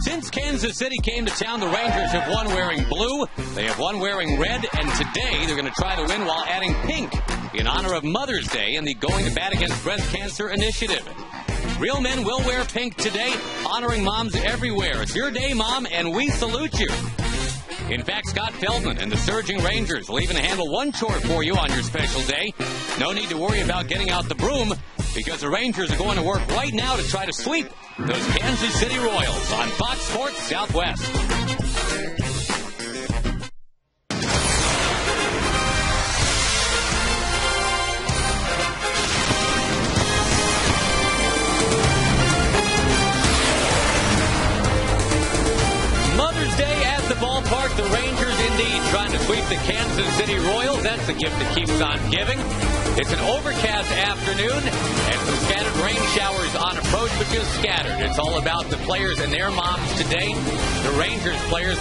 Since Kansas City came to town, the Rangers have won wearing blue, they have won wearing red, and today they're going to try to win while adding pink in honor of Mother's Day and the Going to Bat Against Breast Cancer initiative. Real men will wear pink today, honoring moms everywhere. It's your day, Mom, and we salute you. In fact, Scott Feldman and the surging Rangers will even handle one chore for you on your special day. No need to worry about getting out the broom, because the Rangers are going to work right now to try to sweep those Kansas City Royals on Fox Sports Southwest. Ballpark, the Rangers indeed trying to sweep the Kansas City Royals. That's the gift that keeps on giving. It's an overcast afternoon and some scattered rain showers on approach, but just scattered. It's all about the players and their moms today. The Rangers players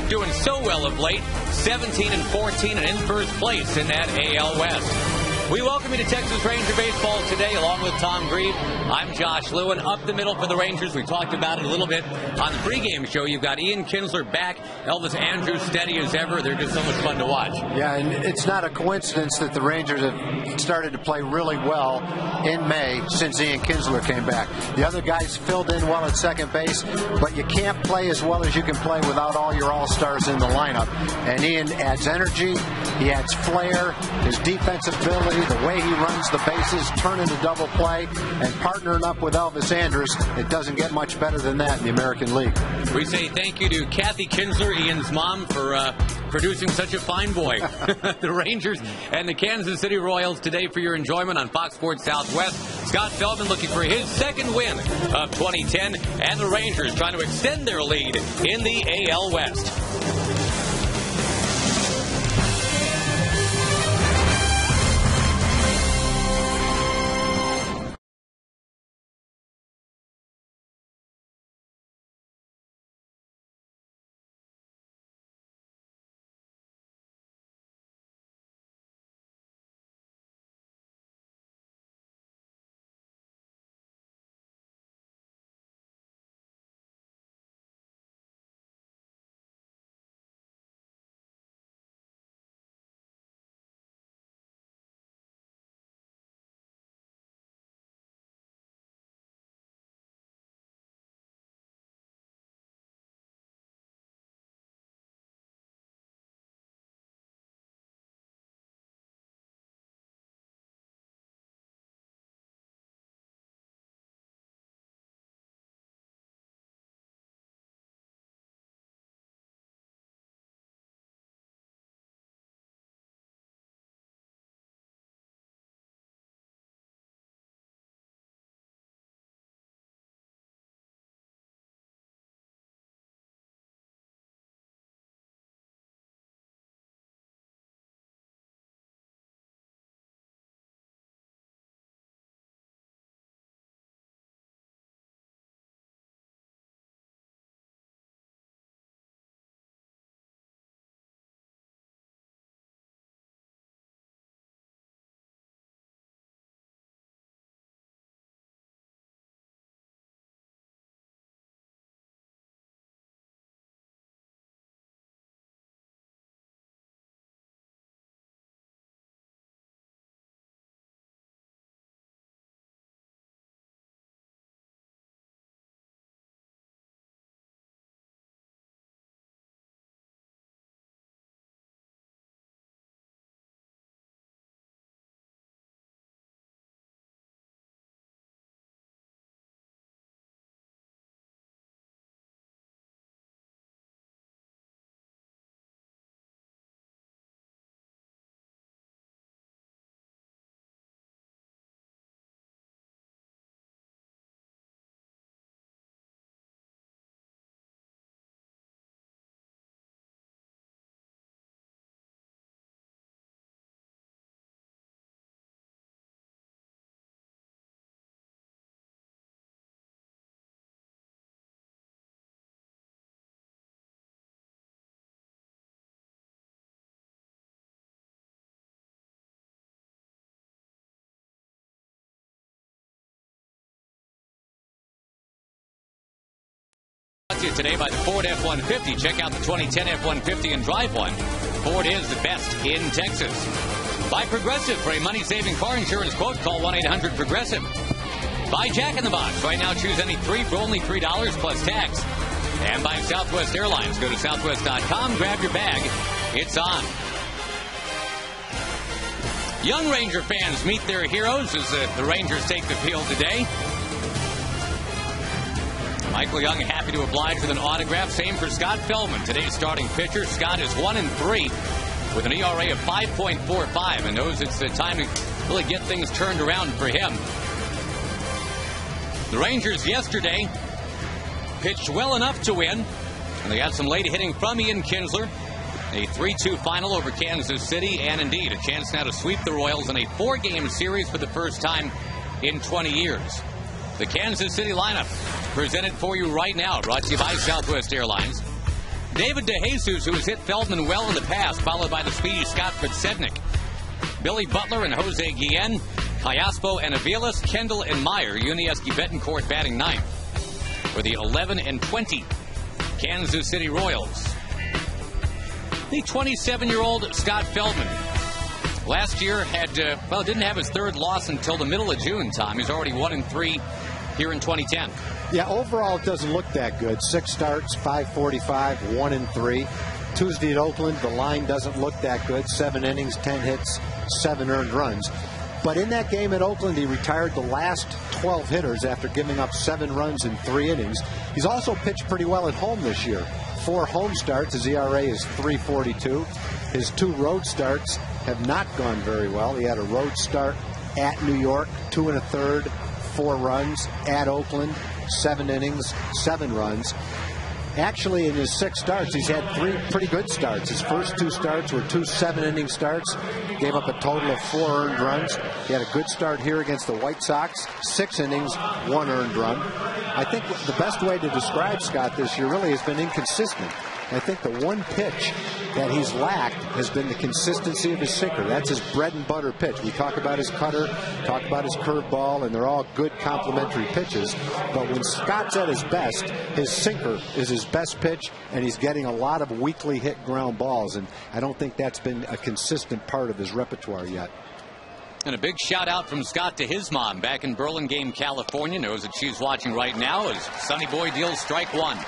doing so well of late, 17-14 and in first place in that AL West. We welcome you to Texas Ranger Baseball today, along with Tom Grieve. I'm Josh Lewin, up the middle for the Rangers. We talked about it a little bit on the pregame show. You've got Ian Kinsler back, Elvis Andrews steady as ever. They're just so much fun to watch. Yeah, and it's not a coincidence that the Rangers have started to play really well in May since Ian Kinsler came back. The other guys filled in well at second base, but you can't play as well as you can play without all your all-stars in the lineup. And Ian adds energy, he adds flair, his defensive ability, the way he runs the bases, turning to double play, and partnering up with Elvis Andrus. It doesn't get much better than that in the American League. We say thank you to Kathy Kinsler, Ian's mom, for producing such a fine boy. The Rangers and the Kansas City Royals today for your enjoyment on Fox Sports Southwest. Scott Feldman looking for his second win of 2010, and the Rangers trying to extend their lead in the AL West. to you today by the Ford F-150. Check out the 2010 F-150 and drive one. Ford is the best in Texas. By Progressive. For a money-saving car insurance quote, call 1-800-PROGRESSIVE. By Jack in the Box. Right now, choose any three for only $3 plus tax. And by Southwest Airlines. Go to southwest.com, grab your bag. It's on. Young Ranger fans meet their heroes as the Rangers take the field today. Michael Young happy to oblige with an autograph. Same for Scott Feldman, today's starting pitcher. Scott is 1-3 with an ERA of 5.45 and knows it's the time to really get things turned around for him. The Rangers yesterday pitched well enough to win, and they got some late hitting from Ian Kinsler. A 3-2 final over Kansas City, and indeed a chance now to sweep the Royals in a 4-game series for the first time in 20 years. The Kansas City lineup presented for you right now, brought to you by Southwest Airlines. David DeJesus, who has hit Feldman well in the past, followed by the speedy Scott Podsednik. Billy Butler and Jose Guillen, Callaspo and Aviles, Kendall and Meyer, Yuniesky Betancourt batting ninth for the 11-20 Kansas City Royals. The 27-year-old Scott Feldman last year didn't have his third loss until the middle of June, Tom. He's already 1-3 here in 2010. Yeah, overall it doesn't look that good. 6 starts, 545, 1-3. Tuesday at Oakland, the line doesn't look that good. 7 innings, 10 hits, 7 earned runs. But in that game at Oakland, he retired the last 12 hitters after giving up 7 runs in 3 innings. He's also pitched pretty well at home this year. 4 home starts, his ERA is 3.42. His 2 road starts have not gone very well. He had a road start at New York, 2 1/3, 4 runs. At Oakland, 7 innings, 7 runs. Actually, in his 6 starts, he's had 3 pretty good starts. His first 2 starts were 2 7-inning starts. Gave up a total of 4 earned runs. He had a good start here against the White Sox. 6 innings, 1 earned run. I think the best way to describe Scott this year really has been inconsistent. I think the one pitch that he's lacked has been the consistency of his sinker. That's his bread and butter pitch. We talk about his cutter, talk about his curveball, and they're all good complementary pitches. But when Scott's at his best, his sinker is his best pitch, and he's getting a lot of weakly hit ground balls. And I don't think that's been a consistent part of his repertoire yet. And a big shout out from Scott to his mom back in Burlingame, California. Knows that she's watching right now as Sonny Boy deals strike one.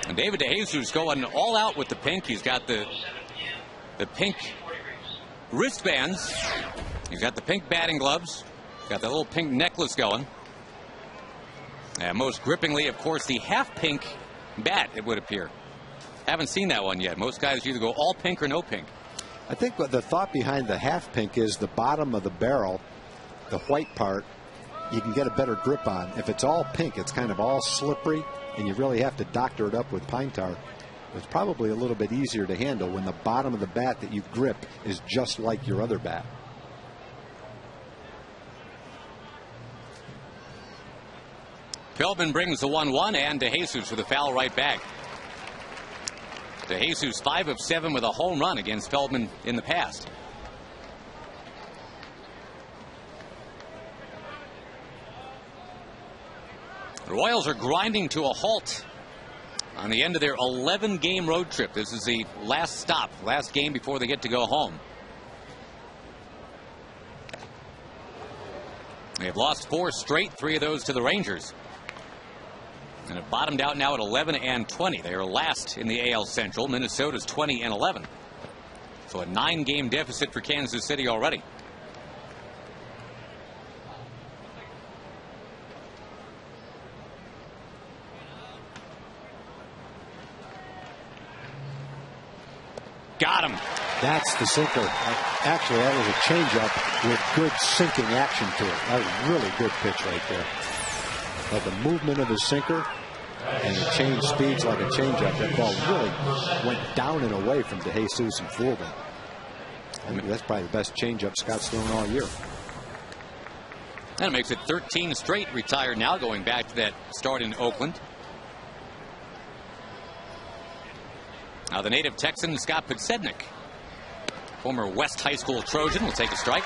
And David DeJesus going all out with the pink. He's got the pink wristbands. He's got the pink batting gloves. Got the little pink necklace going. And most grippingly, of course, the half pink bat, it would appear. Haven't seen that one yet. Most guys either go all pink or no pink. I think what the thought behind the half pink is the bottom of the barrel, the white part, you can get a better grip on. If it's all pink, it's kind of all slippery, and you really have to doctor it up with pine tar. It's probably a little bit easier to handle when the bottom of the bat that you grip is just like your other bat. Feldman brings the 1-1, and DeJesus with a foul right back. DeJesus 5 of 7 with a home run against Feldman in the past. The Royals are grinding to a halt on the end of their 11-game road trip. This is the last stop, last game before they get to go home. They have lost 4 straight, 3 of those to the Rangers. And have bottomed out now at 11-20. They are last in the AL Central. Minnesota's 20-11. So a 9-game deficit for Kansas City already. Got him. That's the sinker. Actually, that was a changeup with good sinking action to it. That was a really good pitch right there. But the movement of his sinker and the change speeds like a changeup, that ball really went down and away from DeJesus and fooled him. I mean, that's probably the best changeup Scott's thrown all year. And it makes it 13 straight retired now, going back to that start in Oakland. Now the native Texan, Scott Podsednik, former West High School Trojan, will take a strike.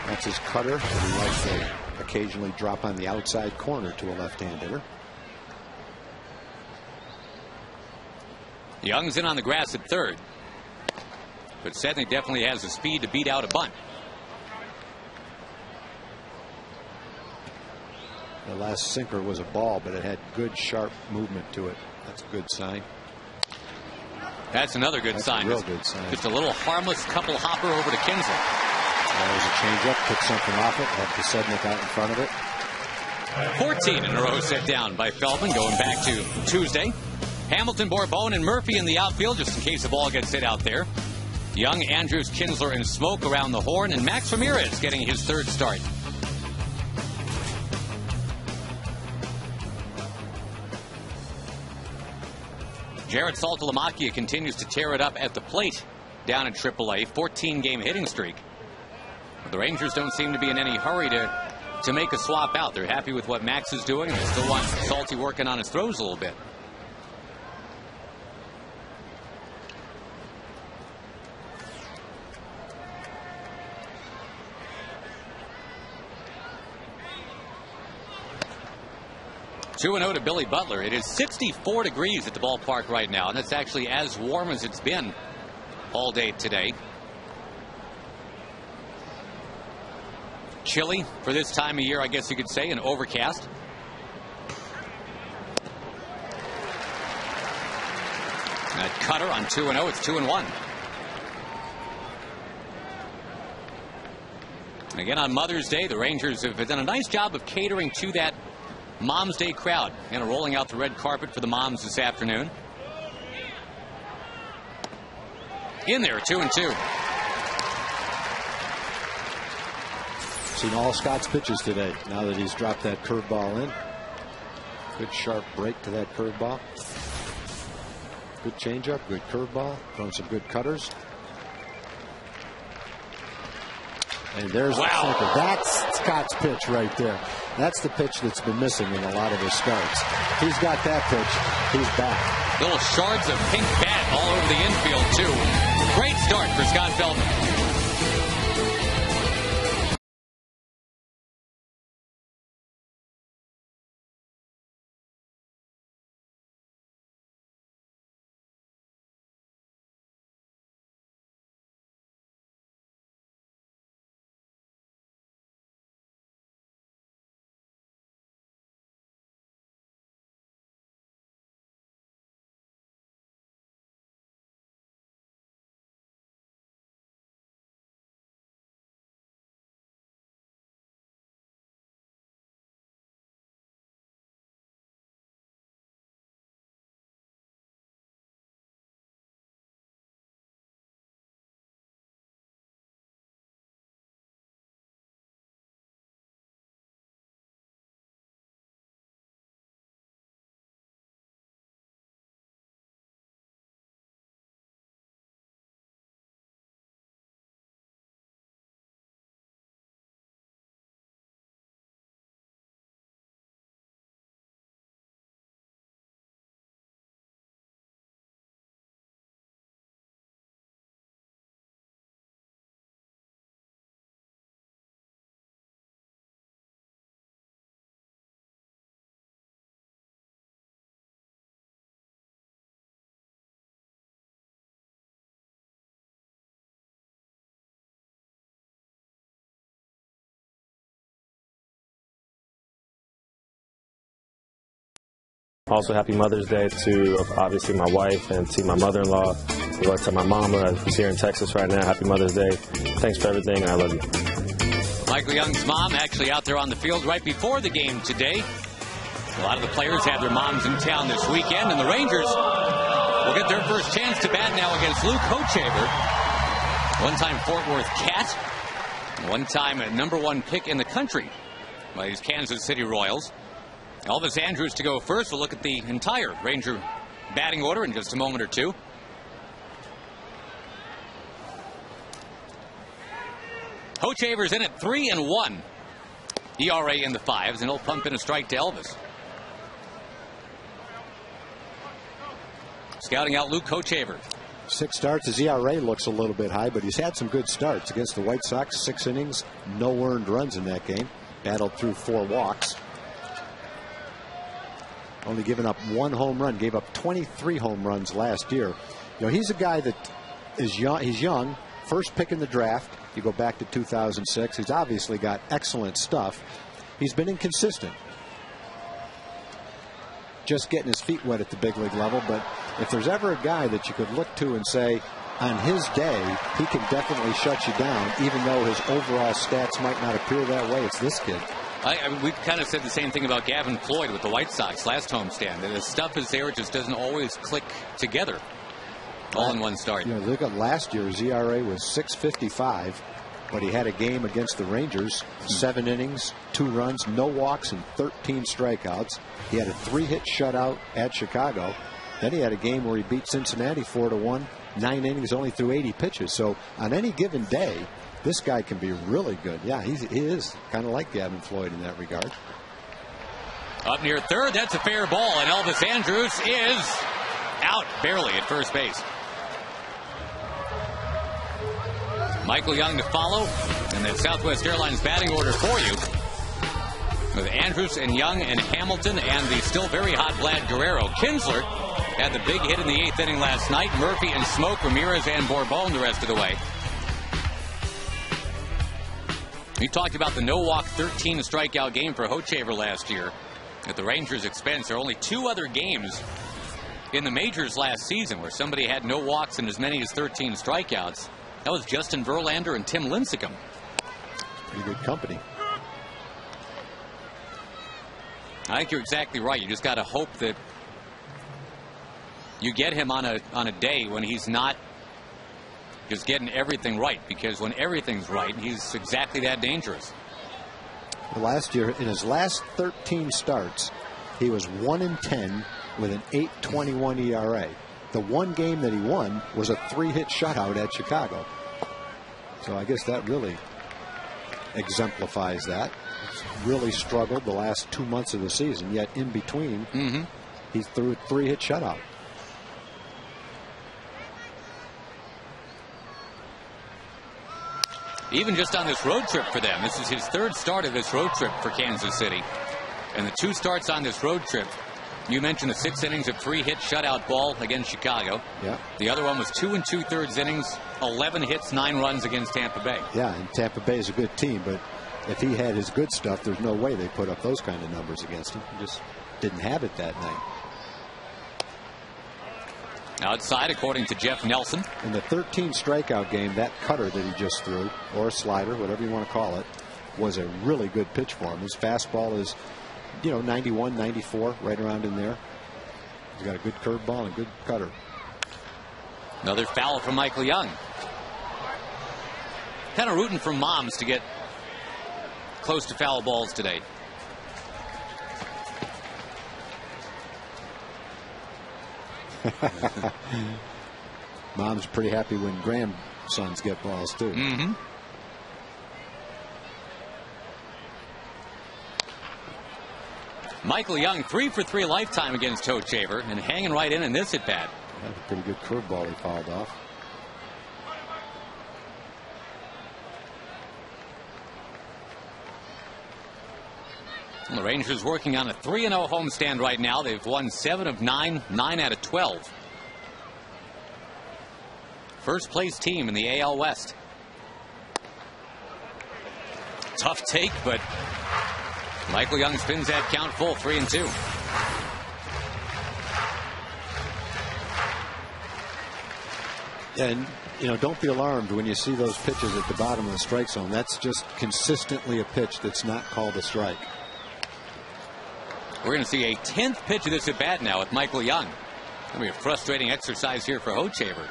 That's his cutter. He likes the occasionally drop on the outside corner to a left-hand hitter. Young's in on the grass at third. But Sednick definitely has the speed to beat out a bunt. The last sinker was a ball, but it had good, sharp movement to it. That's a good sign. That's another good sign. A real good sign. Just a little harmless couple hopper over to Kinsler. That was a changeup. Took something off it. Had the Sednick out in front of it. 14 in a row set down by Feldman going back to Tuesday. Hamilton, Bourbon, and Murphy in the outfield just in case the ball gets hit out there. Young, Andrews, Kinsler, and Smoke around the horn. And Max Ramirez getting his third start. Jared Saltalamacchia continues to tear it up at the plate down in AAA. 14-game hitting streak. The Rangers don't seem to be in any hurry to make a swap out. They're happy with what Max is doing. They still want Salty working on his throws a little bit. Two and 0 to Billy Butler. It is 64 degrees at the ballpark right now, and that's actually as warm as it's been all day today. Chilly for this time of year, I guess you could say, and overcast. That cutter on 2 and 0. It's 2 and 1. And again on Mother's Day, the Rangers have done a nice job of catering to that Mom's Day crowd, and rolling out the red carpet for the moms this afternoon. In there, 2 and 2. Seen all Scott's pitches today. Now that he's dropped that curveball in, good sharp break to that curveball. Good changeup, good curveball, throwing some good cutters. And there's the sinker. That's Scott's pitch right there. That's the pitch that's been missing in a lot of his starts. He's got that pitch. He's back. Little shards of pink bat all over the infield, too. Great start for Scott Feldman. Also, happy Mother's Day to obviously my wife and to my mother-in-law. I'd like to my mama who's here in Texas right now. Happy Mother's Day. Thanks for everything, and I love you. Michael Young's mom actually out there on the field right before the game today. A lot of the players have their moms in town this weekend, and the Rangers will get their first chance to bat now against Luke Hochevar. One-time Fort Worth Cat, one-time #1 pick in the country by these Kansas City Royals. Elvis Andrews to go first. We'll look at the entire Ranger batting order in just a moment or two. Hochevar's in at 3 and 1. ERA in the 5s, and he'll pump in a strike to Elvis. Scouting out Luke Hochevar. 6 starts. His ERA looks a little bit high, but he's had some good starts against the White Sox. 6 innings, no earned runs in that game. battled through 4 walks. Only given up 1 home run, gave up 23 home runs last year. You know, he's a guy that is young. He's young, first pick in the draft. You go back to 2006. He's obviously got excellent stuff. He's been inconsistent, just getting his feet wet at the big league level. But if there's ever a guy that you could look to and say, on his day, he can definitely shut you down, even though his overall stats might not appear that way, it's this kid. I mean, we've kind of said the same thing about Gavin Floyd with the White Sox last homestand. The stuff is there, it just doesn't always click together all in one start. You know, look at last year, his ERA was .655, but he had a game against the Rangers, 7 innings, 2 runs, no walks, and 13 strikeouts. He had a 3-hit shutout at Chicago. Then he had a game where he beat Cincinnati 4-1, 9 innings, only threw 80 pitches. So on any given day, this guy can be really good. Yeah, he is kind of like Gavin Floyd in that regard. Up near third, that's a fair ball, and Elvis Andrus is out barely at first base. Michael Young to follow, and the Southwest Airlines batting order for you, with Andrus and Young and Hamilton and the still very hot Vlad Guerrero. Kinsler had the big hit in the 8th inning last night. Murphy and Smoke, Ramirez and Bourbon the rest of the way. We talked about the no-walk 13 strikeout game for Hochevar last year at the Rangers' expense. There are only 2 other games in the majors last season where somebody had no walks and as many as 13 strikeouts. That was Justin Verlander and Tim Lincecum. Pretty good company. I think you're exactly right. You just got to hope that you get him on a day when he's not just getting everything right, because when everything's right, he's exactly that dangerous. Last year, in his last 13 starts, he was 1-10 with an 8.21 ERA. The one game that he won was a 3-hit shutout at Chicago. So I guess that really exemplifies that. He's really struggled the last 2 months of the season, yet in between, he threw a 3-hit shutout. Even just on this road trip for them, this is his 3rd start of this road trip for Kansas City. And the 2 starts on this road trip, you mentioned the 6 innings of 3-hit shutout ball against Chicago. Yeah. The other one was 2 2/3 innings, 11 hits, 9 runs against Tampa Bay. Yeah, and Tampa Bay is a good team, but if he had his good stuff, there's no way they put up those kind of numbers against him. He just didn't have it that night. Outside, according to Jeff Nelson. In the 13 strikeout game, that cutter that he just threw, or a slider, whatever you want to call it, was a really good pitch for him. His fastball is, 91, 94, right around in there. He's got a good curveball and a good cutter. Another foul from Michael Young. Kind of rooting for moms to get close to foul balls today. Mom's pretty happy when grandsons get balls too. Michael Young 3 for 3 lifetime against Hochevar and hanging right in this at bat. That's a pretty good curveball he fouled off. The Rangers working on a 3-0 homestand right now. They've won 7 of 9, 9 out of 12. First place team in the AL West. Tough take, but Michael Young spins that count full, 3-2. And, don't be alarmed when you see those pitches at the bottom of the strike zone. That's just consistently a pitch that's not called a strike. We're going to see a 10th pitch of this at bat now with Michael Young. It'll be a frustrating exercise here for Hochevar.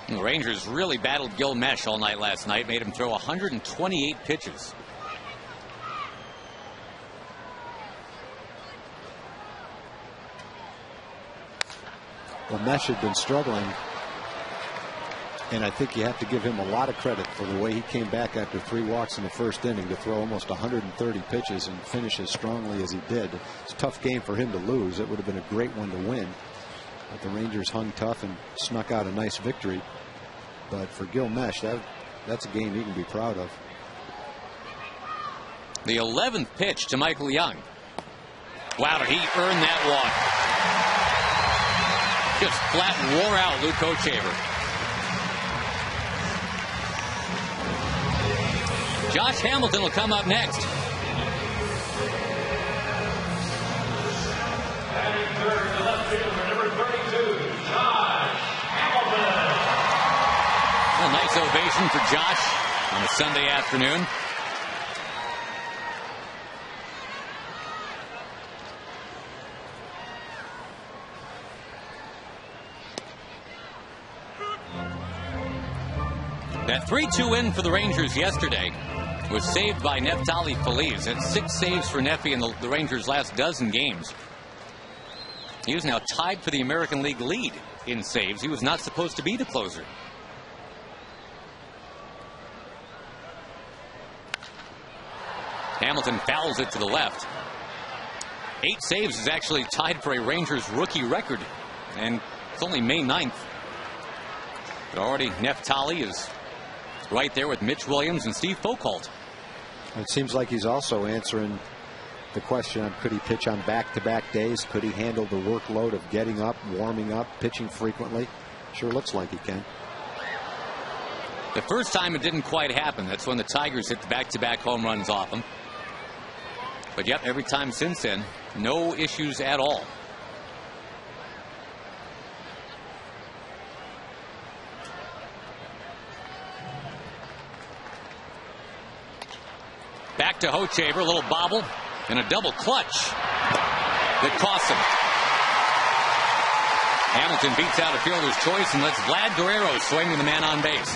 The Rangers really battled Gil Mesh all night last night, made him throw 128 pitches. Well, Mesh had been struggling, and I think you have to give him a lot of credit for the way he came back after 3 walks in the first inning to throw almost 130 pitches and finish as strongly as he did. It's a tough game for him to lose. It would have been a great one to win. But the Rangers hung tough and snuck out a nice victory. But for Gil Mesh, that's a game he can be proud of. The 11th pitch to Michael Young. Wow, did he earn that walk? Just flat wore out Luke Hochevar. Josh Hamilton will come up next. A nice ovation for Josh on a Sunday afternoon. That 3-2 win for the Rangers yesterday was saved by Neftali Feliz. That's 6 saves for Neffy in the Rangers' last dozen games. He is now tied for the American League lead in saves. He was not supposed to be the closer. Hamilton fouls it to the left. 8 saves is actually tied for a Rangers rookie record. And it's only May 9th. But already Neftali is right there with Mitch Williams and Steve Foucault. It seems like he's also answering the question on could he pitch on back-to-back days? Could he handle the workload of getting up, warming up, pitching frequently? Sure looks like he can. The first time it didn't quite happen. That's when the Tigers hit the back-to-back home runs off him. But yep, every time since then, no issues at all. Back to Hochevar, a little bobble and a double clutch that costs him. Hamilton beats out a fielder's choice and lets Vlad Guerrero swing with the man on base.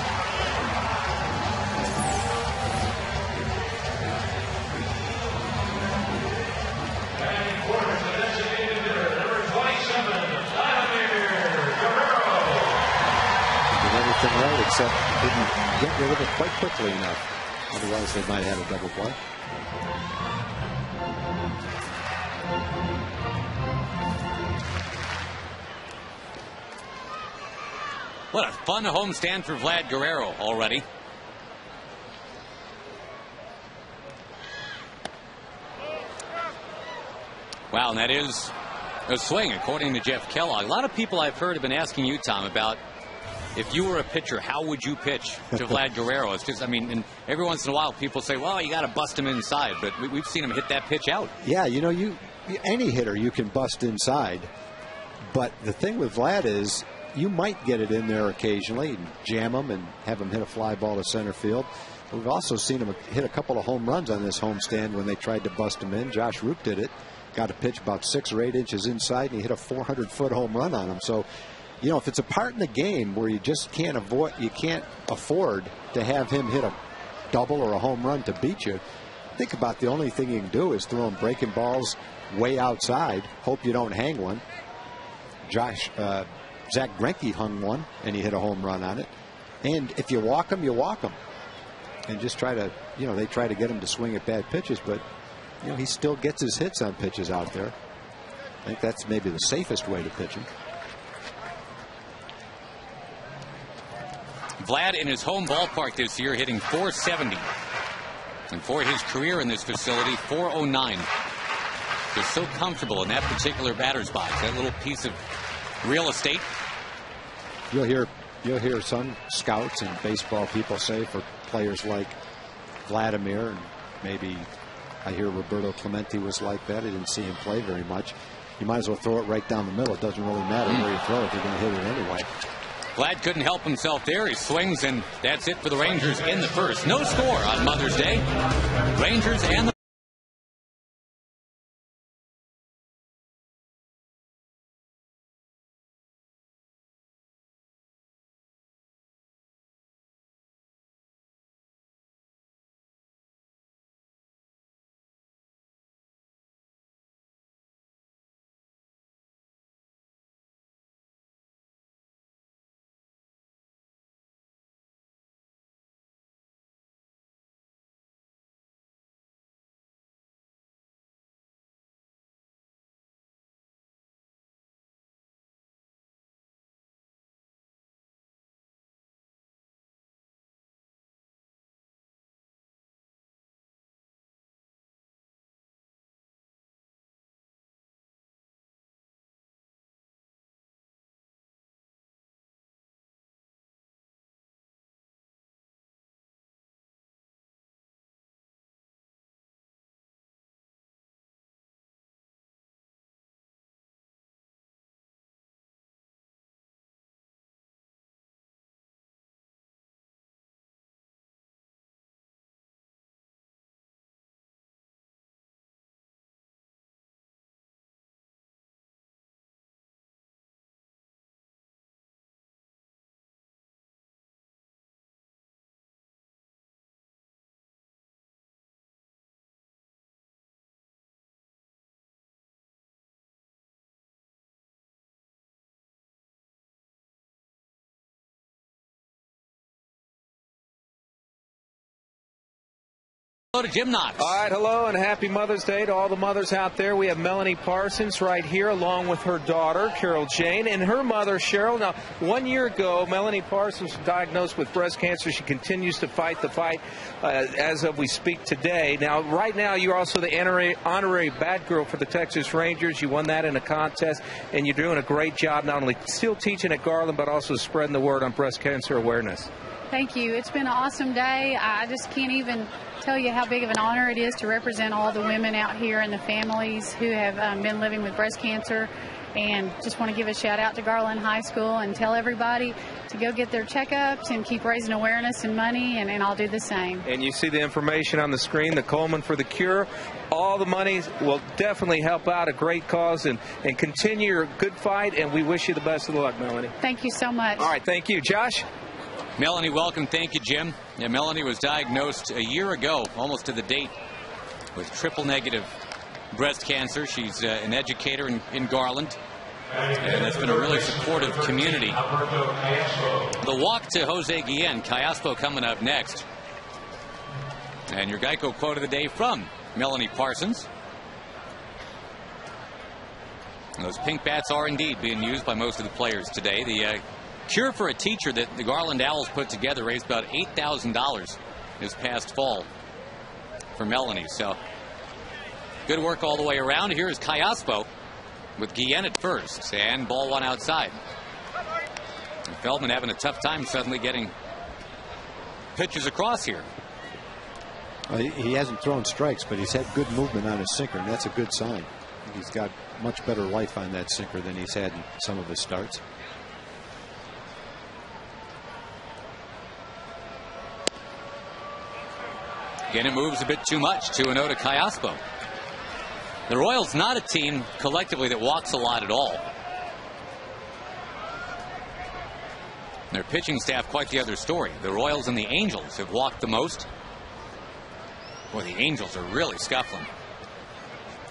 Did everything right except didn't get rid of it quite quickly enough. Otherwise, they might have had a double play. What a fun homestand for Vlad Guerrero already. Wow, and that is a swing, according to Jeff Kellogg. A lot of people I've heard have been asking you, Tom, about if you were a pitcher, how would you pitch to Vlad Guerrero? It's just, I mean, and every once in a while people say, well, you got to bust him inside. But we've seen him hit that pitch out. Yeah, you know, any hitter you can bust inside. But the thing with Vlad is you might get it in there occasionally and jam him and have him hit a fly ball to center field. We've also seen him hit a couple of home runs on this homestand when they tried to bust him in. Josh Root did it. Got a pitch about 6 or 8 inches inside, and he hit a 400-foot home run on him. So, you know, if it's a part in the game where you just can't afford to have him hit a double or a home run to beat you, think about the only thing you can do is throw him breaking balls way outside, hope you don't hang one. Zach Greinke hung one, and he hit a home run on it. And if you walk him, you walk him. And just try to, you know, they try to get him to swing at bad pitches, but, you know, he still gets his hits on pitches out there. I think that's maybe the safest way to pitch him. Vlad in his home ballpark this year hitting .470. And for his career in this facility, .409. Just so comfortable in that particular batter's box. That little piece of real estate. You'll hear some scouts and baseball people say for players like Vladimir, and maybe I hear Roberto Clemente was like that. I didn't see him play very much. You might as well throw it right down the middle. It doesn't really matter where you throw it. You're going to hit it anyway. Vlad couldn't help himself there. He swings, and that's it for the Rangers in the first. No score on Mother's Day. Rangers and the Hello to Jim Knox. All right, hello and happy Mother's Day to all the mothers out there. We have Melanie Parsons right here along with her daughter, Carol Jane, and her mother, Cheryl. Now, 1 year ago, Melanie Parsons was diagnosed with breast cancer. She continues to fight the fight as of we speak today. Now, right now, you're also the honorary bat girl for the Texas Rangers. You won that in a contest, and you're doing a great job not only still teaching at Garland, but also spreading the word on breast cancer awareness. Thank you. It's been an awesome day. I just can't even tell you how big of an honor it is to represent all the women out here and the families who have been living with breast cancer. And just want to give a shout out to Garland High School and tell everybody to go get their checkups and keep raising awareness and money, and I'll do the same. And you see the information on the screen, the Coleman for the Cure. All the money will definitely help out a great cause, and continue your good fight, and we wish you the best of luck, Melanie. Thank you so much. All right, thank you. Josh? Melanie, welcome. Thank you, Jim. Yeah, Melanie was diagnosed a year ago, almost to the date, with triple-negative breast cancer. She's an educator in Garland, and it's been a really supportive community. The walk to Jose Guillen, Callaspo coming up next. And your Geico quote of the day from Melanie Parsons. Those pink bats are indeed being used by most of the players today. The Cure for a Teacher that the Garland Owls put together raised about $8,000 this past fall for Melanie. So good work all the way around. Here is Callaspo with Guillen at first, and ball one outside. And Feldman having a tough time suddenly getting pitches across here. He hasn't thrown strikes, but he's had good movement on his sinker, and that's a good sign. He's got much better life on that sinker than he's had in some of his starts. Again, it moves a bit too much. 2-0 to Callaspo. The Royals not a team collectively that walks a lot at all. Their pitching staff quite the other story. The Royals and the Angels have walked the most. Boy, the Angels are really scuffling.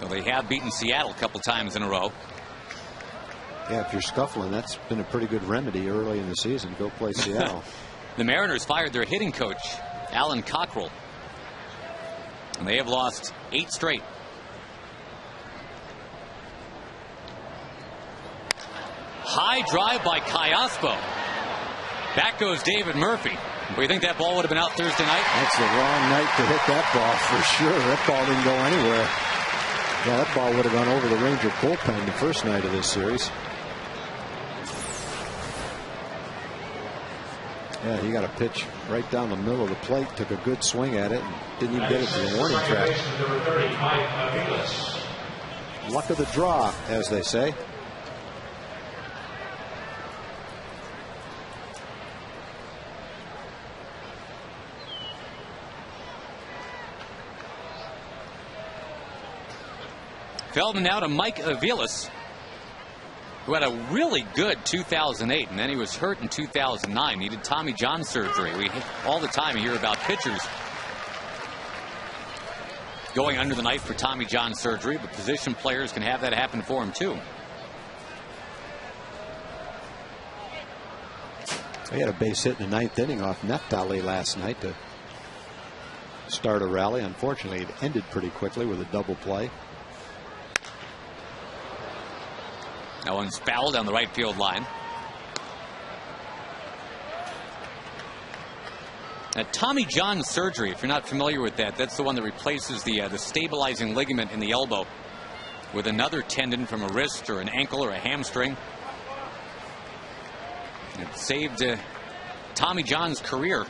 So they have beaten Seattle a couple times in a row. Yeah, if you're scuffling, that's been a pretty good remedy early in the season. Go play Seattle. The Mariners fired their hitting coach, Alan Cockrell. And they have lost 8 straight. High drive by Callaspo. Back goes David Murphy. Do you think that ball would have been out Thursday night? That's the wrong night to hit that ball for sure. That ball didn't go anywhere. Yeah, that ball would have gone over the Ranger bullpen the first night of this series. Yeah, he got a pitch right down the middle of the plate, took a good swing at it, and didn't even get it to the warning track. Luck of the draw, as they say. Feldman now to Mike Aviles, who had a really good 2008, and then he was hurt in 2009. Needed Tommy John surgery. We all the time hear about pitchers going under the knife for Tommy John surgery, but position players can have that happen for him too. He had a base hit in the 9th inning off Neftali last night to start a rally. Unfortunately, it ended pretty quickly with a double play. That one's fouled down the right field line. Now, Tommy John surgery, if you're not familiar with that, that's the one that replaces the stabilizing ligament in the elbow with another tendon from a wrist or an ankle or a hamstring. It saved Tommy John's career.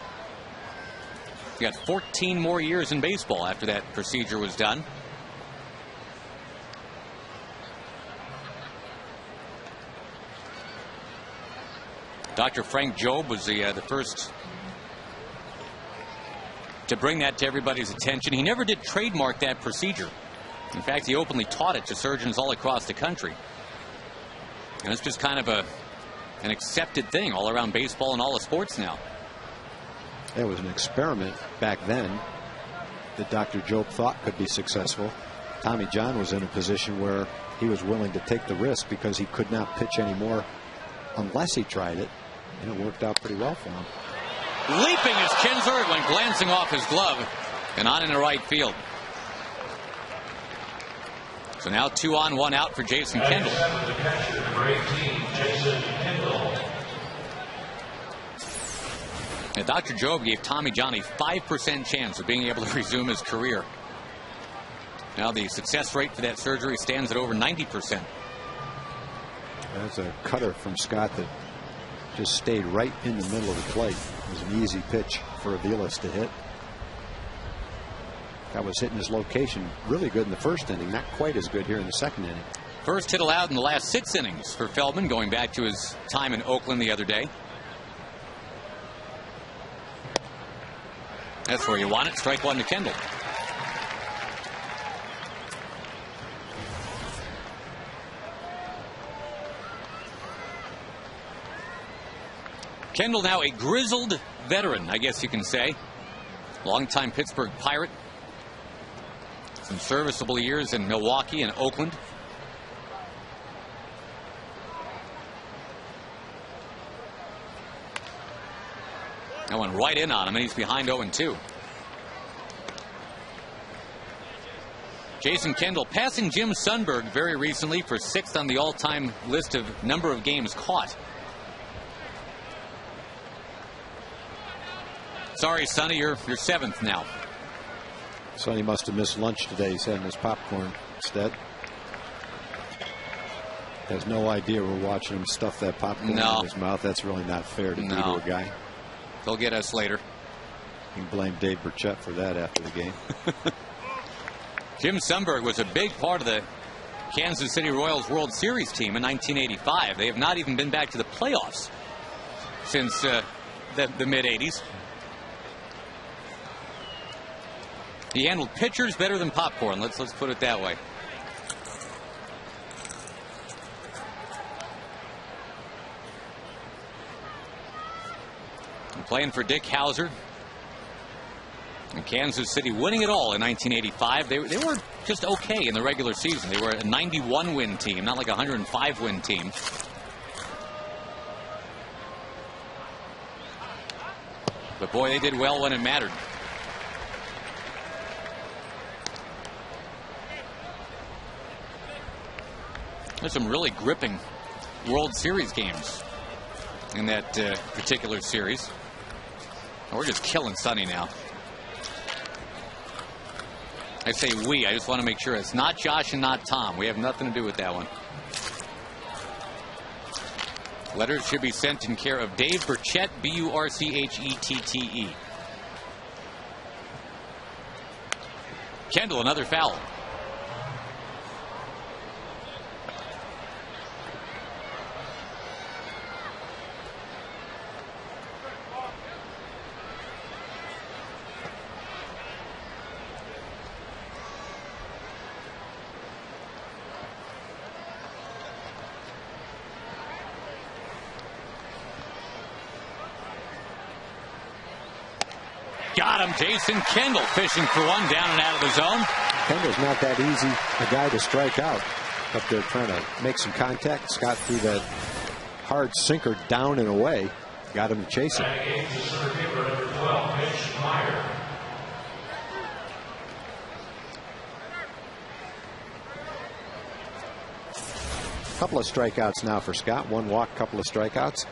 He got 14 more years in baseball after that procedure was done. Dr. Frank Jobe was the first to bring that to everybody's attention. He never did trademark that procedure. In fact, he openly taught it to surgeons all across the country. And it's just kind of an accepted thing all around baseball and all the sports now. It was an experiment back then that Dr. Jobe thought could be successful. Tommy John was in a position where he was willing to take the risk because he could not pitch anymore unless he tried it. And it worked out pretty well for him. Leaping is Kinsler. It went glancing off his glove. and on into right field. So now 2 on, 1 out for Jason Kendall. Now, Dr. Jobe gave Tommy John a 5% chance of being able to resume his career. Now the success rate for that surgery stands at over 90%. That's a cutter from Scott that just stayed right in the middle of the plate. It was an easy pitch for Aviles to hit. That was hitting his location really good in the first inning, not quite as good here in the second inning. First hit allowed in the last 6 innings for Feldman, going back to his time in Oakland the other day. That's where you want it. Strike 1 to Kendall. Kendall now a grizzled veteran, I guess you can say. Longtime Pittsburgh Pirate. Some serviceable years in Milwaukee and Oakland. That went right in on him, and he's behind 0-2. Jason Kendall passing Jim Sundberg very recently for 6th on the all-time list of number of games caught. Sorry, Sonny, you're 7th now. Sonny must have missed lunch today. He's having his popcorn instead. Has no idea we're watching him stuff that popcorn in his mouth. That's really not fair to do to a guy. They'll get us later. You can blame Dave Burchett for that after the game. Jim Sundberg was a big part of the Kansas City Royals World Series team in 1985. They have not even been back to the playoffs since the mid-'80s. He handled pitchers better than popcorn. Let's put it that way. And playing for Dick Hauser. And Kansas City winning it all in 1985. They were just okay in the regular season. They were a 91-win team, not like a 105-win team. But boy, they did well when it mattered. There's some really gripping World Series games in that particular series. Oh, we're just killing Sonny now. I say we. I just want to make sure it's not Josh and not Tom. We have nothing to do with that one. Letters should be sent in care of Dave Burchett, B-U-R-C-H-E-T-T-E. Kendall, another foul. Got him. Jason Kendall fishing for one down and out of the zone. Kendall's not that easy a guy to strike out. Up there trying to make some contact. Scott threw that hard sinker down and away. Got him to chase it. Couple of strikeouts now for Scott. One walk, couple of strikeouts.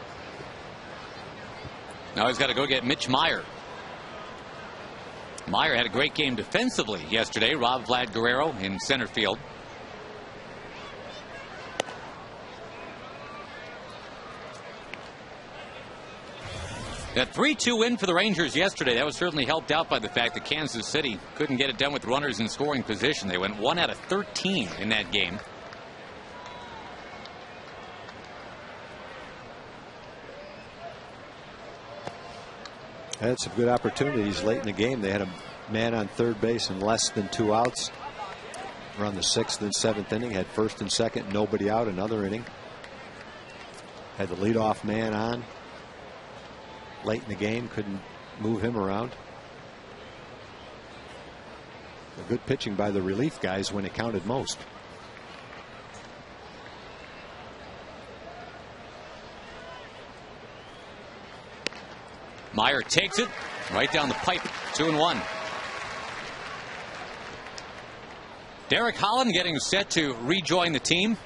Now he's got to go get Mitch Meyer. Meyer had a great game defensively yesterday. Rob Vlad Guerrero in center field. That 3-2 win for the Rangers yesterday, that was certainly helped out by the fact that Kansas City couldn't get it done with runners in scoring position. They went 1 out of 13 in that game. Had some good opportunities late in the game. They had a man on third base in less than 2 outs. Around the 6th and 7th inning. Had first and second, nobody out. Another inning. Had the leadoff man on late in the game. Couldn't move him around. A good pitching by the relief guys when it counted most. Meyer takes it right down the pipe. 2-1. Derek Holland getting set to rejoin the team.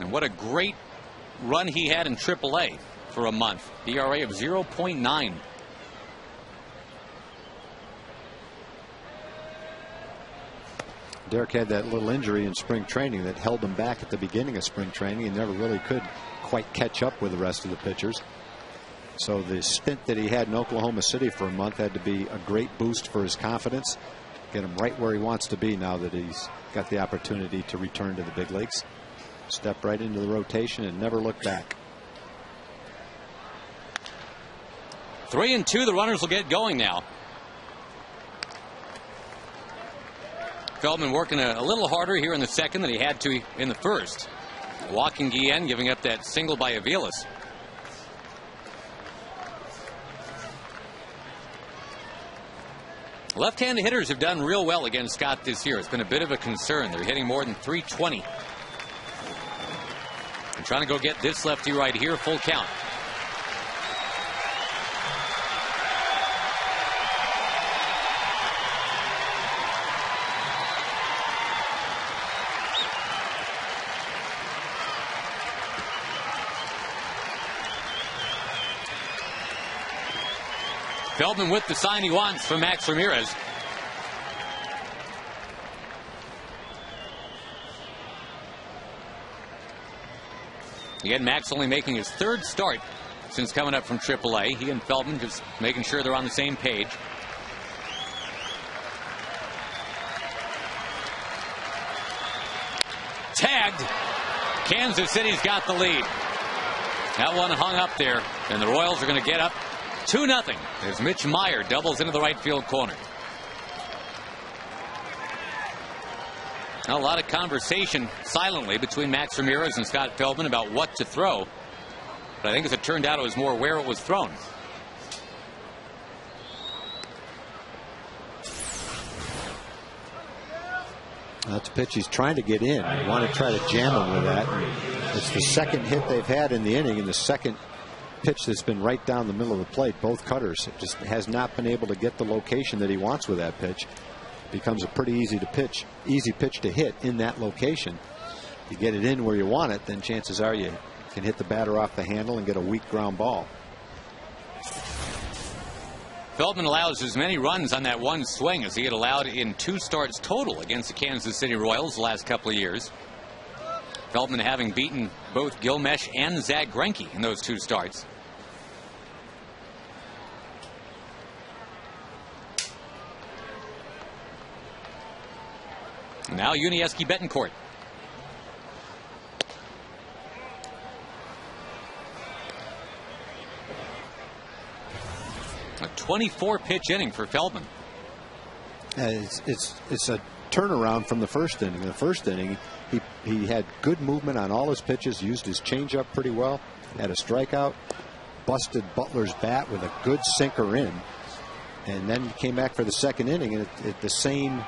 And what a great run he had in AAA for a month. ERA of 0.9. Derek had that little injury in spring training that held him back at the beginning of spring training and never really could quite catch up with the rest of the pitchers. So the stint that he had in Oklahoma City for a month had to be a great boost for his confidence. Get him right where he wants to be now that he's got the opportunity to return to the big leagues. Step right into the rotation and never look back. 3-2. The runners will get going now. Feldman working a little harder here in the second than he had to in the first. Walking Guillen, giving up that single by Aviles. Left-handed hitters have done real well against Scott this year. It's been a bit of a concern. They're hitting more than .320. And trying to go get this lefty right here, full count. Feldman with the sign he wants from Max Ramirez. Again, Max only making his third start since coming up from AAA. He and Feldman just making sure they're on the same page. Tagged. Kansas City's got the lead. That one hung up there, and the Royals are going to get up 2-0 as Mitch Meyer doubles into the right field corner. Now, a lot of conversation silently between Max Ramirez and Scott Feldman about what to throw. But I think as it turned out, it was more where it was thrown. That's a pitch he's trying to get in. You want to try to jam him with that. And it's the second hit they've had in the inning and the second pitch that's been right down the middle of the plate. Both cutters. It just has not been able to get the location that he wants with that pitch. Becomes a pretty easy pitch to hit in that location. You get it in where you want it, then chances are you can hit the batter off the handle and get a weak ground ball. Feldman allows as many runs on that one swing as he had allowed in 2 starts total against the Kansas City Royals the last couple of years. Feldman having beaten both Gilmesh and Zach Greinke in those 2 starts. Now Yuniesky Betancourt. A 24-pitch inning for Feldman. It's a turnaround from the first inning. In the first inning, he had good movement on all his pitches, used his changeup pretty well, had a strikeout, busted Butler's bat with a good sinker in, and then came back for the second inning, and the same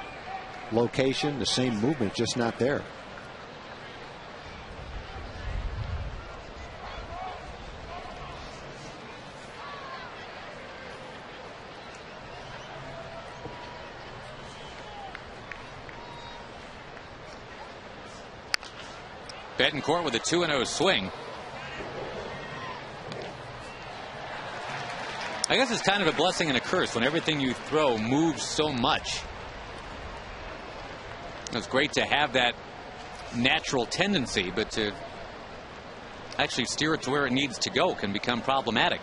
location, the same movement, just not there. Betancourt with a 2-0 swing. I guess it's kind of a blessing and a curse when everything you throw moves so much. It's great to have that natural tendency, but to actually steer it to where it needs to go can become problematic.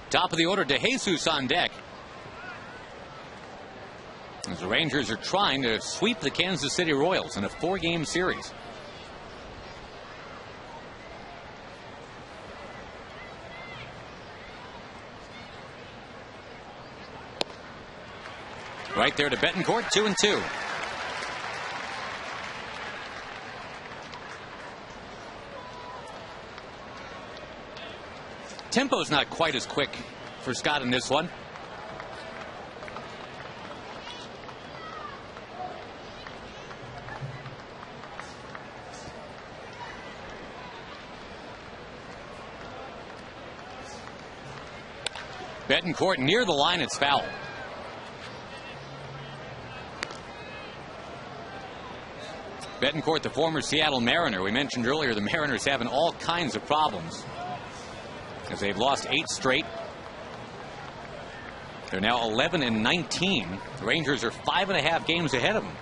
Top of the order, DeJesus on deck. As the Rangers are trying to sweep the Kansas City Royals in a 4-game series. Right there to Betancourt, 2-2. Tempo's not quite as quick for Scott in this one. Betancourt near the line. It's foul. Betancourt, the former Seattle Mariner. We mentioned earlier the Mariners having all kinds of problems as they've lost 8 straight. They're now 11-19. The Rangers are 5.5 games ahead of them.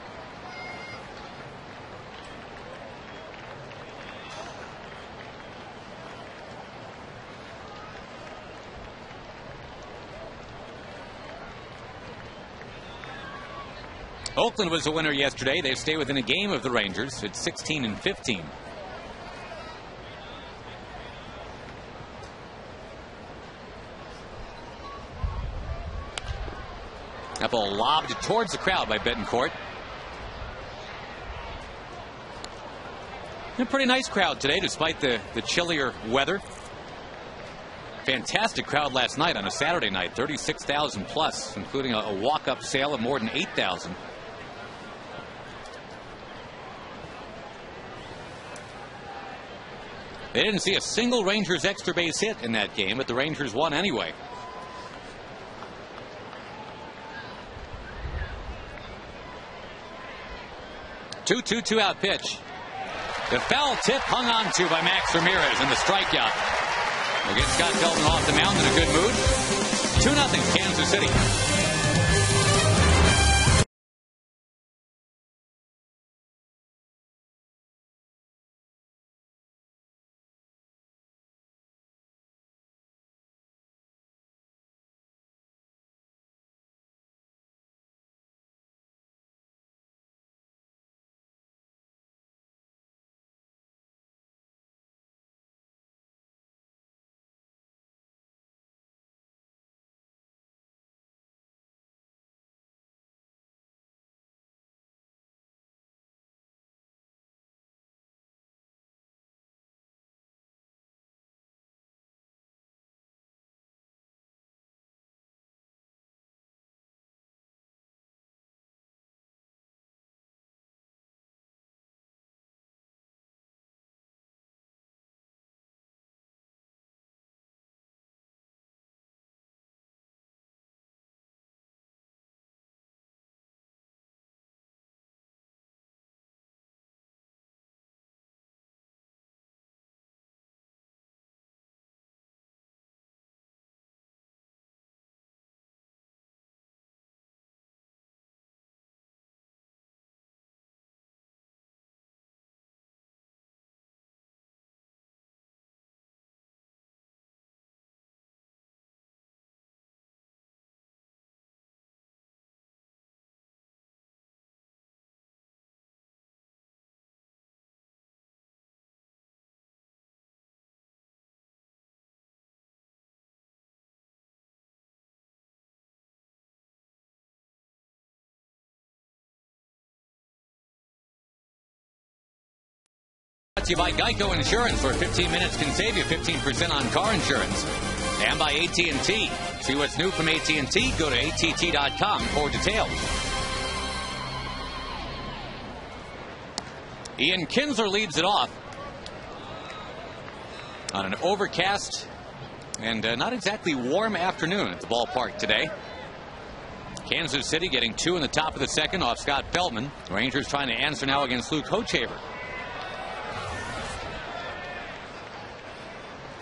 Oakland was the winner yesterday. They stay within a game of the Rangers. It's 16-15. That ball lobbed towards the crowd by Betancourt. A pretty nice crowd today, despite the chillier weather. Fantastic crowd last night on a Saturday night, 36,000 plus, including a walk-up sale of more than 8,000. They didn't see a single Rangers extra base hit in that game, but the Rangers won anyway. Two out pitch. The foul tip hung on to by Max Ramirez and the strikeout. We'll get Scott Feldman off the mound in a good mood. 2-0 Kansas City. Brought to you by Geico Insurance, where 15 minutes can save you 15% on car insurance. And by AT&T. See what's new from AT&T? Go to att.com for details. Ian Kinsler leads it off on an overcast and not exactly warm afternoon at the ballpark today. Kansas City getting 2 in the top of the second off Scott Feldman. The Rangers trying to answer now against Luke Hochevar.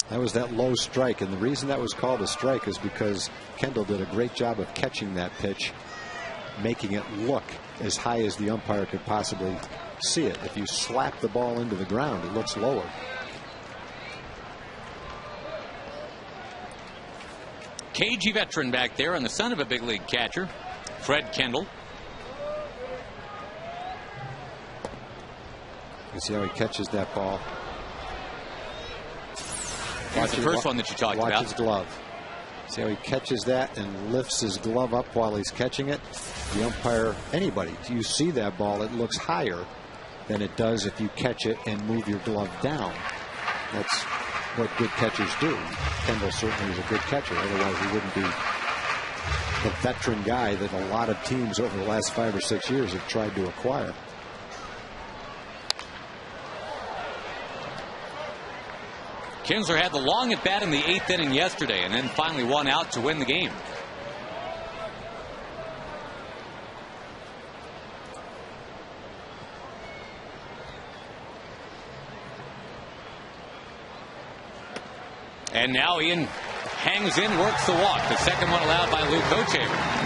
That was that low strike, and the reason that was called a strike is because Kendall did a great job of catching that pitch, making it look as high as the umpire could possibly see it. If you slap the ball into the ground, it looks lower. Cagey veteran back there, and the son of a big league catcher, Fred Kendall. You see how he catches that ball. That's the first one that you talked about. Watch his glove. See how he catches that and lifts his glove up while he's catching it? The umpire, anybody, you see that ball, it looks higher than it does if you catch it and move your glove down. That's what good catchers do. Kendall certainly is a good catcher. Otherwise, he wouldn't be the veteran guy that a lot of teams over the last 5 or 6 years have tried to acquire. Kinsler had the long at bat in the 8th inning yesterday and then finally won out to win the game. And now Ian hangs in, works the walk. The second one allowed by Luke Kochaver.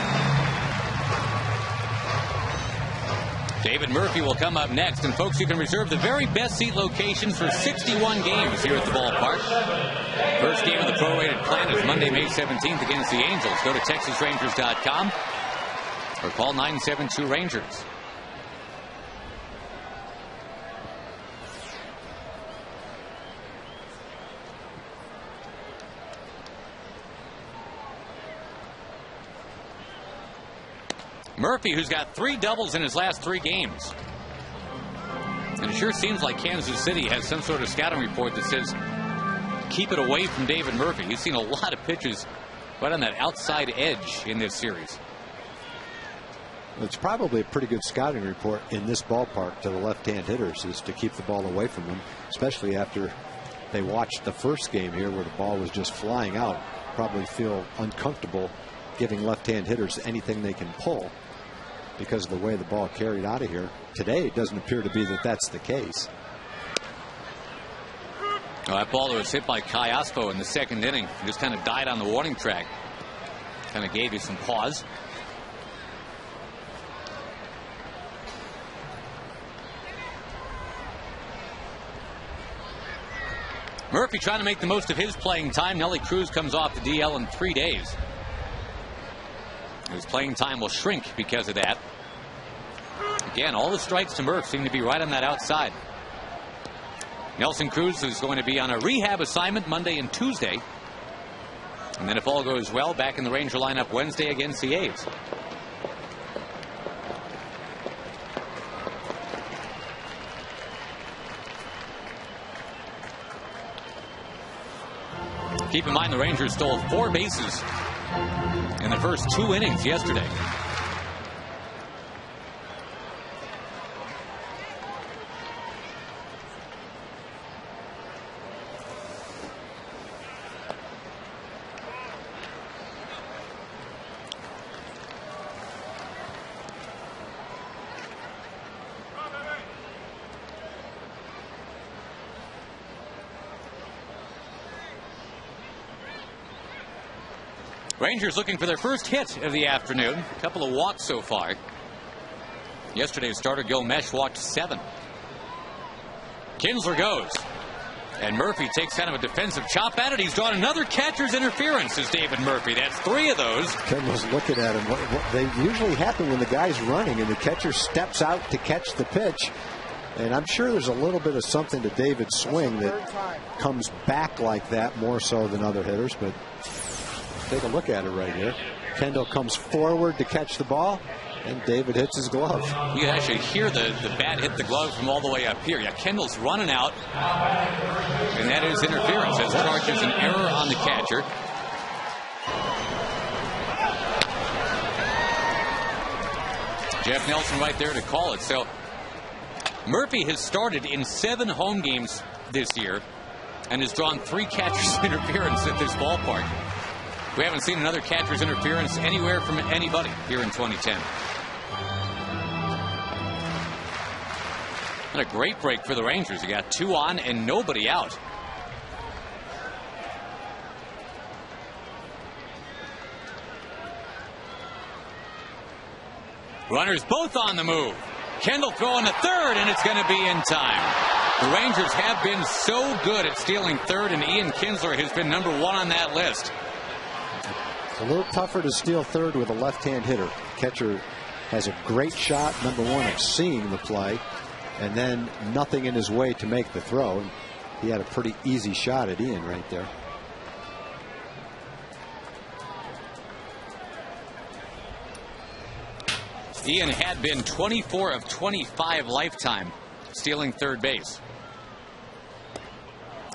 David Murphy will come up next. And folks, you can reserve the very best seat locations for 61 games here at the ballpark. First game of the prorated plan is Monday, May 17th against the Angels. Go to TexasRangers.com or call 972-RANGERS. Murphy, who's got 3 doubles in his last 3 games. And it sure seems like Kansas City has some sort of scouting report that says keep it away from David Murphy. He's seen a lot of pitches right on that outside edge in this series. It's probably a pretty good scouting report in this ballpark to the left-hand hitters, is to keep the ball away from them, especially after they watched the first game here where the ball was just flying out. Probably feel uncomfortable giving left-hand hitters anything they can pull because of the way the ball carried out of here. Today, it doesn't appear to be that that's the case. Well, that ball was hit by Kai Aspo in the 2nd inning. Just kind of died on the warning track. Kind of gave you some pause. Murphy trying to make the most of his playing time. Nelly Cruz comes off the DL in 3 days. His playing time will shrink because of that. Again, all the strikes to Murph seem to be right on that outside. Nelson Cruz is going to be on a rehab assignment Monday and Tuesday. And then if all goes well, back in the Ranger lineup Wednesday against the A's. Keep in mind the Rangers stole 4 bases in the first 2 innings yesterday. Rangers looking for their first hit of the afternoon. A couple of walks so far. Yesterday's starter Gil Mesh walked 7. Kinsler goes. And Murphy takes kind of a defensive chop at it. He's drawn another catcher's interference, as David Murphy. That's 3 of those. Ken was looking at him. They usually happen when the guy's running and the catcher steps out to catch the pitch. And I'm sure there's a little bit of something to David's swing that comes back like that more so than other hitters. But take a look at it right here. Kendall comes forward to catch the ball, and David hits his glove. You can actually hear the bat hit the glove from all the way up here. Yeah, Kendall's running out, and that is interference as charges an error on the catcher. Jeff Nelson right there to call it. So Murphy has started in 7 home games this year and has drawn 3 catcher's interference at this ballpark. We haven't seen another catcher's interference anywhere from anybody here in 2010. And a great break for the Rangers. You got 2 on and nobody out. Runners both on the move. Kendall throwing to third, and it's going to be in time. The Rangers have been so good at stealing third, and Ian Kinsler has been number 1 on that list. It's a little tougher to steal third with a left-hand hitter. The catcher has a great shot, number 1, of seeing the play, and then nothing in his way to make the throw. And he had a pretty easy shot at Ian right there. Ian had been 24 of 25 lifetime stealing third base.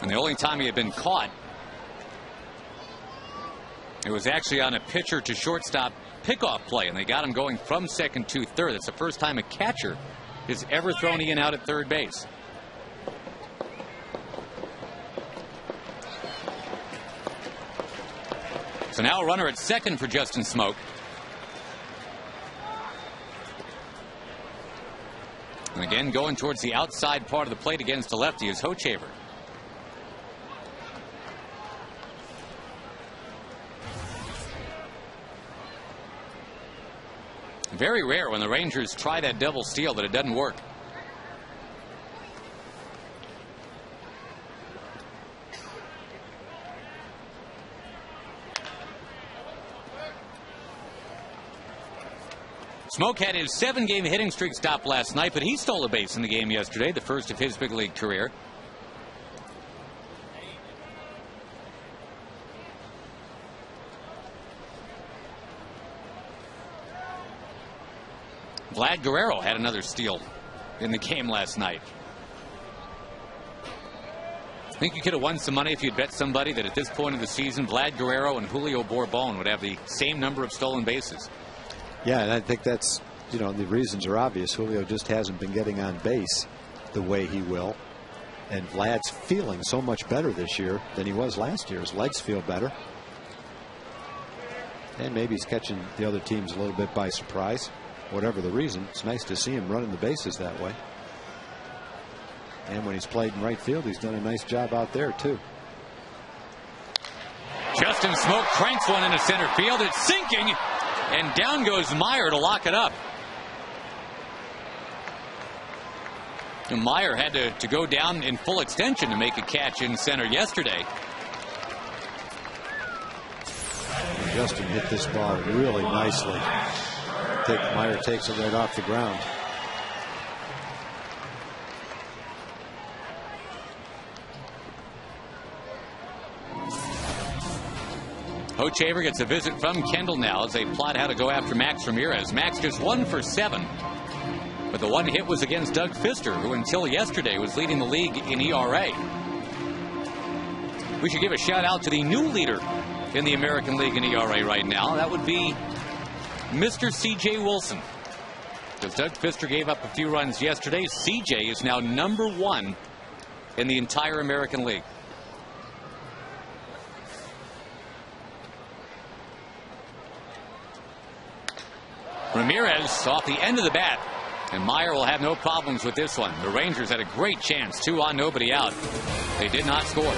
And the only time he had been caught, it was actually on a pitcher to shortstop pickoff play, and they got him going from second to third. That's the first time a catcher has ever thrown Ian out at third base. So now a runner at second for Justin Smoke. And again, going towards the outside part of the plate against the lefty is Hochaver. Very rare when the Rangers try that double steal that it doesn't work. Smoke had his 7-game hitting streak stopped last night, but he stole a base in the game yesterday, the first of his big league career. Vlad Guerrero had another steal in the game last night. I think you could have won some money if you'd bet somebody that at this point of the season, Vlad Guerrero and Julio Bourbon would have the same number of stolen bases. Yeah, and I think that's, you know, the reasons are obvious. Julio just hasn't been getting on base the way he will. And Vlad's feeling so much better this year than he was last year. His legs feel better. And maybe he's catching the other teams a little bit by surprise. Whatever the reason, it's nice to see him running the bases that way. And when he's played in right field, he's done a nice job out there, too. Justin Smoke cranks one into center field. It's sinking, and down goes Meyer to lock it up. And Meyer had to go down in full extension to make a catch in center yesterday. And Justin hit this ball really nicely. Meyer takes it right off the ground. Hochaver gets a visit from Kendall now as they plot how to go after Max Ramirez. Max just 1 for 7. But the one hit was against Doug Fister, who until yesterday was leading the league in ERA. We should give a shout out to the new leader in the American League in ERA right now. That would be Mr. C.J. Wilson. Because Doug Fister gave up a few runs yesterday, C.J. is now number 1 in the entire American League. Ramirez off the end of the bat. And Meyer will have no problems with this one. The Rangers had a great chance. 2 on, nobody out. They did not score.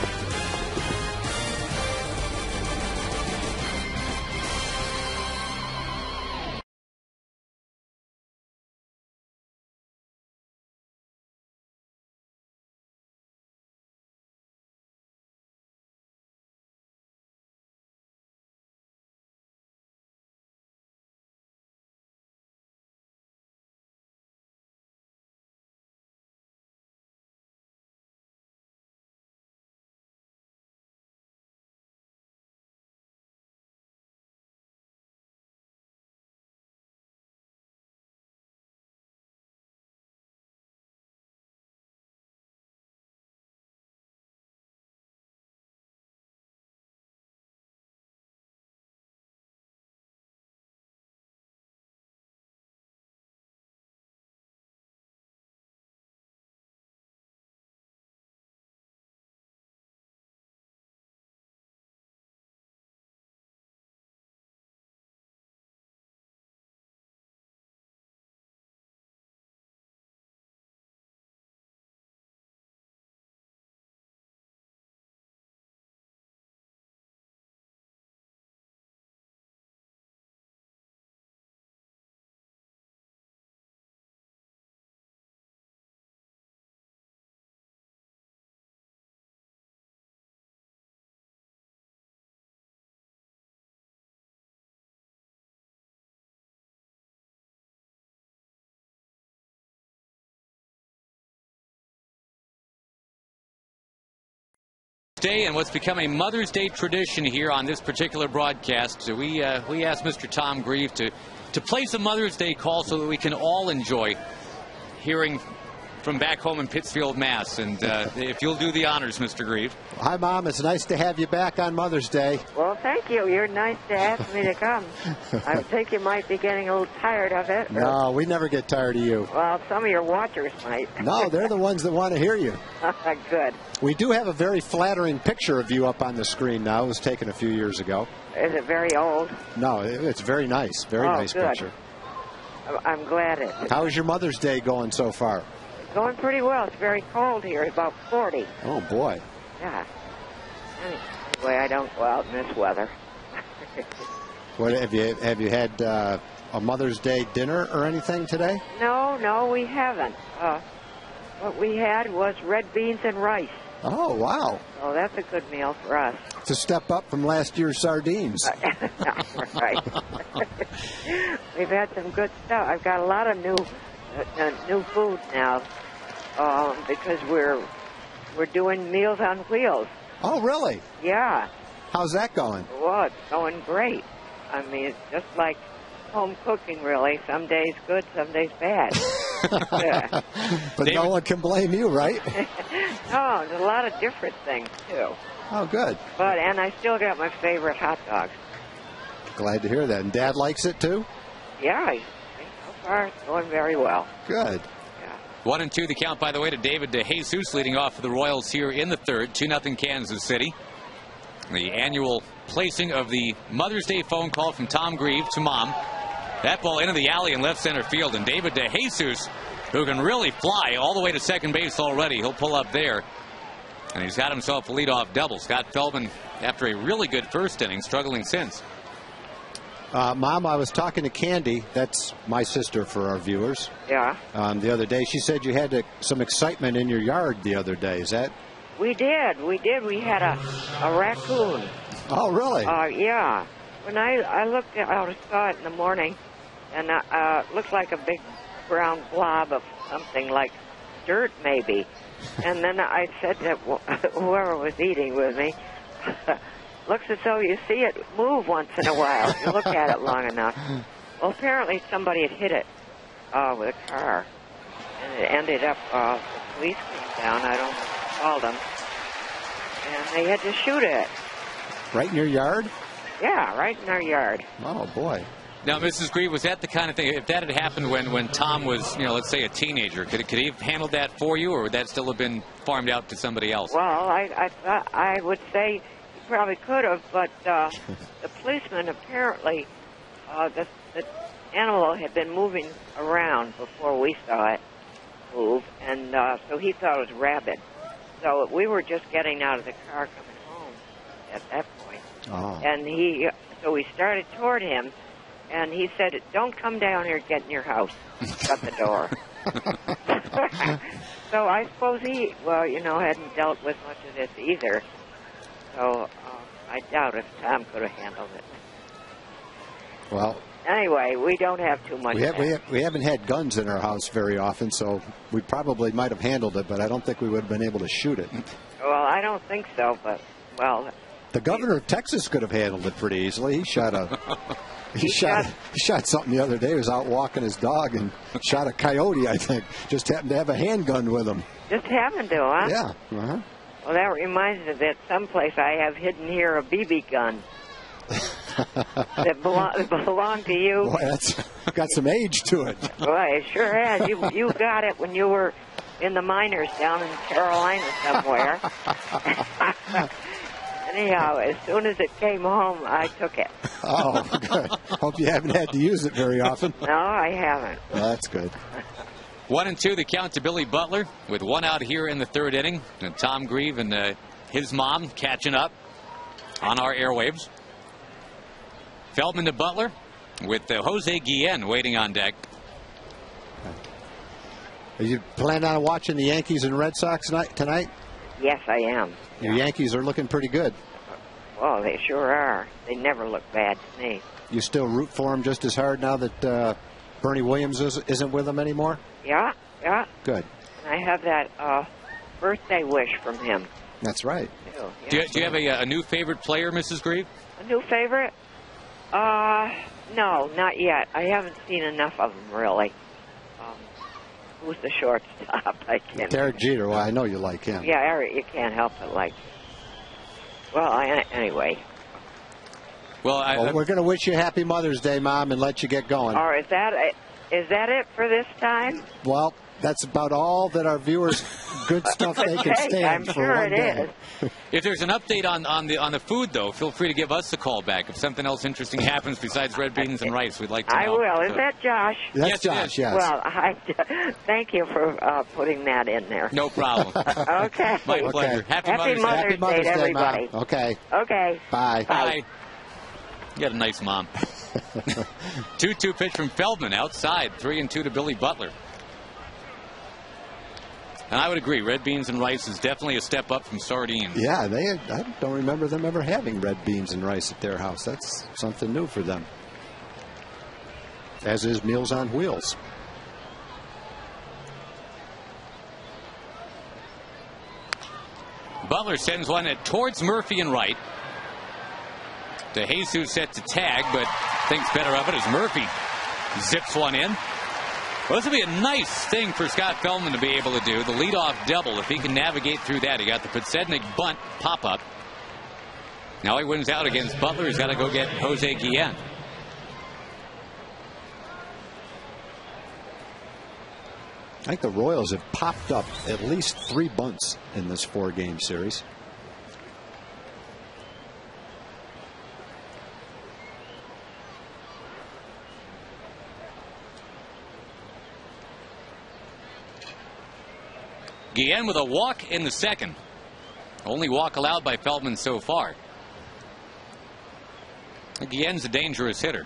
Day and what's become a Mother's Day tradition here on this particular broadcast. So we asked Mr. Tom Grieve to place a Mother's Day call so that we can all enjoy hearing from back home in Pittsfield, Mass. And if you'll do the honors, Mr. Grieve. Hi, Mom. It's nice to have you back on Mother's Day. Well, thank you. You're nice to ask me to come. I think you might be getting a little tired of it. No, we never get tired of you. Well, some of your watchers might. No, they're the ones that want to hear you. Good. We do have a very flattering picture of you up on the screen now. It was taken a few years ago. Is it very old? No, it's very nice. Very nice good. picture. I'm glad it. How is your Mother's Day going so far? Going pretty well. It's very cold here, about 40. Oh, boy. Yeah. Anyway, I don't go out in this weather. What have you had a Mother's Day dinner or anything today? No, we haven't. What we had was red beans and rice. Oh, wow. So that's a good meal for us. It's a step up from last year's sardines. Right. We've had some good stuff. I've got a lot of new food now because we're doing Meals on Wheels. Oh, really? Yeah. How's that going? Well, it's going great. I mean, it's just like home cooking, really. Some days good, some days bad. Yeah. But no one can blame you, right? No, there's a lot of different things, too. Oh, good. And I still got my favorite hot dogs. Glad to hear that. And Dad likes it, too? Yeah, so far it's going very well. Good. 1-2 the count, by the way, to David DeJesus leading off for the Royals here in the third. 2-0 Kansas City. The annual placing of the Mother's Day phone call from Tom Grieve to Mom. That ball into the alley in left center field. And David DeJesus, who can really fly all the way to second base already, he'll pull up there. And he's got himself a leadoff double. Scott Feldman, after a really good first inning, struggling since. Mom, I was talking to Candy. That's my sister for our viewers. Yeah. The other day, she said you had some excitement in your yard the other day. Is that? We did. We had a raccoon. Oh, really? Yeah. When I looked out, I saw it in the morning, and it looked like a big brown blob of something like dirt, maybe. And then I said to whoever was eating with me, looks as though you see it move once in a while. You look at it long enough. Well, apparently somebody had hit it with a car, and it ended up, the police came down. I don't know who called them, and they had to shoot it. Right in your yard? Yeah, right in our yard. Oh, boy. Now, Mrs. Grieve, was that the kind of thing, if that had happened when Tom was, let's say a teenager, could he have handled that for you, or would that still have been farmed out to somebody else? Well, I would say he probably could have, but the policeman apparently, the animal had been moving around before we saw it move, and so he thought it was rabid. So we were just getting out of the car coming home at that point. Oh. And so we started toward him, and he said, "Don't come down here, get in your house." Shut the door. So I suppose he, hadn't dealt with much of this either. So I doubt if Tom could have handled it. Well, anyway, we don't have too much. We haven't had guns in our house very often, so we probably might have handled it, but I don't think we would have been able to shoot it. Well, I don't think so, but, well... The governor of Texas could have handled it pretty easily. He shot something the other day. He was out walking his dog and shot a coyote, I think. Just happened to have a handgun with him. Just happened to, huh? Yeah. Uh-huh. Well, that reminds me that someplace I have hidden here a BB gun that belonged to you. Boy, that's got some age to it. Boy, it sure has. You got it when you were in the miners down in Carolina somewhere. Anyhow, as soon as it came home, I took it. Oh, good. Hope you haven't had to use it very often. No, I haven't. Well, that's good. 1-2 the count to Billy Butler with one out here in the third inning. And Tom Grieve and his mom catching up on our airwaves. Feldman to Butler with Jose Guillen waiting on deck. Are you planning on watching the Yankees and Red Sox tonight? Yes, I am. Your Yankees are looking pretty good. Well, they sure are. They never look bad to me. You still root for them just as hard now that Bernie Williams isn't with them anymore? Yeah. Good. And I have that birthday wish from him. That's right. Do you have a new favorite player, Mrs. Grieve? A new favorite? No, not yet. I haven't seen enough of them, really. who's the shortstop? I can't. Derek Jeter. Well, I know you like him. Yeah, Eric, you can't help but like. Well, anyway. Well, we're going to wish you Happy Mother's Day, Mom, and let you get going. Or is that it for this time? Well, that's about all that our viewers, good stuff they can stand I'm for sure one it day. is. if there's an update on the food, though, feel free to give us a call back. If something else interesting happens besides red beans and rice, we'd like to know. I will. Is that Josh? That's Yes, Josh, yes. Well, thank you for putting that in there. No problem. Okay. My pleasure. Happy Mother's Day. Happy Mother's Day to everybody. Mom. Okay. Okay. Bye. Bye. You got a nice mom. 2-2 pitch from Feldman outside. 3-2 to Billy Butler. And I would agree, red beans and rice is definitely a step up from sardines. Yeah, I don't remember them ever having red beans and rice at their house. That's something new for them. As is Meals on Wheels. Butler sends one towards Murphy and right. De Jesus set to tag, but thinks better of it as Murphy zips one in. Well, this would be a nice thing for Scott Feldman to be able to do. The leadoff double, if he can navigate through that. He got the Podsednik bunt pop-up. Now he wins out against Butler. He's got to go get Jose Guillen. I think the Royals have popped up at least 3 bunts in this 4-game series. Guillen with a walk in the second. Only walk allowed by Feldman so far. Guillen's a dangerous hitter.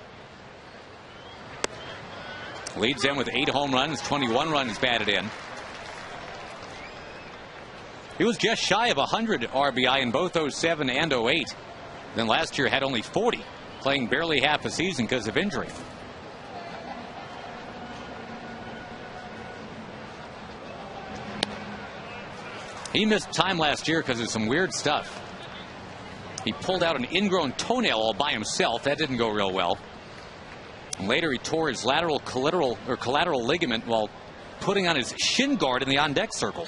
Leads them with 8 home runs, 21 runs batted in. He was just shy of 100 RBI in both 07 and 08. Then last year had only 40, playing barely half a season because of injury. He missed time last year because of some weird stuff. He pulled out an ingrown toenail all by himself. That didn't go real well. And later he tore his lateral collateral ligament while putting on his shin guard in the on-deck circle.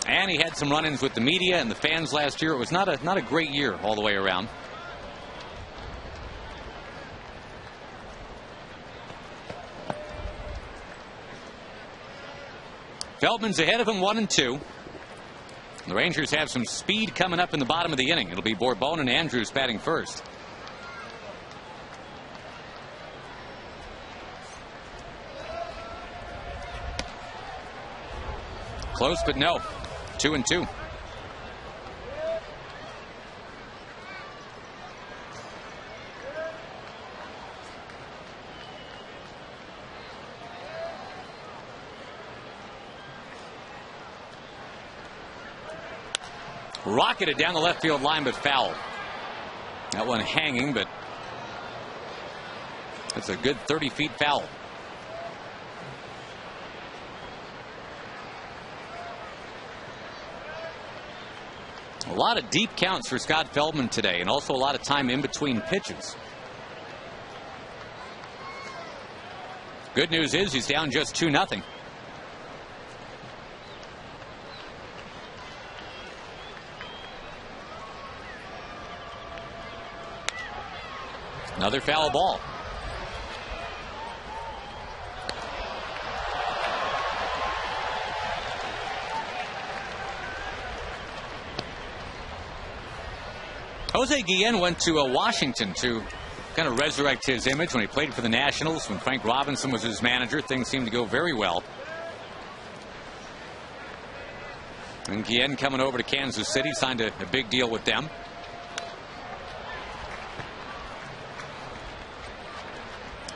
And he had some run-ins with the media and the fans last year. It was not a great year all the way around. Feldman's ahead of him 1-2. The Rangers have some speed coming up in the bottom of the inning. It'll be Bourbon and Andrews batting first. Close, but no. 2-2. Rocketed down the left field line, but foul. That one hanging, but it's a good 30 feet foul. A lot of deep counts for Scott Feldman today, and also a lot of time in between pitches. Good news is he's down just 2-0. Another foul ball. Jose Guillen went to Washington to kind of resurrect his image when he played for the Nationals. When Frank Robinson was his manager, things seemed to go very well. And Guillen coming over to Kansas City, signed a big deal with them.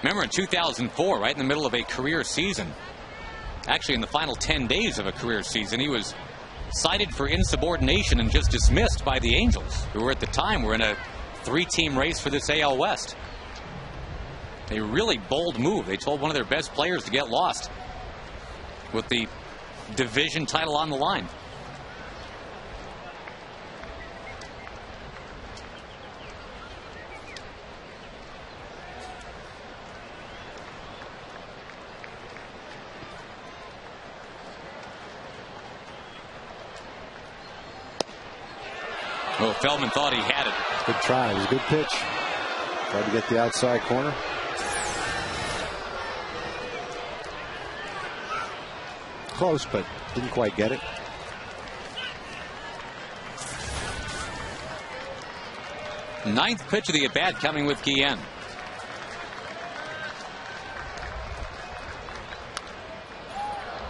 Remember in 2004, right in the middle of a career season, actually in the final 10 days of a career season, he was cited for insubordination and just dismissed by the Angels, who were at the time were in a 3-team race for this AL West. A really bold move. They told one of their best players to get lost with the division title on the line. Oh, Feldman thought he had it. Good try. It was a good pitch. Tried to get the outside corner. Close, but didn't quite get it. Ninth pitch of the at-bat coming with Guillen.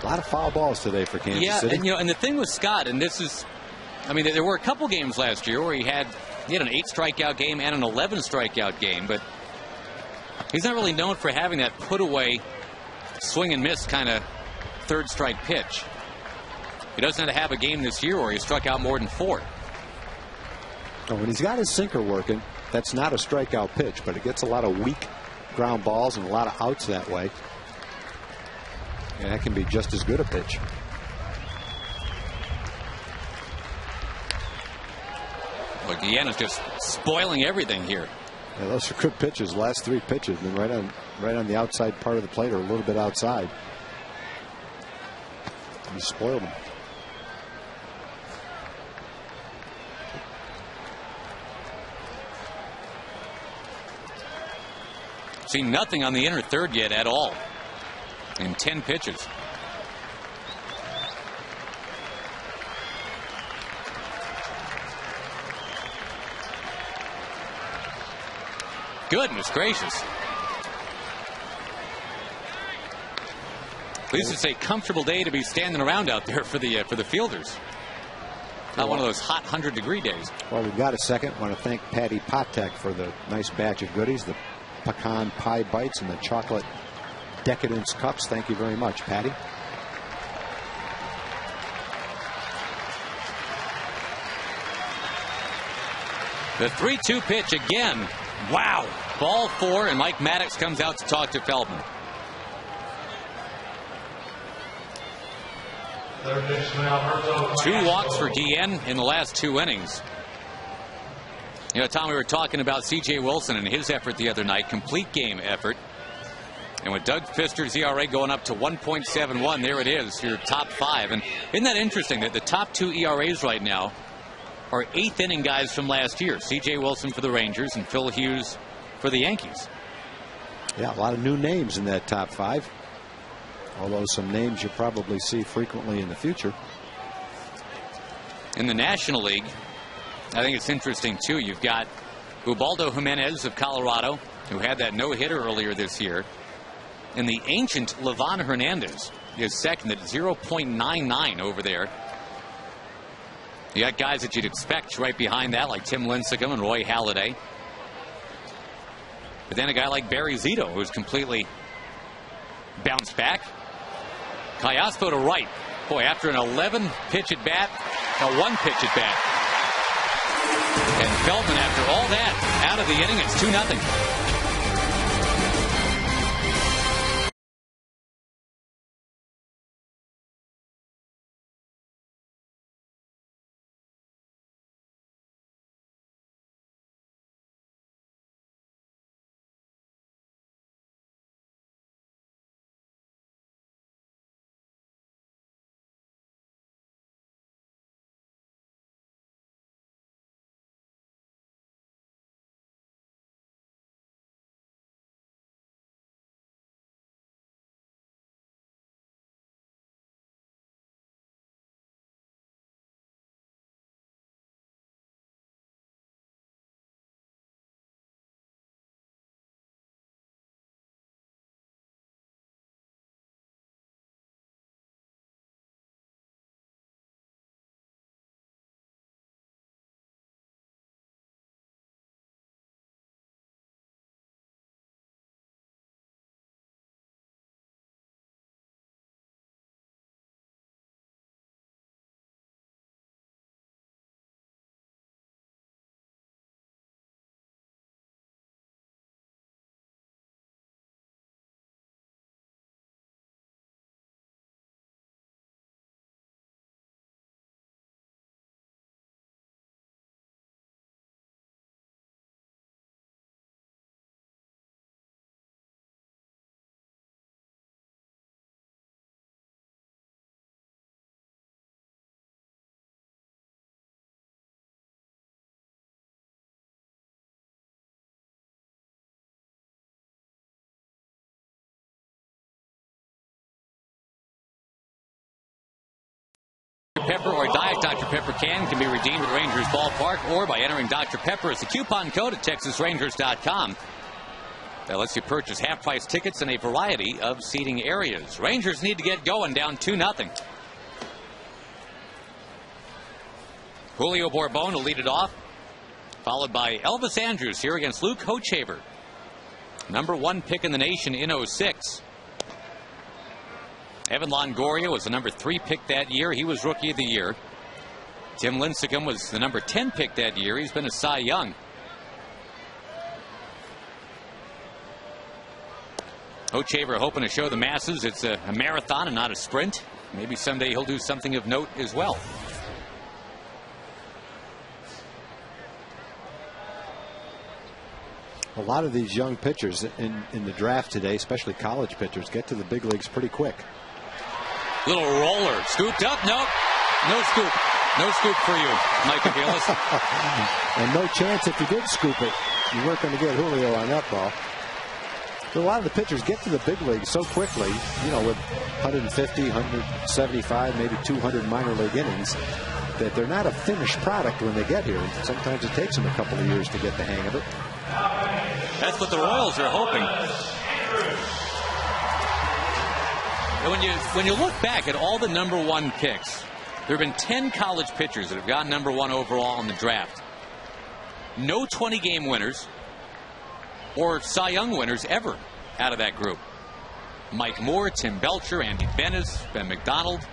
A lot of foul balls today for Kansas City. And the thing with Scott, and this is, I mean, there were a couple games last year where he had an 8 strikeout game and an 11 strikeout game, but he's not really known for having that put away, swing and miss kind of third strike pitch. He doesn't have a game this year where he struck out more than 4. When he's got his sinker working, that's not a strikeout pitch, but it gets a lot of weak ground balls and a lot of outs that way. And that can be just as good a pitch. Well, Guillen is just spoiling everything here. Yeah, those are good pitches. Last 3 pitches been right on the outside part of the plate or a little bit outside. He spoiled them. Seen nothing on the inner third yet at all in 10 pitches. Goodness gracious. At least it's a comfortable day to be standing around out there for the fielders. Not one of those hot 100-degree days. Well, we've got a second. I want to thank Patty Potek for the nice batch of goodies, the pecan pie bites and the chocolate decadence cups. Thank you very much, Patty. The 3-2 pitch again. Wow. Ball 4, and Mike Maddox comes out to talk to Feldman. Two walks for Guillen in the last 2 innings. You know, Tom, we were talking about C.J. Wilson and his effort the other night, complete game effort. And with Doug Fister's ERA going up to 1.71, there it is, your top 5. And isn't that interesting that the top 2 ERAs right now are 8th inning guys from last year? C.J. Wilson for the Rangers and Phil Hughes for the Yankees. Yeah, a lot of new names in that top 5. Although some names you'll probably see frequently in the future. In the National League, I think it's interesting, too. You've got Ubaldo Jimenez of Colorado, who had that no-hitter earlier this year. And the ancient Livan Hernandez is second at 0.99 over there. You got guys that you'd expect right behind that, like Tim Lincecum and Roy Halladay. But then a guy like Barry Zito, who's completely bounced back. Callaspo to right. Boy, after an 11-pitch at bat, a 1-pitch at bat. And Feldman, after all that, out of the inning, it's 2-0. Pepper or Diet Dr. Pepper can be redeemed at Rangers Ballpark or by entering Dr. Pepper as a coupon code at TexasRangers.com. That lets you purchase half-price tickets in a variety of seating areas. Rangers need to get going, down 2-0. Julio Bourbon will lead it off, followed by Elvis Andrus here against Luke Hochevar. #1 pick in the nation in '06. Evan Longoria was the #3 pick that year. He was Rookie of the Year. Tim Lincecum was the #10 pick that year. He's been a Cy Young. Hochevar hoping to show the masses it's a marathon and not a sprint. Maybe someday he'll do something of note as well. A lot of these young pitchers in the draft today, especially college pitchers, get to the big leagues pretty quick. Little roller. Scooped up? Nope. No scoop. No scoop for you, Mike Aviles. And no chance if you did scoop it, you weren't going to get Julio on that ball. So a lot of the pitchers get to the big leagues so quickly, you know, with 150, 175, maybe 200 minor league innings, that they're not a finished product when they get here. Sometimes it takes them a couple of years to get the hang of it. That's what the Royals are hoping. And when you look back at all the #1 picks, there have been 10 college pitchers that have gotten #1 overall in the draft. No 20-game winners or Cy Young winners ever out of that group. Mike Moore, Tim Belcher, Andy Benes, Ben McDonald,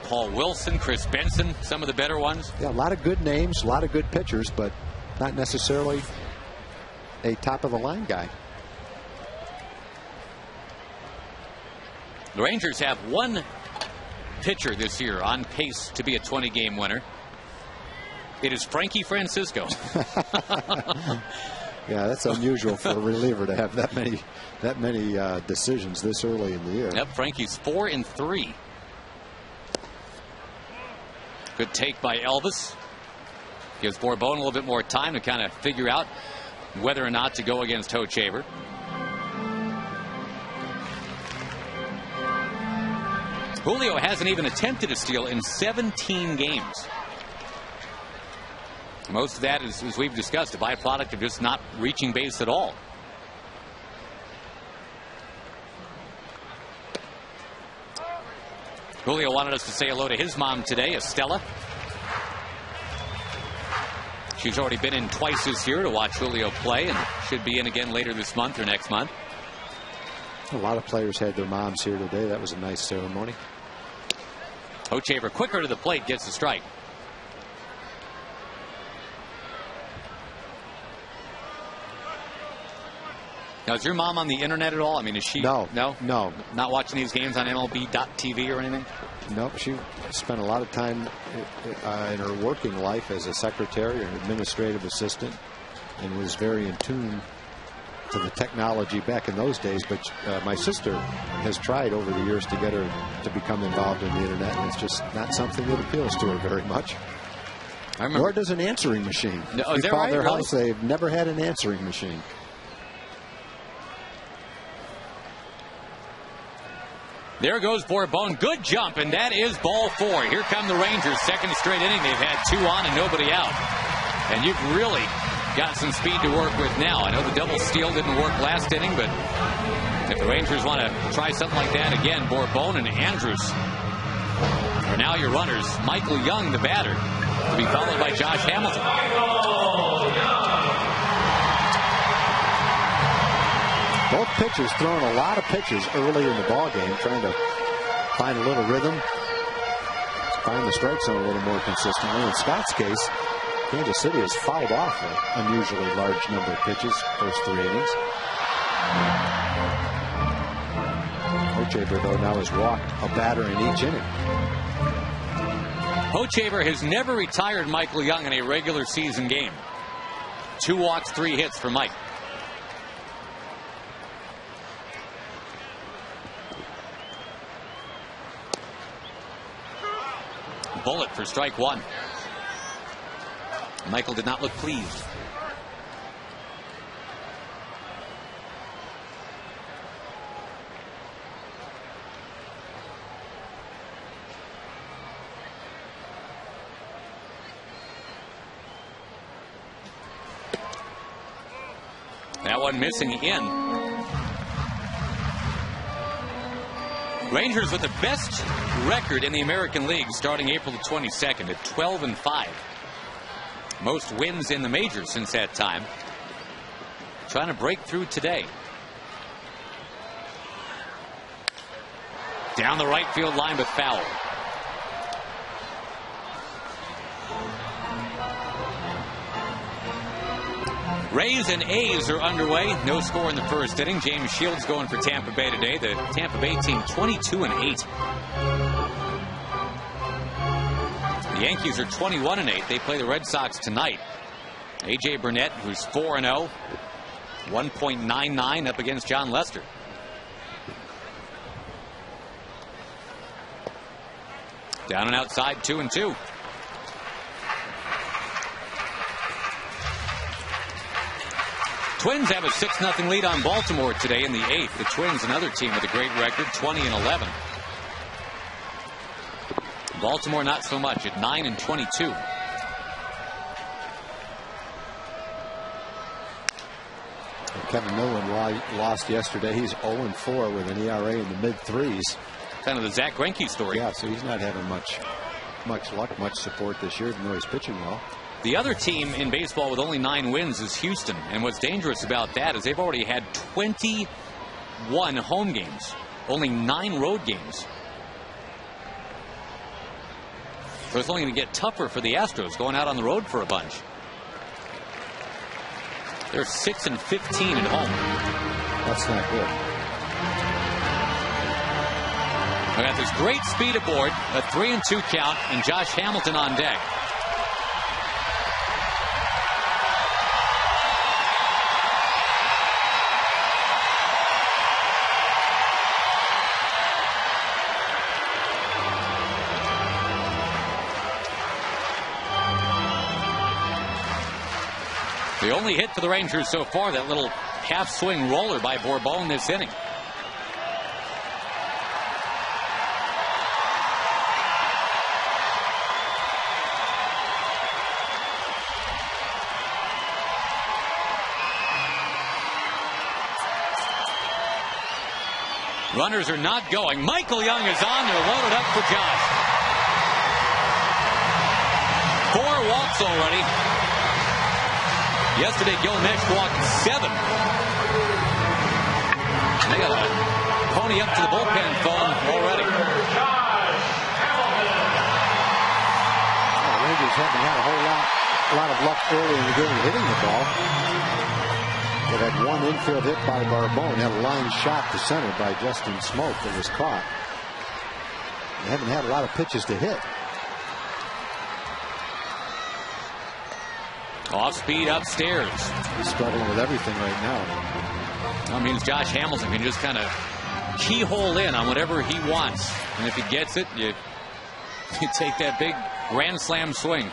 Paul Wilson, Chris Benson, some of the better ones. Yeah, a lot of good names, a lot of good pitchers, but not necessarily a top-of-the-line guy. The Rangers have one pitcher this year on pace to be a 20-game winner. It is Frankie Francisco. Yeah, that's unusual for a reliever to have that many decisions this early in the year. Yep, Frankie's 4-3. Good take by Elvis. Gives Bourbon a little bit more time to kind of figure out whether or not to go against Hochevar. Julio hasn't even attempted a steal in 17 games. Most of that is, as we've discussed, a byproduct of just not reaching base at all. Julio wanted us to say hello to his mom today, Estella. She's already been in twice this year to watch Julio play and should be in again later this month or next month. A lot of players had their moms here today. That was a nice ceremony. Hochevar quicker to the plate, gets the strike. Now, is your mom on the internet at all? I mean, is she? No. Not watching these games on MLB.TV or anything? Nope. She spent a lot of time in her working life as a secretary or an administrative assistant and was very in tune to the technology back in those days. But my sister has tried over the years to get her to become involved in the internet, and it's just not something that appeals to her very much. Nor does an answering machine. No, we is that call right? their Really? house. They've never had an answering machine. There goes Bourbon. Good jump, and that is ball 4. Here come the Rangers. Second straight inning. They've had 2 on and nobody out. And you've really got some speed to work with now. I know the double steal didn't work last inning, but if the Rangers want to try something like that again, Bourbon and Andrus are now your runners. Michael Young, the batter, to be followed by Josh Hamilton. Both pitchers throwing a lot of pitches early in the ball game, trying to find a little rhythm, find the strike zone a little more consistently. In Scott's case, Kansas City has fouled off an unusually large number of pitches first 3 innings. Hochevar, though, now has walked a batter in each inning. Hochevar has never retired Michael Young in a regular season game. 2 walks, 3 hits for Mike. Bullet for strike 1. Michael did not look pleased. That one missing in. Rangers with the best record in the American League starting April the 22nd at 12-5. Most wins in the majors since that time. Trying to break through today. Down the right field line, but foul. Rays and A's are underway. No score in the first inning. James Shields going for Tampa Bay today. The Tampa Bay team 22-8. The Yankees are 21-8. They play the Red Sox tonight. A.J. Burnett, who's 4-0, 1.99 up against John Lester. Down and outside, 2-2. Twins have a 6-0 lead on Baltimore today in the 8th. The Twins, another team with a great record, 20-11. Baltimore not so much at 9-22. Kevin Millen lost yesterday. He's 0-4 with an ERA in the mid-3s. Kind of the Zach Greinke story. Yeah, so he's not having much luck, much support this year, even though he's pitching well. The other team in baseball with only 9 wins is Houston. And what's dangerous about that is they've already had 21 home games, only 9 road games. So it's only going to get tougher for the Astros going out on the road for a bunch. They're 6-15 at home. That's not good. I got this great speed aboard, a 3-2 count, and Josh Hamilton on deck. The only hit for the Rangers so far, that little half-swing roller by Bourbon this inning. Runners are not going. Michael Young is on. They're loaded up for Josh. 4 walks already. Yesterday, Gilgamesh walked 7. They got a pony up to the bullpen phone already. The Rangers haven't had a whole lot of luck early in the game hitting the ball. They had one infield hit by Barbone, had a line shot to center by Justin Smoke that was caught. They haven't had a lot of pitches to hit. Off speed upstairs. He's struggling with everything right now. That means Josh Hamilton can just kind of keyhole in on whatever he wants. And if he gets it, you take that big grand slam swing.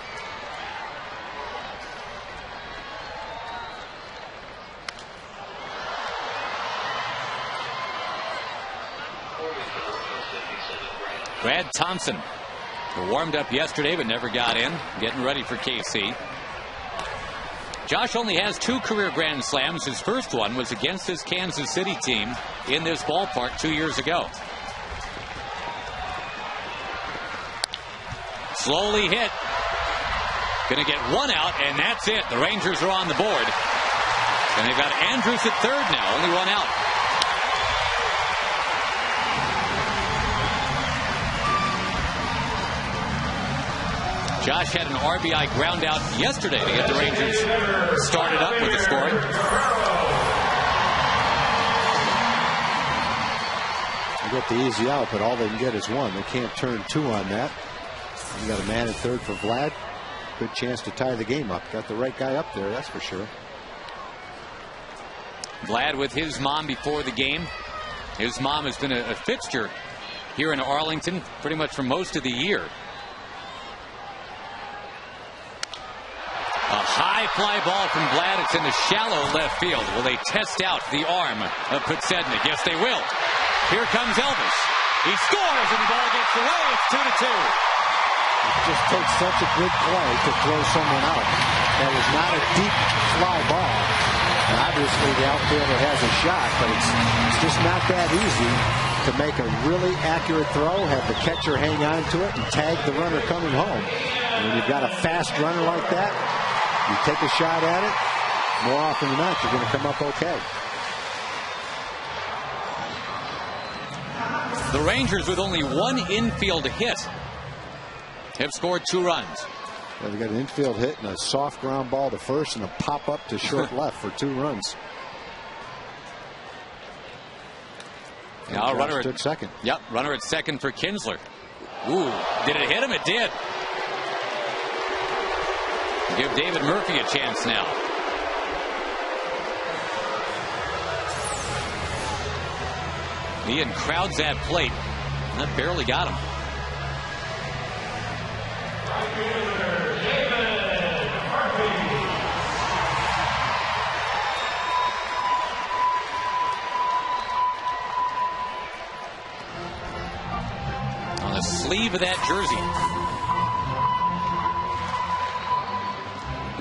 Brad Thompson, who warmed up yesterday but never got in, getting ready for KC. Josh only has 2 career grand slams. His first one was against his Kansas City team in this ballpark 2 years ago. Slowly hit. Going to get 1 out, and that's it. The Rangers are on the board. And they've got Andrews at third now, only 1 out. Josh had an RBI ground out yesterday to get the Rangers started up with the scoring. They get the easy out, but all they can get is 1. They can't turn 2 on that. You got a man at third for Vlad. Good chance to tie the game up. Got the right guy up there, that's for sure. Vlad with his mom before the game. His mom has been a fixture here in Arlington pretty much for most of the year. A high fly ball from Vlad. It's in the shallow left field. Will they test out the arm of Podsednik? Yes, they will. Here comes Elvis. He scores, and the ball gets away. It's 2-2. It just takes such a good play to throw someone out. That was not a deep fly ball. And obviously, the outfielder has a shot, but it's just not that easy to make a really accurate throw, have the catcher hang on to it, and tag the runner coming home. And when you've got a fast runner like that, you take a shot at it, more often than not, you're going to come up okay. The Rangers, with only one infield hit, have scored 2 runs. Yeah, they got an infield hit and a soft ground ball to first and a pop up to short left for 2 runs. Now runner at second. Yep, runner at second for Kinsler. Ooh, did it hit him? It did. Give David Murphy a chance now. Ian crowds that plate. That barely got him. On the sleeve of that jersey.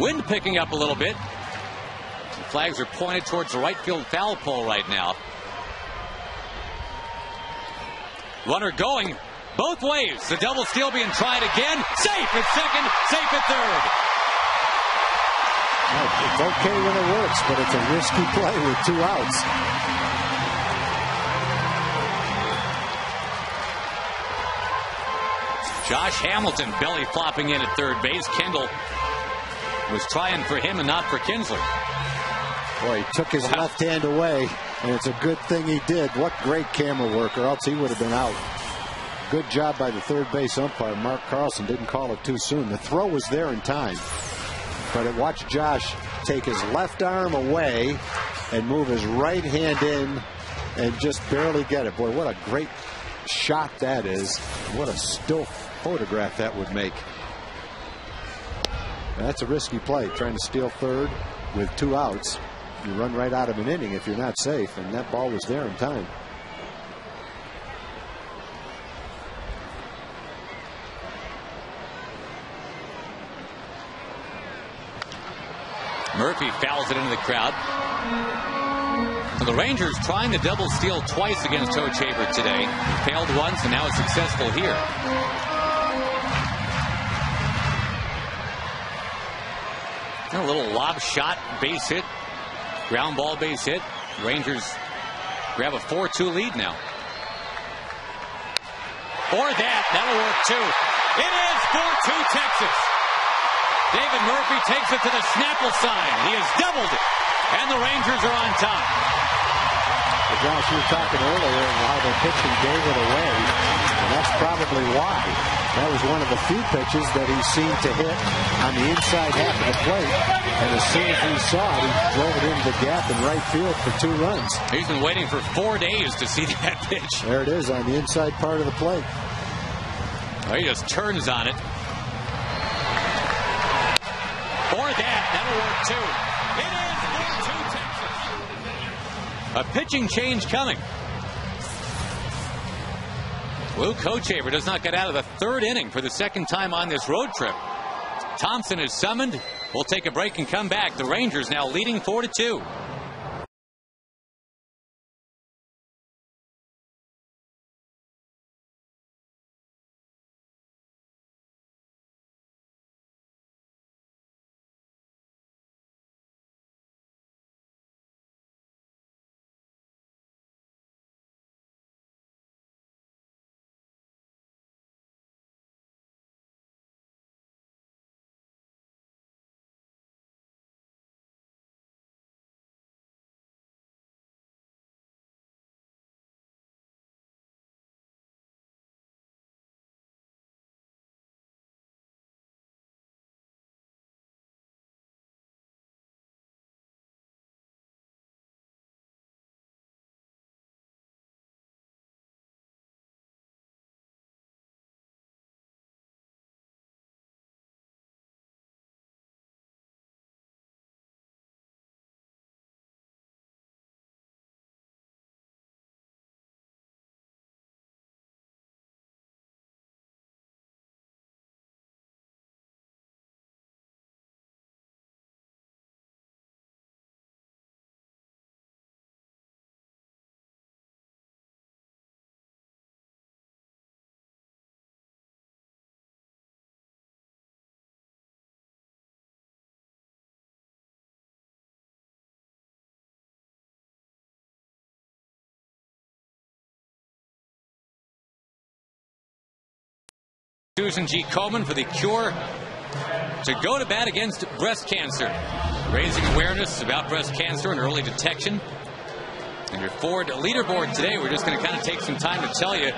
Wind picking up a little bit. The flags are pointed towards the right field foul pole right now. Runner going both ways. The double steal being tried again. Safe at second, safe at third. It's okay when it works, but it's a risky play with 2 outs. Josh Hamilton belly flopping in at third base. Kendall was trying for him and not for Kinsler. Boy, he took his left hand away, and it's a good thing he did. What great camera work, or else he would have been out. Good job by the third base umpire. Mark Carlson didn't call it too soon. The throw was there in time, but it watched Josh take his left arm away and move his right hand in and just barely get it. Boy, what a great shot that is. What a still photograph that would make. That's a risky play, trying to steal third with 2 outs. You run right out of an inning if you're not safe, and that ball was there in time. Murphy fouls it into the crowd. So the Rangers trying the double steal twice against Hochevar today. He failed once and now is successful here. A little lob shot, base hit, ground ball base hit. Rangers grab a 4-2 lead now. Or that'll work too. It is 4-2 Texas. David Murphy takes it to the Snapple sign. He has doubled it, and the Rangers are on top. Well, Josh, you were talking earlier how the pitching gave it away, and that's probably why. That was one of the few pitches that he seemed to hit on the inside half of the plate, and as soon as he saw it, he drove it into the gap in right field for 2 runs. He's been waiting for 4 days to see that pitch. There it is on the inside part of the plate. Well, he just turns on it. That'll work too. It is 4-2 Texas. A pitching change coming. Luke Hochevar does not get out of the 3rd inning for the 2nd time on this road trip. Thompson is summoned. We'll take a break and come back. The Rangers now leading 4-2. Susan G. Komen for the cure to go to bat against breast cancer, raising awareness about breast cancer and early detection. And your Ford leaderboard today, we're just going to kind of take some time to tell you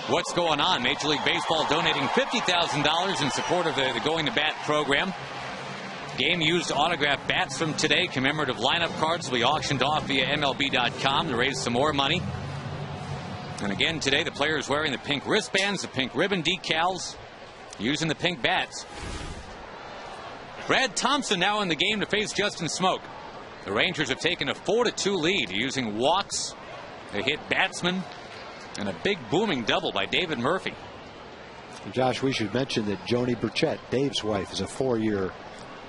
what's going on. Major League Baseball donating $50,000 in support of the Going to Bat program. Game used autographed bats from today. Commemorative lineup cards will be auctioned off via MLB.com to raise some more money. And again today, the players wearing the pink wristbands, the pink ribbon decals, using the pink bats. Brad Thompson now in the game to face Justin Smoak. The Rangers have taken a 4-2 lead using walks, a hit batsman, and a big booming double by David Murphy. Josh, we should mention that Joni Burchett, Dave's wife, is a 4-year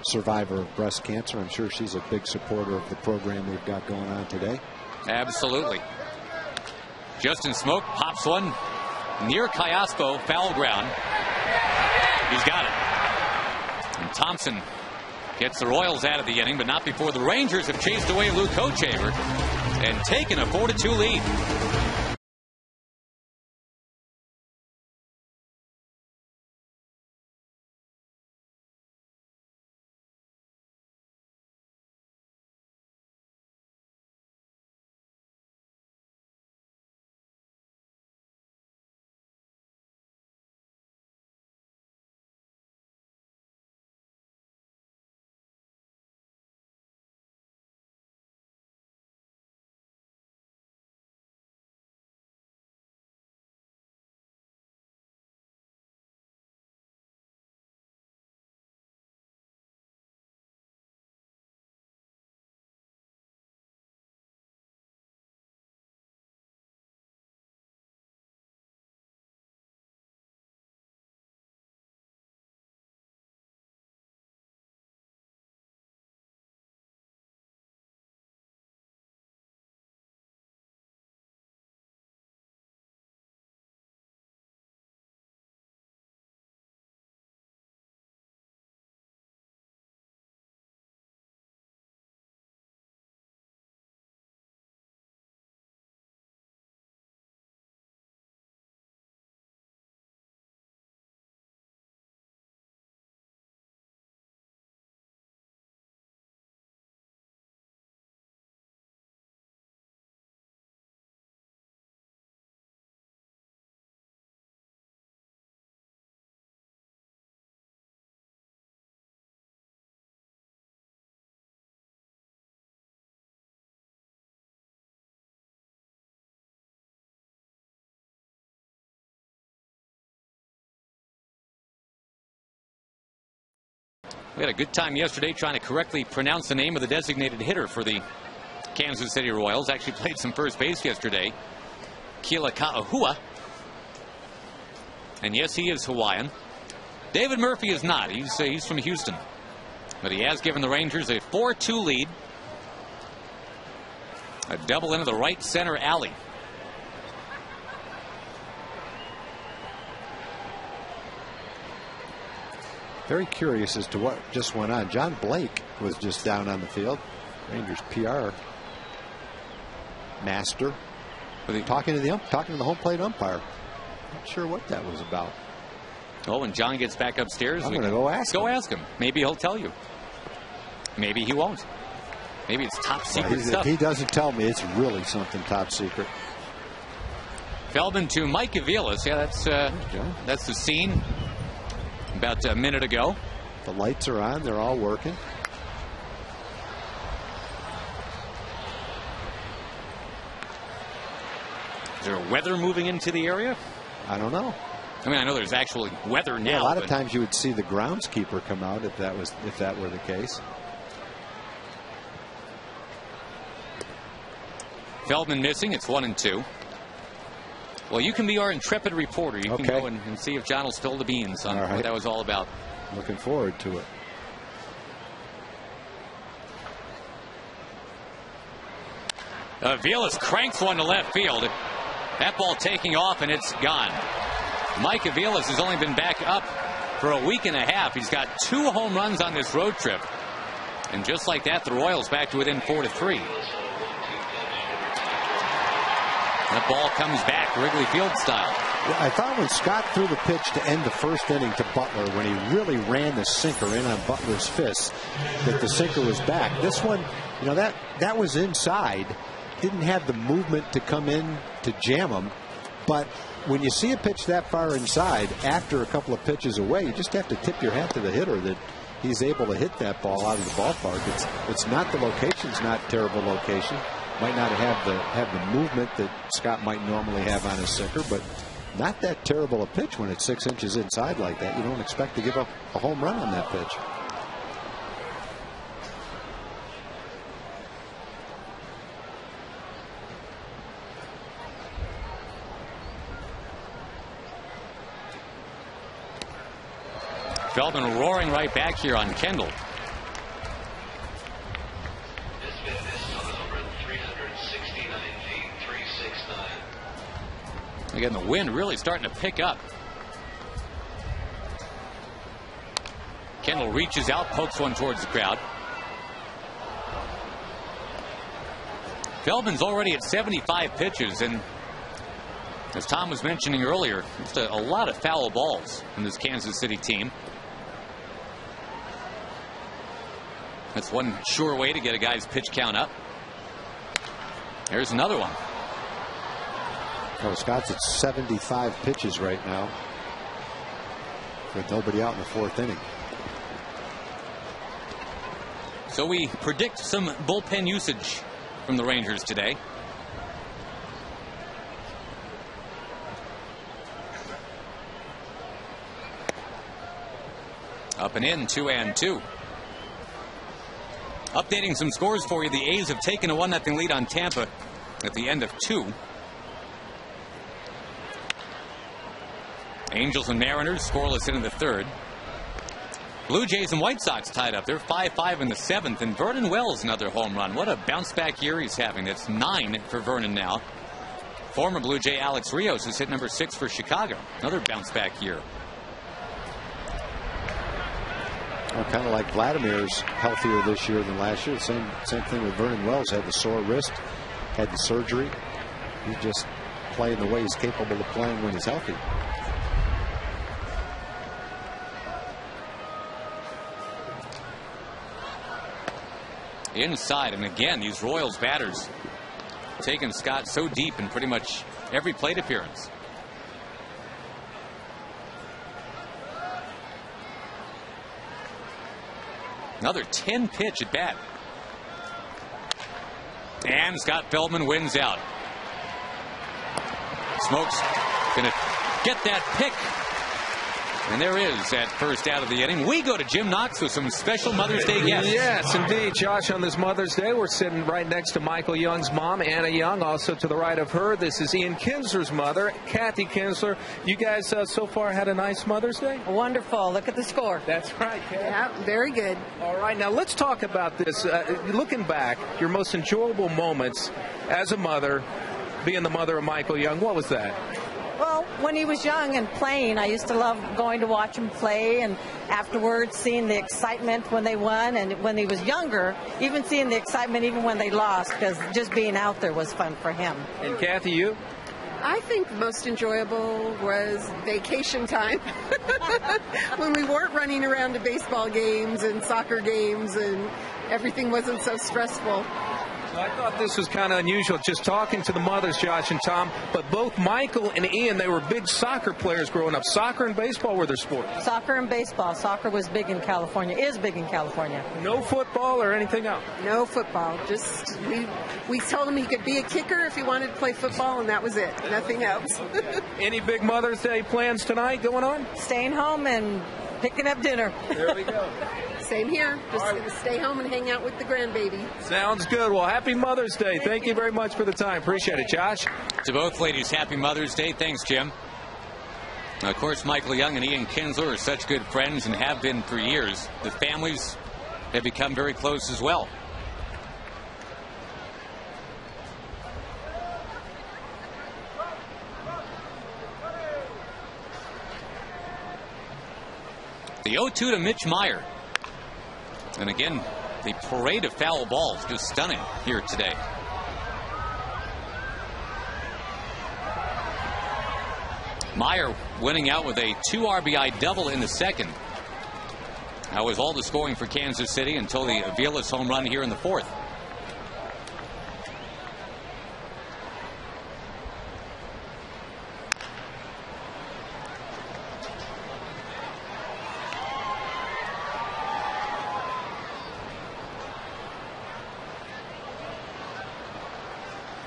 survivor of breast cancer. I'm sure she's a big supporter of the program we've got going on today. Absolutely. Justin Smoak pops one near Kayaspo, foul ground. He's got it. And Thompson gets the Royals out of the inning, but not before the Rangers have chased away Luke Hochevar and taken a 4-2 lead. We had a good time yesterday trying to correctly pronounce the name of the designated hitter for the Kansas City Royals. Actually played some first base yesterday. Kila Ka'ahua. And yes, he is Hawaiian. David Murphy is not. He's from Houston. But he has given the Rangers a 4-2 lead. A double into the right center alley. Very curious as to what just went on. John Blake was just down on the field. Rangers PR master. Talking to the home plate umpire. Not sure what that was about. Oh, when John gets back upstairs, I'm going to go ask him. Go ask him. Maybe he'll tell you. Maybe he won't. Maybe it's top secret stuff. If he doesn't tell me, it's really something top secret. Feldman to Mike Aviles. Yeah, that's the scene about a minute ago. The lights are on. They're all working. Is there weather moving into the area? I don't know. I mean, I know there's actually weather now. Yeah, a lot of times you would see the groundskeeper come out if that were the case. Feldman missing. It's 1-2. Well, you can be our intrepid reporter. You can go and see if John will spill the beans on what that was all about. Looking forward to it. Aviles cranks one to left field. That ball taking off, and it's gone. Mike Aviles has only been back up for a week and a half. He's got 2 home runs on this road trip. And just like that, the Royals back to within 4-3. That ball comes back Wrigley Field style. I thought when Scott threw the pitch to end the first inning to Butler, when he really ran the sinker in on Butler's fist, that the sinker was back. This one, you know, that was inside. Didn't have the movement to come in to jam him. But when you see a pitch that far inside after a couple of pitches away, you just have to tip your hat to the hitter that he's able to hit that ball out of the ballpark. It's not the location's not terrible location. Might not have the movement that Scott might normally have on his sinker, but not that terrible a pitch when it's 6 inches inside like that. You don't expect to give up a home run on that pitch. Feldman roaring right back here on Kendall. Again, the wind really starting to pick up. Kendall reaches out, pokes one towards the crowd. Feldman's already at 75 pitches, and as Tom was mentioning earlier, just a lot of foul balls in this Kansas City team. That's one sure way to get a guy's pitch count up. There's another one. Well, Scott's at 75 pitches right now with nobody out in the fourth inning. So we predict some bullpen usage from the Rangers today. Up and in, 2-2. Updating some scores for you. The A's have taken a 1-0 lead on Tampa at the end of 2. Angels and Mariners scoreless in the 3rd. Blue Jays and White Sox tied up. They're 5-5 in the 7th. And Vernon Wells, another home run. What a bounce-back year he's having. That's 9 for Vernon now. Former Blue Jay Alex Rios has hit number 6 for Chicago. Another bounce-back year. Well, kind of like Vladimir's healthier this year than last year. Same thing with Vernon Wells. Had the sore wrist, had the surgery. He's just playing the way he's capable of playing when he's healthy. Inside, and again, these Royals batters taking Scott so deep in pretty much every plate appearance. Another 10-pitch at bat. And Scott Feldman wins out. Smokes gonna get that pick. And there is that first out of the inning. We go to Jim Knox with some special Mother's Day guests. Yes, indeed, Josh. On this Mother's Day, we're sitting right next to Michael Young's mom, Anna Young. Also to the right of her, this is Ian Kinsler's mother, Kathy Kinsler. You guys so far had a nice Mother's Day? Wonderful. Look at the score. That's right, Kathy. Yeah, very good. All right, now let's talk about this. Looking back, your most enjoyable moments as a mother, being the mother of Michael Young, what was that? Well, when he was young and playing, I used to love going to watch him play, and afterwards seeing the excitement when they won, and when he was younger, even seeing the excitement even when they lost, because just being out there was fun for him. And Kathy, you? I think the most enjoyable was vacation time when we weren't running around to baseball games and soccer games and everything wasn't so stressful. I thought this was kind of unusual, just talking to the mothers, Josh and Tom, but both Michael and Ian, they were big soccer players growing up. Soccer and baseball were their sports. Soccer and baseball. Soccer was big in California, is big in California. No football or anything else? No football. Just we told him he could be a kicker if he wanted to play football, and that was it. Nothing else. Any big Mother's Day plans tonight going on? Staying home and picking up dinner. There we go. Same here. Just going to stay home and hang out with the grandbaby. Sounds good. Well, happy Mother's Day. Thank you very much for the time. Appreciate it, Josh. To both ladies, happy Mother's Day. Thanks, Jim. Now, of course, Michael Young and Ian Kinsler are such good friends and have been for years. The families have become very close as well. The 0-2 to Mitch Meyer. And again, the parade of foul balls just stunning here today. Meyer winning out with a 2 RBI double in the second. That was all the scoring for Kansas City until the Aviles home run here in the fourth.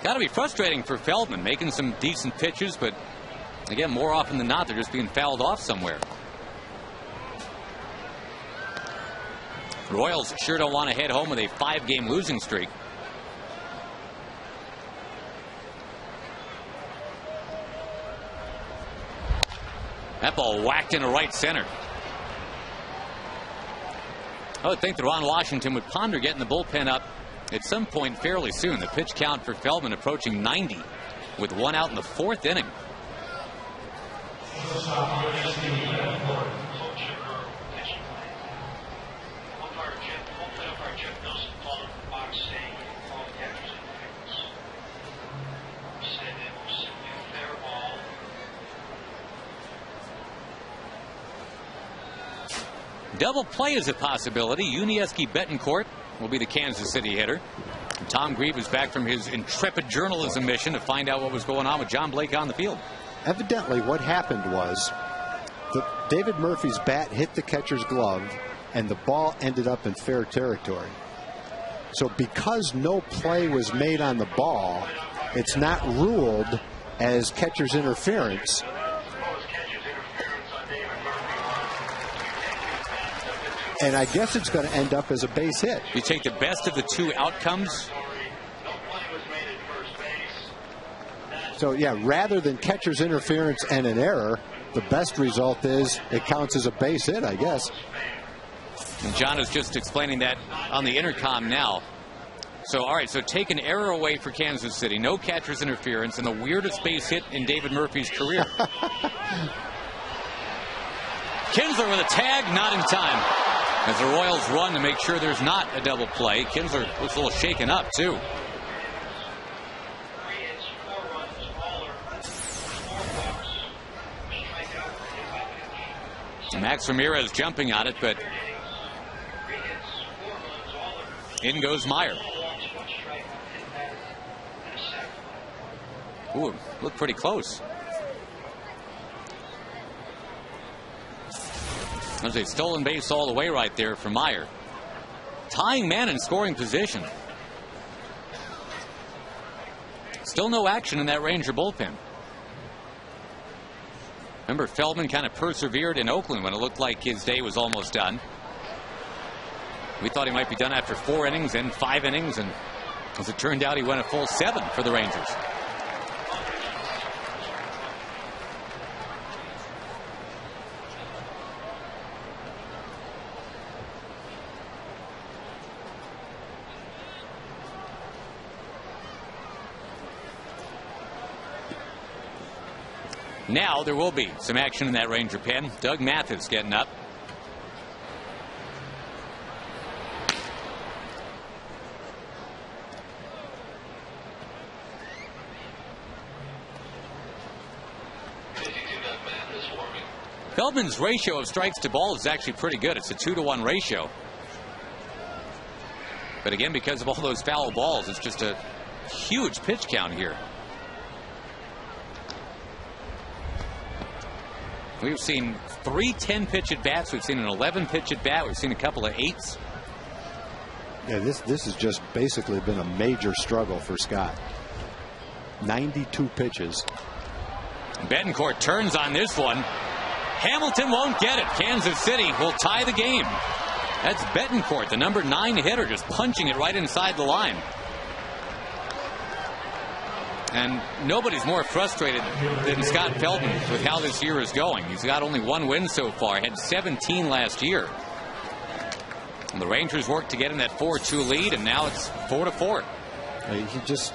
Got to be frustrating for Feldman, making some decent pitches, but again, more often than not, they're just being fouled off somewhere. Royals sure don't want to head home with a 5-game losing streak. That ball whacked into right center. I would think that Ron Washington would ponder getting the bullpen up at some point fairly soon. The pitch count for Feldman approaching 90 with 1 out in the 4th inning. Double play is a possibility. Yuniesky Betancourt will be the Kansas City hitter. Tom Grieve is back from his intrepid journalism mission to find out what was going on with John Blake on the field. Evidently, what happened was that David Murphy's bat hit the catcher's glove, and the ball ended up in fair territory. So because no play was made on the ball, it's not ruled as catcher's interference. And I guess it's going to end up as a base hit. You take the best of the two outcomes. So, yeah, rather than catcher's interference and an error, the best result is it counts as a base hit, I guess. And John is just explaining that on the intercom now. So, all right, so take an error away for Kansas City. No catcher's interference and the weirdest base hit in David Murphy's career. Kinsler with a tag, not in time. As the Royals run to make sure there's not a double play. Kinsler looks a little shaken up, too. Max Ramirez jumping on it, but in goes Meyer. Ooh, looked pretty close. There's a stolen base all the way right there for Meyer. Tying man in scoring position. Still no action in that Ranger bullpen. Remember, Feldman kind of persevered in Oakland when it looked like his day was almost done. We thought he might be done after 4 innings and 5 innings, and as it turned out, he went a full 7 for the Rangers. Now there will be some action in that Ranger pen. Doug Mathis getting up. Feldman's ratio of strikes to ball is actually pretty good. It's a 2-to-1 ratio. But again, because of all those foul balls, it's just a huge pitch count here. We've seen 3 10-pitch at-bats. We've seen an 11-pitch at-bat. We've seen a couple of 8s. Yeah, this has just basically been a major struggle for Scott. 92 pitches. Betancourt turns on this one. Hamilton won't get it. Kansas City will tie the game. That's Betancourt, the number 9 hitter, just punching it right inside the line. And nobody's more frustrated than Scott Feldman with how this year is going. He's got only 1 win so far. Had 17 last year. And the Rangers worked to get in that 4-2 lead, and now it's 4-4.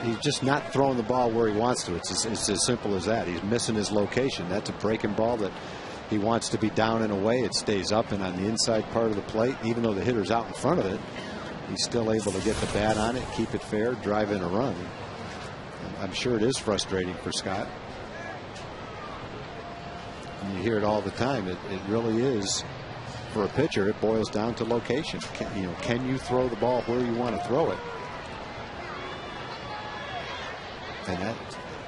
He's just not throwing the ball where he wants to. It's as simple as that. He's missing his location. That's a breaking ball that he wants to be down and away. It stays up and on the inside part of the plate. Even though the hitter's out in front of it, he's still able to get the bat on it, keep it fair, drive in a run. I'm sure it is frustrating for Scott. And you hear it all the time. It really is, for a pitcher, it boils down to location. Can you throw the ball where you want to throw it? And that,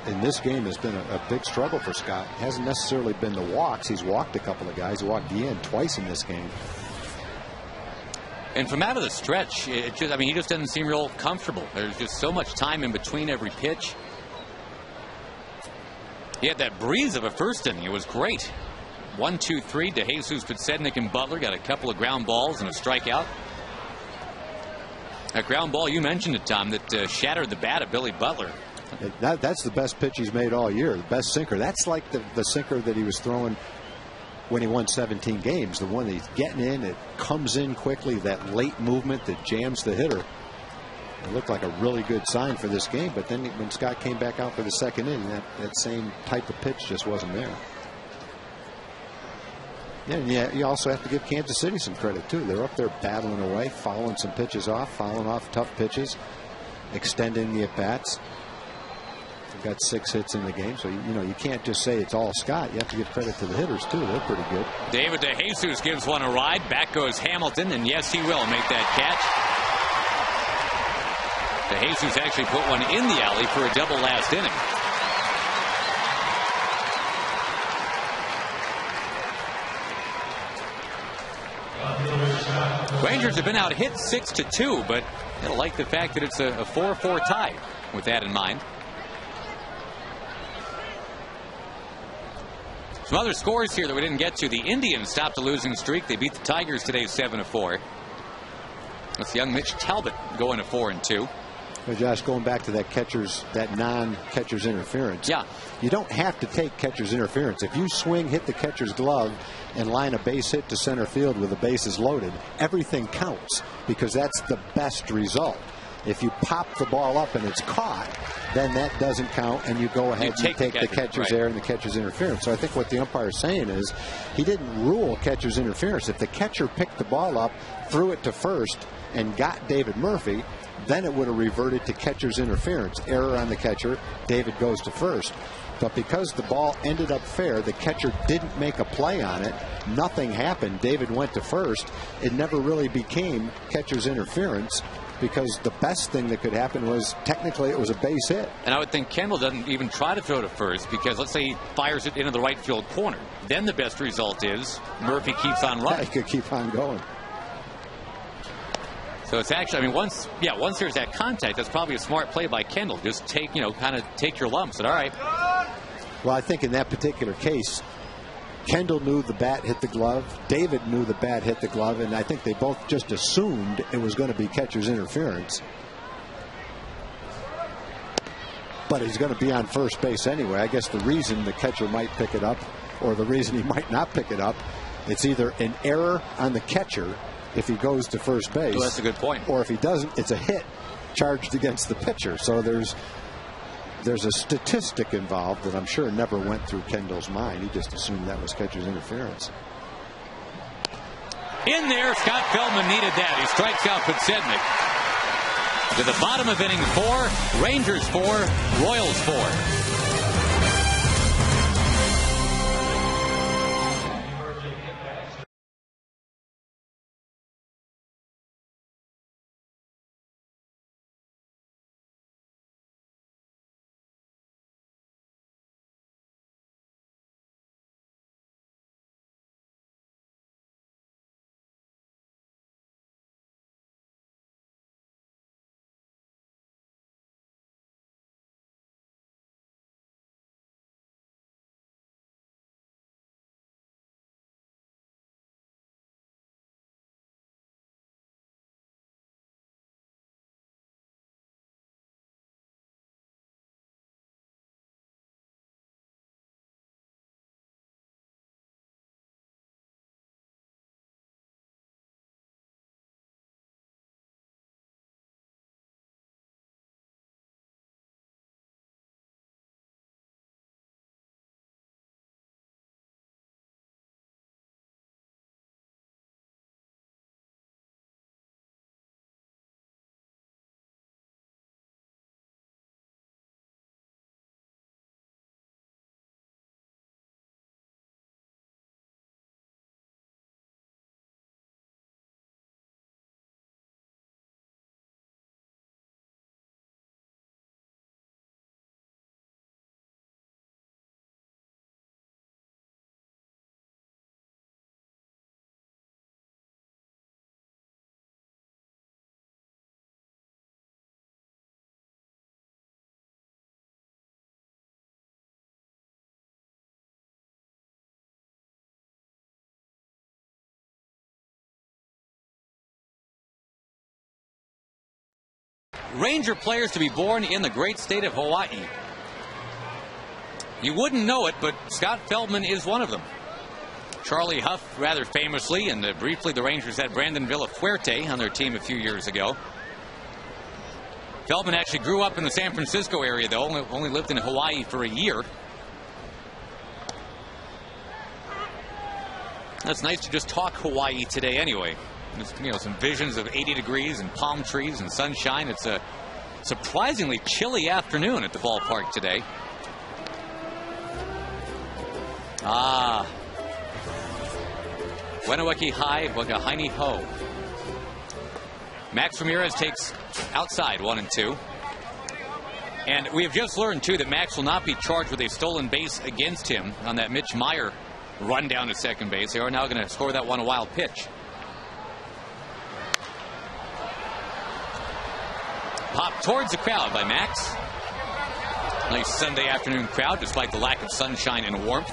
in this game, has been a big struggle for Scott. It hasn't necessarily been the walks. He's walked a couple of guys. He walked Deanne twice in this game. And from out of the stretch, he just doesn't seem real comfortable. There's just so much time in between every pitch. He had that breeze of a first inning. It was great. 1, 2, 3 to Jesus, Podsednik, and Butler. Got a couple of ground balls and a strikeout. That ground ball, you mentioned it, Tom, that shattered the bat of Billy Butler. That's the best pitch he's made all year. The best sinker. That's like the sinker that he was throwing when he won 17 games. The one that he's getting in, it comes in quickly. That late movement that jams the hitter. It looked like a really good sign for this game. But then when Scott came back out for the second inning, that same type of pitch just wasn't there. Yeah, you also have to give Kansas City some credit, too. They're up there battling away, fouling some pitches off, fouling off tough pitches, extending the at-bats. They've got 6 hits in the game, so you can't just say it's all Scott. You have to give credit to the hitters, too. They're pretty good. David DeJesus gives one a ride. Back goes Hamilton, and yes, he will make that catch. DeJesus actually put one in the alley for a double last inning. Rangers have been out hit 6-2, but they'll like the fact that it's a 4-4 tie with that in mind. Some other scores here that we didn't get to. The Indians stopped a losing streak. They beat the Tigers today 7-4. That's young Mitch Talbot going to 4-2. Well, Josh, going back to that non-catcher's interference. Yeah. You don't have to take catcher's interference. If you swing, hit the catcher's glove, and line a base hit to center field with the bases loaded, everything counts because that's the best result. If you pop the ball up and it's caught, then that doesn't count, and you go ahead and take the catcher's error and the catcher's interference. So I think what the umpire is saying is he didn't rule catcher's interference. If the catcher picked the ball up, threw it to first, and got David Murphy, then it would have reverted to catcher's interference. Error on the catcher. David goes to first. But because the ball ended up fair, the catcher didn't make a play on it. Nothing happened. David went to first. It never really became catcher's interference because the best thing that could happen was technically it was a base hit. And I would think Kendall doesn't even try to throw to first because let's say he fires it into the right field corner. Then the best result is Murphy keeps on running. Yeah, he could keep on going. So it's actually, once there's that contact, that's probably a smart play by Kendall. Just take, kind of take your lumps. And all right. Well, I think in that particular case, Kendall knew the bat hit the glove. David knew the bat hit the glove, and I think they both just assumed it was going to be catcher's interference. But he's going to be on first base anyway. I guess the reason the catcher might pick it up, or the reason he might not pick it up, it's either an error on the catcher if he goes to first base. Well, that's a good point. Or if he doesn't, it's a hit charged against the pitcher. So there's a statistic involved that I'm sure never went through Kendall's mind. He just assumed that was catcher's interference. In there, Scott Feldman needed that. He strikes out Podsednik. To the bottom of inning 4, Rangers 4, Royals 4. Ranger players to be born in the great state of Hawaii. You wouldn't know it, but Scott Feldman is one of them. Charlie Huff, rather famously, and briefly the Rangers had Brandon Villafuerte on their team a few years ago. Feldman actually grew up in the San Francisco area, though, only lived in Hawaii for a year. It's nice to just talk Hawaii today anyway. Just, some visions of 80 degrees and palm trees and sunshine. It's a surprisingly chilly afternoon at the ballpark today. Wenaweki High, Wakahaini Ho. Max Ramirez takes outside 1-2. And we have just learned, too, that Max will not be charged with a stolen base against him on that Mitch Meyer run down to second base. They are now going to score that one a wild pitch. Pop towards the crowd by Max. Nice Sunday afternoon crowd, despite the lack of sunshine and warmth.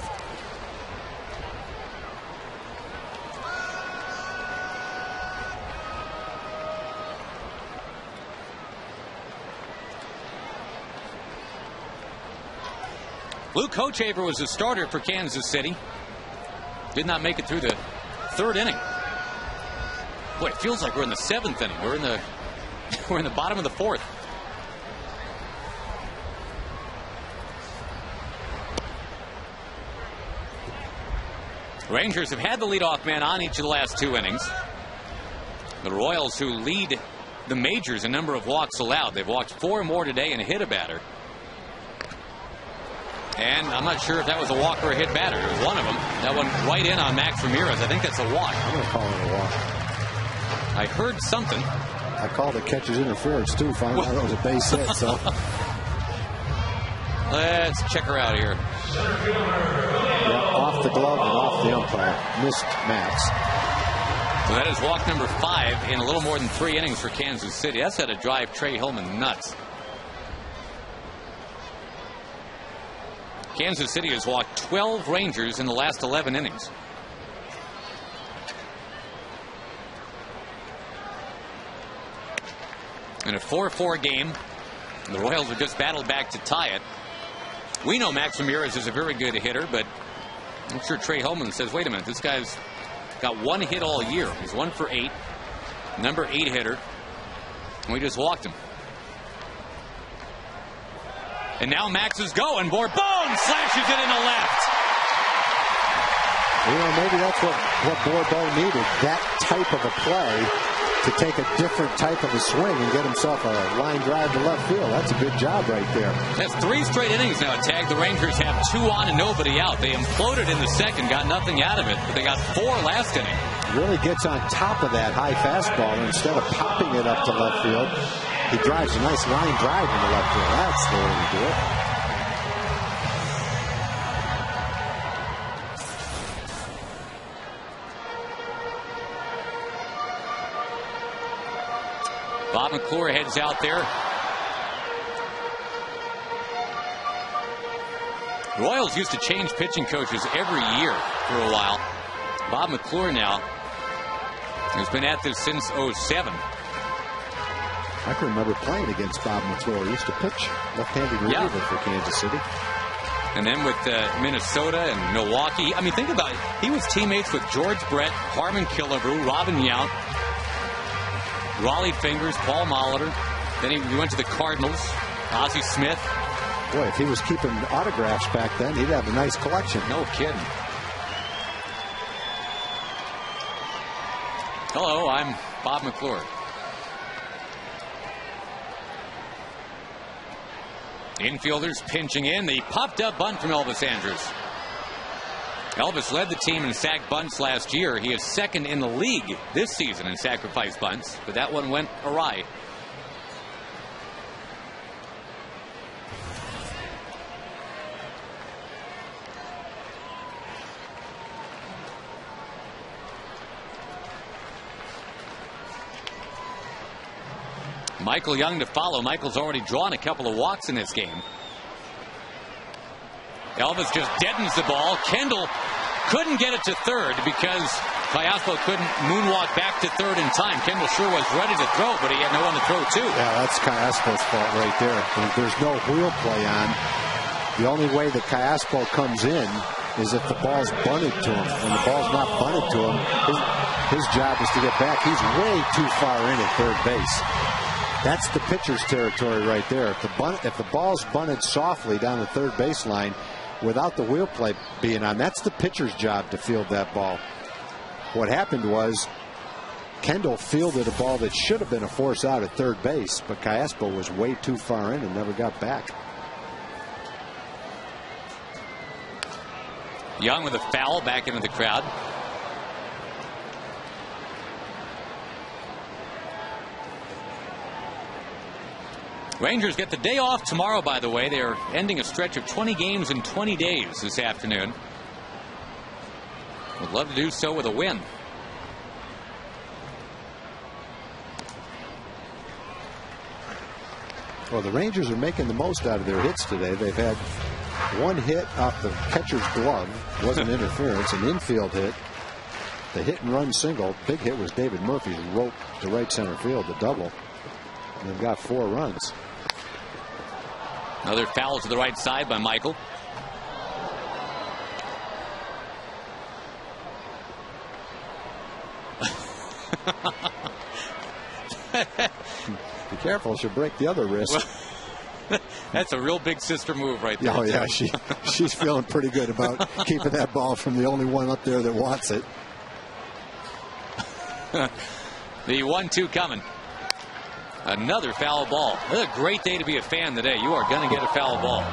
Luke Hochevar was the starter for Kansas City. Did not make it through the third inning. Boy, it feels like we're in the seventh inning. We're in the bottom of the fourth. Rangers have had the leadoff man on each of the last 2 innings. The Royals, who lead the majors in number of walks allowed, they've walked 4 more today and hit a batter. And I'm not sure if that was a walk or a hit batter. It was one of them. That one right in on Max Ramirez. I think that's a walk. I'm going to call it a walk. I heard something. I called it catcher's interference, too. Finally, out it was a base hit, so. Let's check her out here. Yeah, off the glove and off the umpire. Missed Max. So that is walk number 5 in a little more than 3 innings for Kansas City. That's how to drive Trey Hillman nuts. Kansas City has walked 12 Rangers in the last 11 innings. In a 4-4 game, the Royals have just battled back to tie it. We know Max Ramirez is a very good hitter, but I'm sure Trey Hillman says, wait a minute, this guy's got 1 hit all year. He's 1 for 8, number 8 hitter, and we just walked him. And now Max is going. Bourbon slashes it in the left. Maybe that's what Bourbon needed. That type of a play to take a different type of a swing and get himself a line drive to left field. That's a good job right there. That's 3 straight innings now, Tag. The Rangers have 2 on and nobody out. They imploded in the second, got nothing out of it, but they got 4 last inning. Really gets on top of that high fastball, and instead of popping it up to left field, he drives a nice line drive into left field. That's the way to do it. Bob McClure heads out there. Royals used to change pitching coaches every year for a while. Bob McClure now has been at this since '07. I can remember playing against Bob McClure. He used to pitch left-handed reliever for Kansas City. And then with Minnesota and Milwaukee. I mean, think about it. He was teammates with George Brett, Harmon Killebrew, Robin Yount, Raleigh Fingers, Paul Molitor. Then he went to the Cardinals, Ozzie Smith. Boy, if he was keeping autographs back then, he'd have a nice collection. No kidding. Hello, I'm Bob McClure. Infielders pinching in. The popped up bunt from Elvis Andrus. Elvis led the team in sack bunts last year. He is second in the league this season in sacrifice bunts, but that one went awry. Michael Young to follow. Michael's already drawn a couple of walks in this game. Elvis just deadens the ball. Kendall couldn't get it to third because Kayaspo couldn't moonwalk back to third in time. Kendall sure was ready to throw, but he had no one to throw to. Yeah, that's Kayaspo's fault right there. There's no wheel play on. The only way that Kayaspo comes in is if the ball's bunted to him. When the ball's not bunted to him, his job is to get back. He's way too far in at third base. That's the pitcher's territory right there. If the ball's bunted softly down the third baseline without the wheel play being on, that's the pitcher's job to field that ball. What happened was Kendall fielded a ball that should have been a force out at third base, but Kayaspo was way too far in and never got back. Young with a foul back into the crowd. Rangers get the day off tomorrow, by the way. They are ending a stretch of 20 games in 20 days this afternoon. Would love to do so with a win. Well, the Rangers are making the most out of their hits today. They've had one hit off the catcher's glove. Wasn't interference. An infield hit. The hit and run single. Big hit was David Murphy's rope to right center field, the double. And they've got 4 runs. Another foul to the right side by Michael. Be careful, she'll break the other wrist. That's a real big sister move right there. Oh, yeah, she's feeling pretty good about keeping that ball from the only one up there that wants it. The 1-2 coming. Another foul ball. What a great day to be a fan today. You are going to get a foul ball.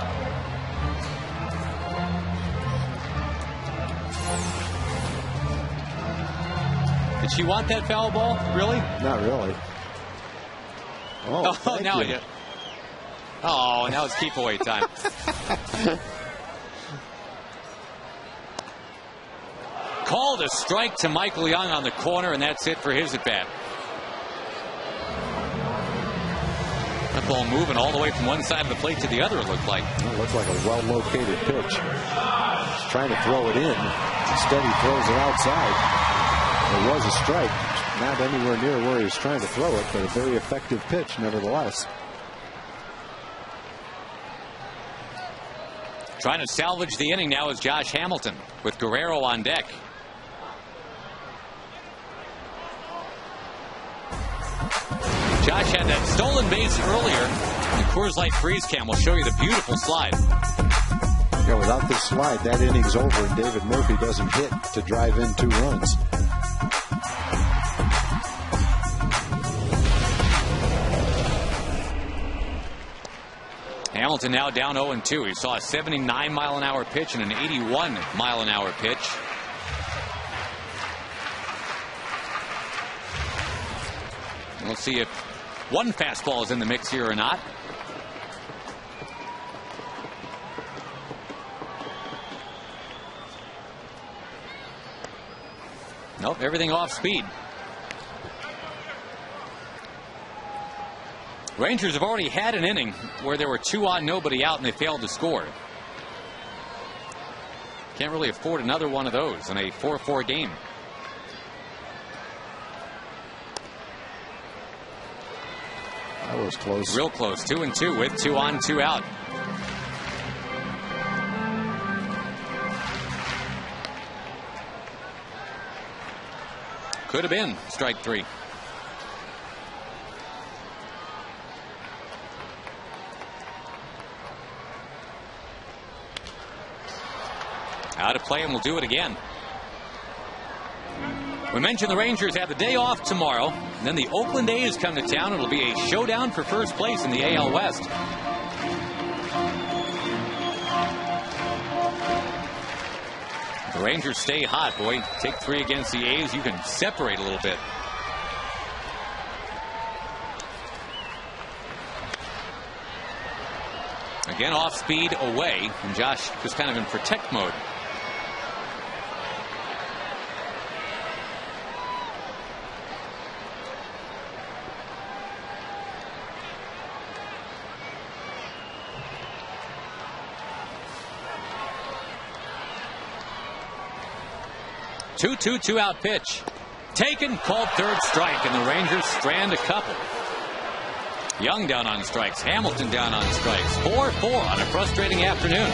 Did she want that foul ball? Really? Not really. Oh, now you. Oh, now it's keep away time. Called a strike to Michael Young on the corner, and that's it for his at bat. That ball moving all the way from one side of the plate to the other, it looked like. It looked like a well-located pitch. He's trying to throw it in. Instead, he throws it outside. It was a strike. Not anywhere near where he was trying to throw it, but a very effective pitch nevertheless. Trying to salvage the inning now is Josh Hamilton with Guerrero on deck. Josh had that stolen base earlier. The Coors Light Freeze Cam will show you the beautiful slide. Yeah, without this slide, that inning's over, and David Murphy doesn't hit to drive in 2 runs. Hamilton now down 0-2. He saw a 79-mile-an-hour pitch and an 81-mile-an-hour pitch. We'll see if one fastball is in the mix here or not. Nope, everything off speed. Rangers have already had an inning where there were 2 on, nobody out, and they failed to score. Can't really afford another one of those in a 4-4 game. That was close. Real close. 2-2 with 2 on, 2 out. Could have been strike 3. Out of play, and we'll do it again. We mentioned the Rangers have the day off tomorrow. And then the Oakland A's come to town. It'll be a showdown for first place in the AL West. The Rangers stay hot, boy. Take 3 against the A's. You can separate a little bit. Again, off speed away. And Josh was kind of in protect mode. 2-2, 2-out pitch. Taken, called third strike, and the Rangers strand a couple. Young down on strikes. Hamilton down on strikes. 4-4 on a frustrating afternoon.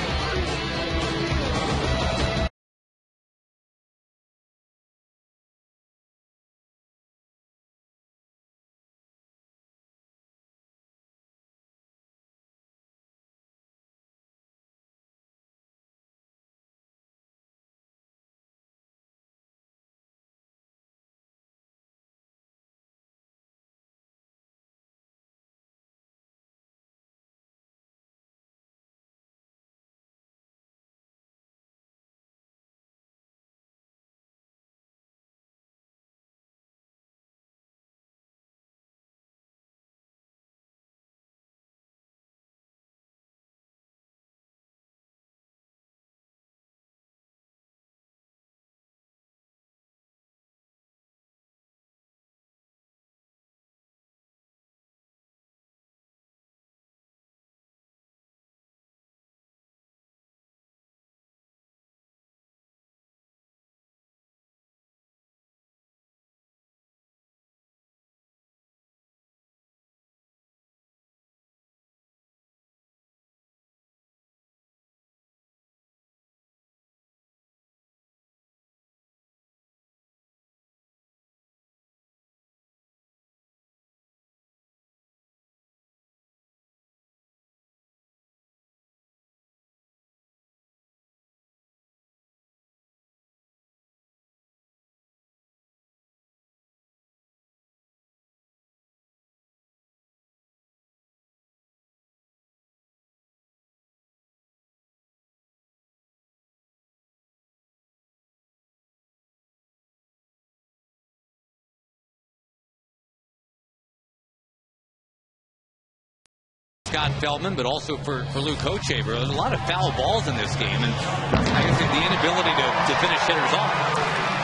Scott Feldman, but also for Luke Hochevar. There's a lot of foul balls in this game, and I guess the inability to finish hitters off.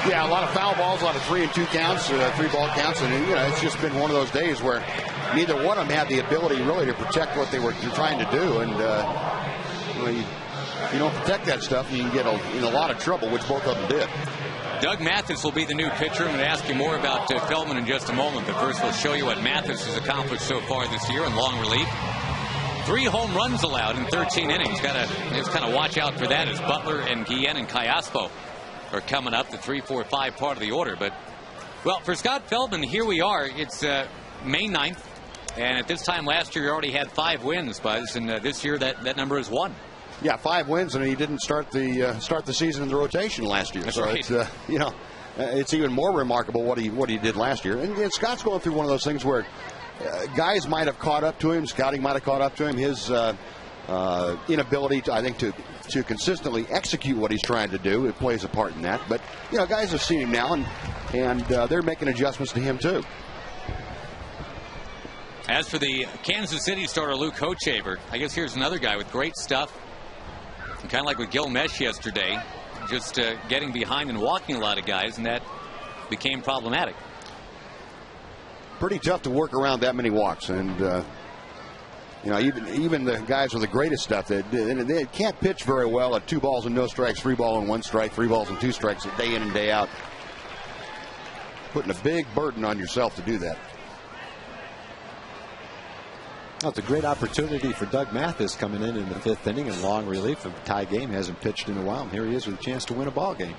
Yeah, a lot of foul balls, a lot of 3 and 2 counts, 3-ball counts, and it's just been one of those days where neither one of them had the ability really to protect what they're trying to do, and you don't protect that stuff, and you can get in a lot of trouble, which both of them did. Doug Mathis will be the new pitcher. I'm going to ask you more about Feldman in just a moment, but first we'll show you what Mathis has accomplished so far this year in long relief. 3 home runs allowed in 13 innings. Just kind of watch out for that as Butler and Guillen and Callaspo are coming up, the 3, 4, 5 part of the order. But, well, for Scott Feldman, here we are. It's May 9th, and at this time last year, he already had 5 wins, Buzz, and this year that number is 1. Yeah, 5 wins, and he didn't start the season in the rotation last year. That's so right. It's it's even more remarkable what he did last year. And Scott's going through one of those things where guys might have caught up to him. Scouting might have caught up to him. His inability, to consistently execute what he's trying to do, it plays a part in that. But guys have seen him now, and they're making adjustments to him too. As for the Kansas City starter Luke Hochevar, I guess here's another guy with great stuff. Kind of like with Gil Mesh yesterday, just getting behind and walking a lot of guys, and that became problematic. Pretty tough to work around that many walks, and even the guys with the greatest stuff, they can't pitch very well at 2 balls and no strikes, 3 ball and 1 strike, 3 balls and 2 strikes day in and day out. Putting a big burden on yourself to do that. Well, it's a great opportunity for Doug Mathis coming in the 5th inning in long relief. A tie game, hasn't pitched in a while, and here he is with a chance to win a ball game.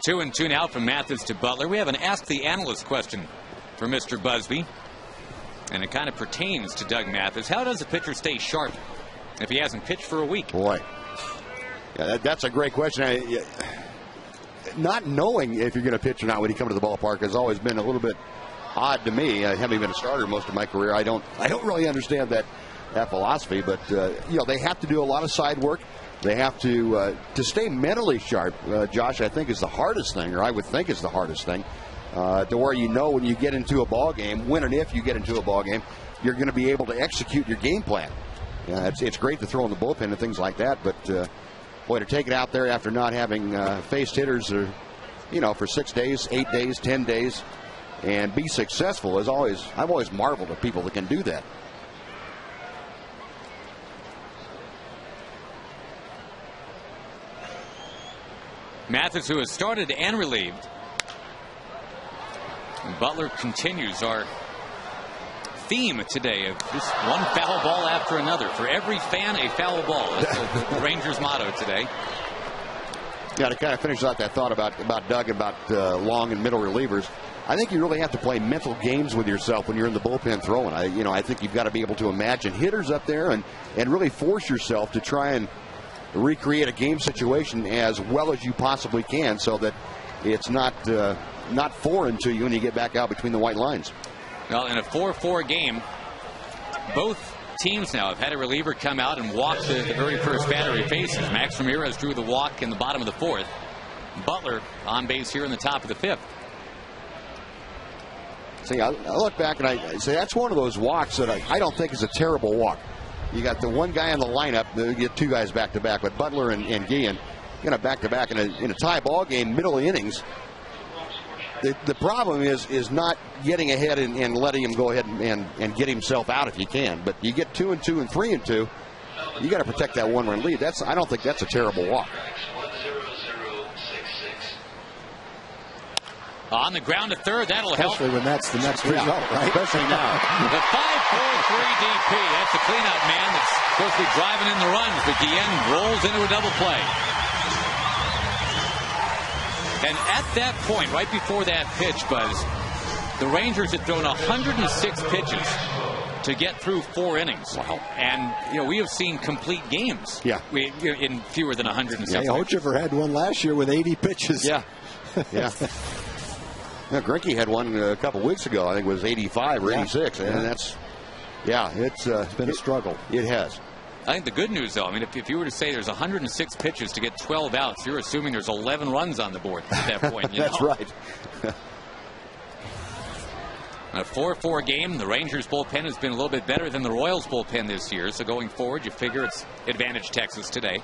2 and 2 now from Mathis to Butler. We have an Ask the Analyst question for Mr. Busby, and it kind of pertains to Doug Mathis. How does a pitcher stay sharp if he hasn't pitched for a week? Boy, yeah, that's a great question. Not knowing if you're going to pitch or not when you come to the ballpark has always been a little bit odd to me. I haven't been a starter most of my career. I don't really understand that philosophy, but they have to do a lot of side work. They have to stay mentally sharp. Josh, I think is the hardest thing, or I would think is the hardest thing, to where when you get into a ball game, when and if you get into a ball game, you're going to be able to execute your game plan. It's great to throw in the bullpen and things like that, but boy, to take it out there after not having faced hitters, for 6 days, 8 days, 10 days. And be successful is I've always marveled at people that can do that. Mathis, who has started and relieved. And Butler continues our theme today of just one foul ball after another. For every fan, a foul ball. That's the Rangers' motto today. Yeah, to kind of finish out that thought about Doug, about long and middle relievers, I think you really have to play mental games with yourself when you're in the bullpen throwing. I think you've got to be able to imagine hitters up there and really force yourself to try and recreate a game situation as well as you possibly can, so that it's not foreign to you when you get back out between the white lines. Well, in a 4-4 game, both teams now have had a reliever come out and walk the very first batter he faces. Max Ramirez drew the walk in the bottom of the 4th. Butler on base here in the top of the 5th. See, I look back and I say that's one of those walks that I don't think is a terrible walk. You got the one guy in the lineup, you get two guys back to back, but Butler and Guillen back to back in a tie ball game, middle you The problem is not getting ahead and letting him go ahead and get himself out if you can. But you get 2-2 and 3-2, you got to protect that one-run lead. I don't think that's a terrible walk. On the ground to third, that'll help. Especially when that's the next result, right? Especially now. The 5-4-3 DP. That's the cleanup man that's supposed to be driving in the runs, but Guillen rolls into a double play. And at that point, right before that pitch, Buzz, the Rangers had thrown 106 pitches to get through 4 innings. Wow. And, we have seen complete games in fewer than 106 pitches. Hochevar had one last year with 80 pitches. Yeah. Yeah. Greinke had one a couple weeks ago. I think it was 85 or 86. And it's been a struggle. It has. I think the good news, though, if you were to say there's 106 pitches to get 12 outs, you're assuming there's 11 runs on the board at that point. That's right. A 4-4 game. The Rangers bullpen has been a little bit better than the Royals bullpen this year. So going forward, you figure it's advantage Texas today.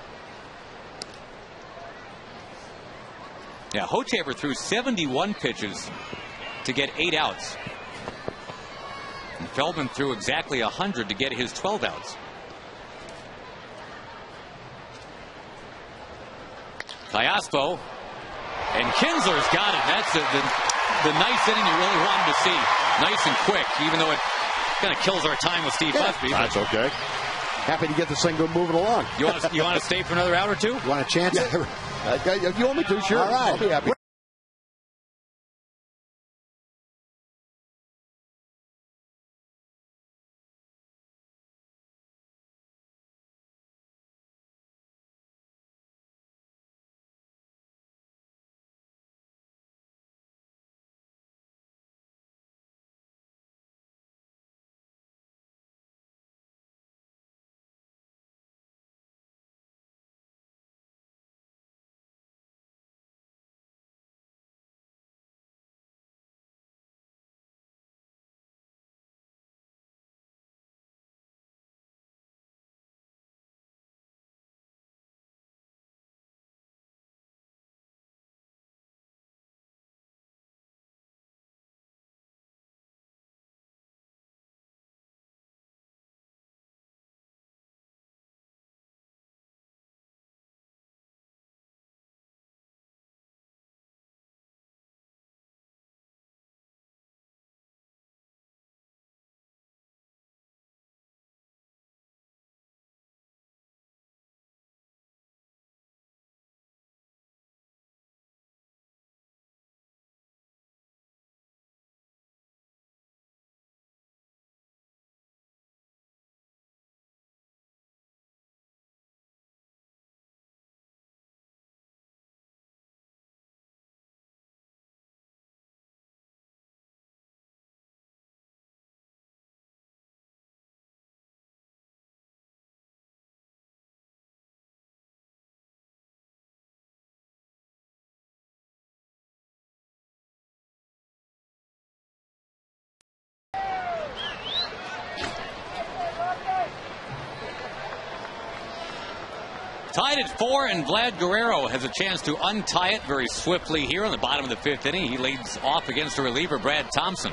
Yeah, Hochevar threw 71 pitches to get 8 outs. And Feldman threw exactly 100 to get his 12 outs. Cayaspo, and Kinsler's got it. That's the nice inning you really wanted to see. Nice and quick, even though it kind of kills our time with Steve Busby. That's okay. Happy to get this thing moving along. You want to stay for another hour or two? You want a chance? If you want me to, sure. All right. I'll be happy. Tied at 4, and Vlad Guerrero has a chance to untie it very swiftly here in the bottom of the 5th inning. He leads off against a reliever, Brad Thompson.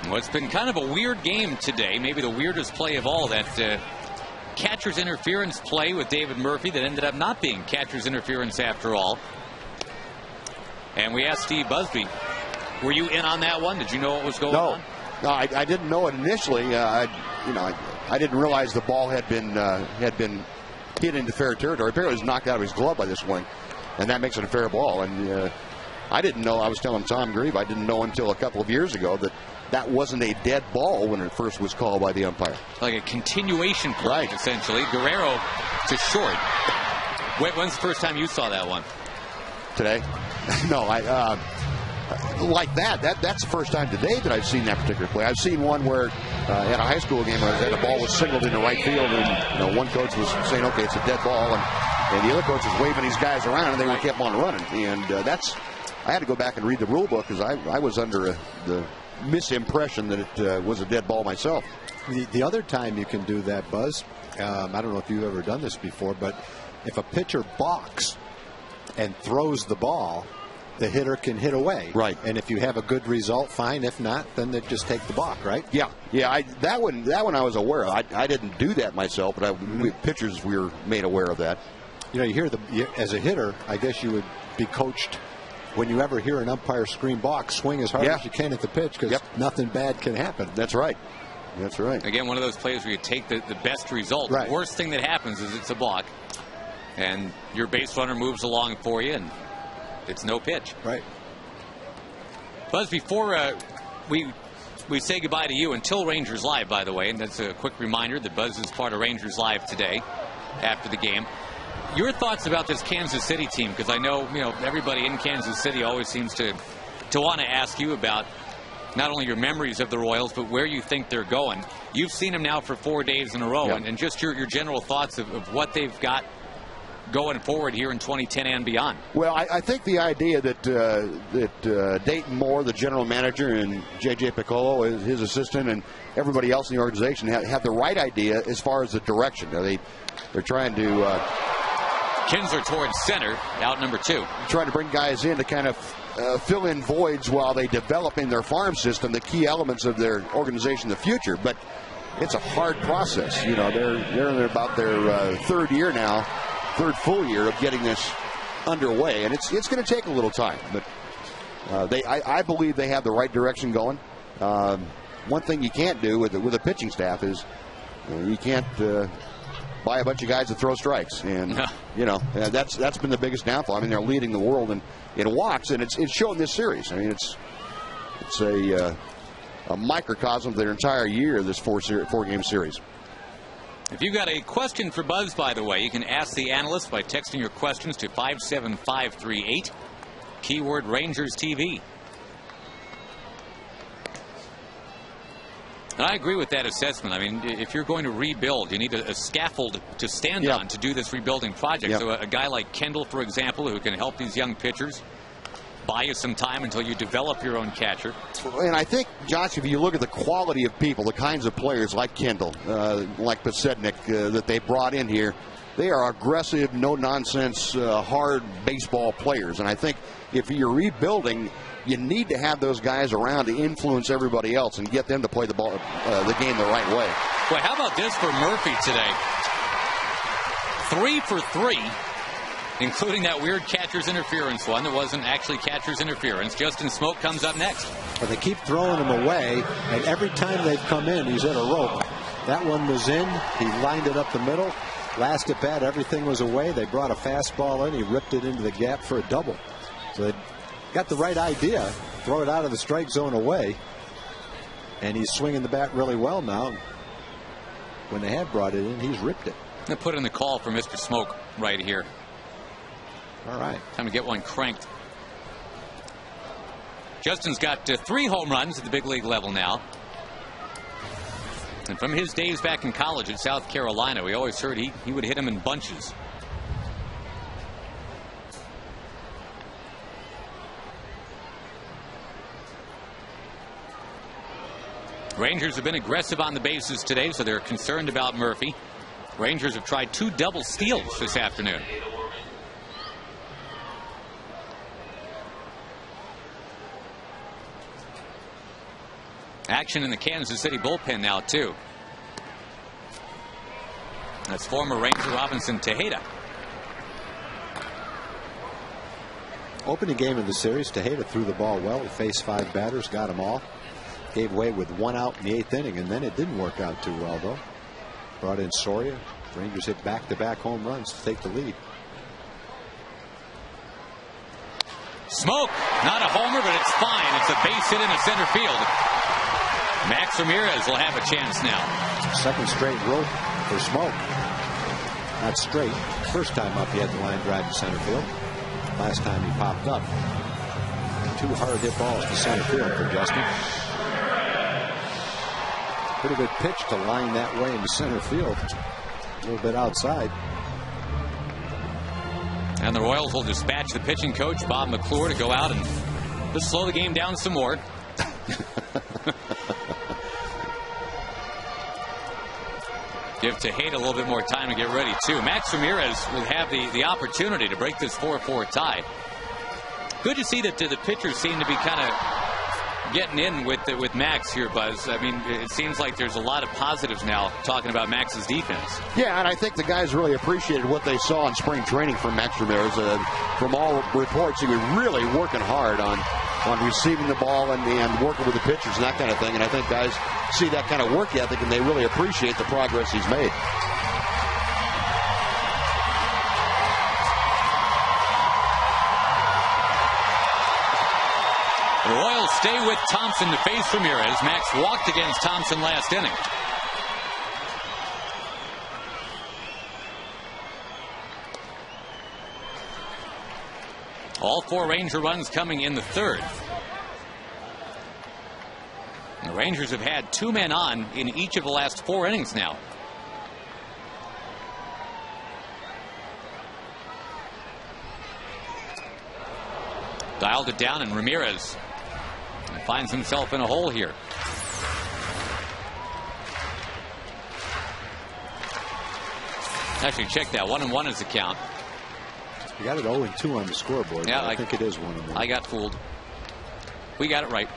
Well, it's been kind of a weird game today, maybe the weirdest play of all, that catcher's interference play with David Murphy that ended up not being catcher's interference after all. And we asked Steve Busby, were you in on that one? Did you know what was going on? No, I didn't know it initially. I didn't realize the ball had been hit into fair territory. Apparently, it was knocked out of his glove by the swing, and that makes it a fair ball. And I didn't know. I was telling Tom Grieve, I didn't know until a couple of years ago that wasn't a dead ball when it first was called by the umpire. Like a continuation play, essentially. Guerrero to short. When's the first time you saw that one? Today? No, like that's the first time today that I've seen that particular play. I've seen one where at a high school game where the ball was signaled into right field, and one coach was saying, "Okay, it's a dead ball," and the other coach was waving these guys around, and they were kept on running. And I had to go back and read the rule book because I was under the misimpression that it was a dead ball myself. The other time you can do that, Buzz, I don't know if you've ever done this before, but if a pitcher balks and throws the ball, the hitter can hit away. Right. And if you have a good result, fine. If not, then they just take the balk, right? Yeah. That one I was aware of. I didn't do that myself, but pitchers, we were made aware of that. You hear as a hitter, I guess you would be coached when you ever hear an umpire scream balk, swing as hard as you can at the pitch because nothing bad can happen. That's right. That's right. Again, one of those plays where you take the best result. Right. The worst thing that happens is it's a balk, and your base runner moves along for you, and it's no pitch. Right. Buzz, before we say goodbye to you, until Rangers Live, by the way, and that's a quick reminder that Buzz is part of Rangers Live today after the game. Your thoughts about this Kansas City team, because I know everybody in Kansas City always seems to want to ask you about not only your memories of the Royals, but where you think they're going. You've seen them now for 4 days in a row, and just your general thoughts of what they've got going forward here in 2010 and beyond. Well, I think the idea that Dayton Moore, the general manager, and J.J. Piccolo, his assistant, and everybody else in the organization have the right idea as far as the direction. They're trying to Kinsler towards center, out number 2. Trying to bring guys in to kind of fill in voids while they develop in their farm system the key elements of their organization in the future. But it's a hard process. They're in about their third year now, third full year of getting this underway, and it's going to take a little time. But I believe they have the right direction going. One thing you can't do with a pitching staff is you can't buy a bunch of guys that throw strikes, and that's been the biggest downfall. I mean, they're leading the world in walks, and it's shown this series. I mean, it's a microcosm of their entire year, this four-game series. If you've got a question for Buzz, by the way, you can ask the analyst by texting your questions to 57538, keyword Rangers TV. And I agree with that assessment. I mean, if you're going to rebuild, you need a scaffold to stand on to do this rebuilding project. So a guy like Kendall, for example, who can help these young pitchers, buy you some time until you develop your own catcher. And I think, Josh, if you look at the quality of people, the kinds of players like Kendall, like Pasednik, that they brought in here, they are aggressive, no-nonsense, hard baseball players. And I think if you're rebuilding, you need to have those guys around to influence everybody else and get them to play the game the right way. Boy, how about this for Murphy today? 3 for 3, including that weird catcher's interference one that wasn't actually catcher's interference. Justin Smoke comes up next. But they keep throwing him away, and every time they've come in, he's at a rope. That one was in. He lined it up the middle. Last at bat, everything was away. They brought a fastball in. He ripped it into the gap for a double. So they got the right idea. Throw it out of the strike zone away. And he's swinging the bat really well now. When they have brought it in, he's ripped it. They put in the call for Mr. Smoke right here. All right. Time to get one cranked. Justin's got 3 home runs at the big league level now. And from his days back in college at South Carolina, we always heard he would hit him in bunches. Rangers have been aggressive on the bases today, so they're concerned about Murphy. Rangers have tried 2 double steals this afternoon. Action in the Kansas City bullpen now, too. That's former Ranger Robinson Tejeda. Opening game of the series, Tejeda threw the ball well. He faced 5 batters, got them all. Gave away with 1 out in the 8th inning, and then it didn't work out too well, though. Brought in Soria. Rangers hit back-to-back home runs to take the lead. Smoke, not a homer, but it's fine. It's a base hit into center field. Max Ramirez will have a chance now. Second straight rope for Smoke. Not straight. First time up, he had the line drive to center field. Last time he popped up. 2 hard hit balls to center field for Justin. Pretty good pitch to line that way into center field. A little bit outside. And the Royals will dispatch the pitching coach, Bob McClure, to go out and just slow the game down some more. Give Tejeda a little bit more time to get ready, too. Max Ramirez will have the opportunity to break this 4-4 tie. Good to see that the pitchers seem to be kind of getting in with Max here, Buzz. I mean, it seems like there's a lot of positives now talking about Max's defense. Yeah, and I think the guys really appreciated what they saw in spring training from Max Ramirez. From all reports, he was really working hard on receiving the ball and working with the pitchers and that kind of thing. And I think guys see that kind of work ethic, and they really appreciate the progress he's made. The Royals stay with Thompson to face Ramirez. Max walked against Thompson last inning. All 4 Ranger runs coming in the 3rd. The Rangers have had 2 men on in each of the last 4 innings now. Dialed it down, and Ramirez finds himself in a hole here. Actually, check that. 1-1 is the count. You got it 0-2 on the scoreboard. Yeah, I think it is 1-1. I got fooled. We got it right.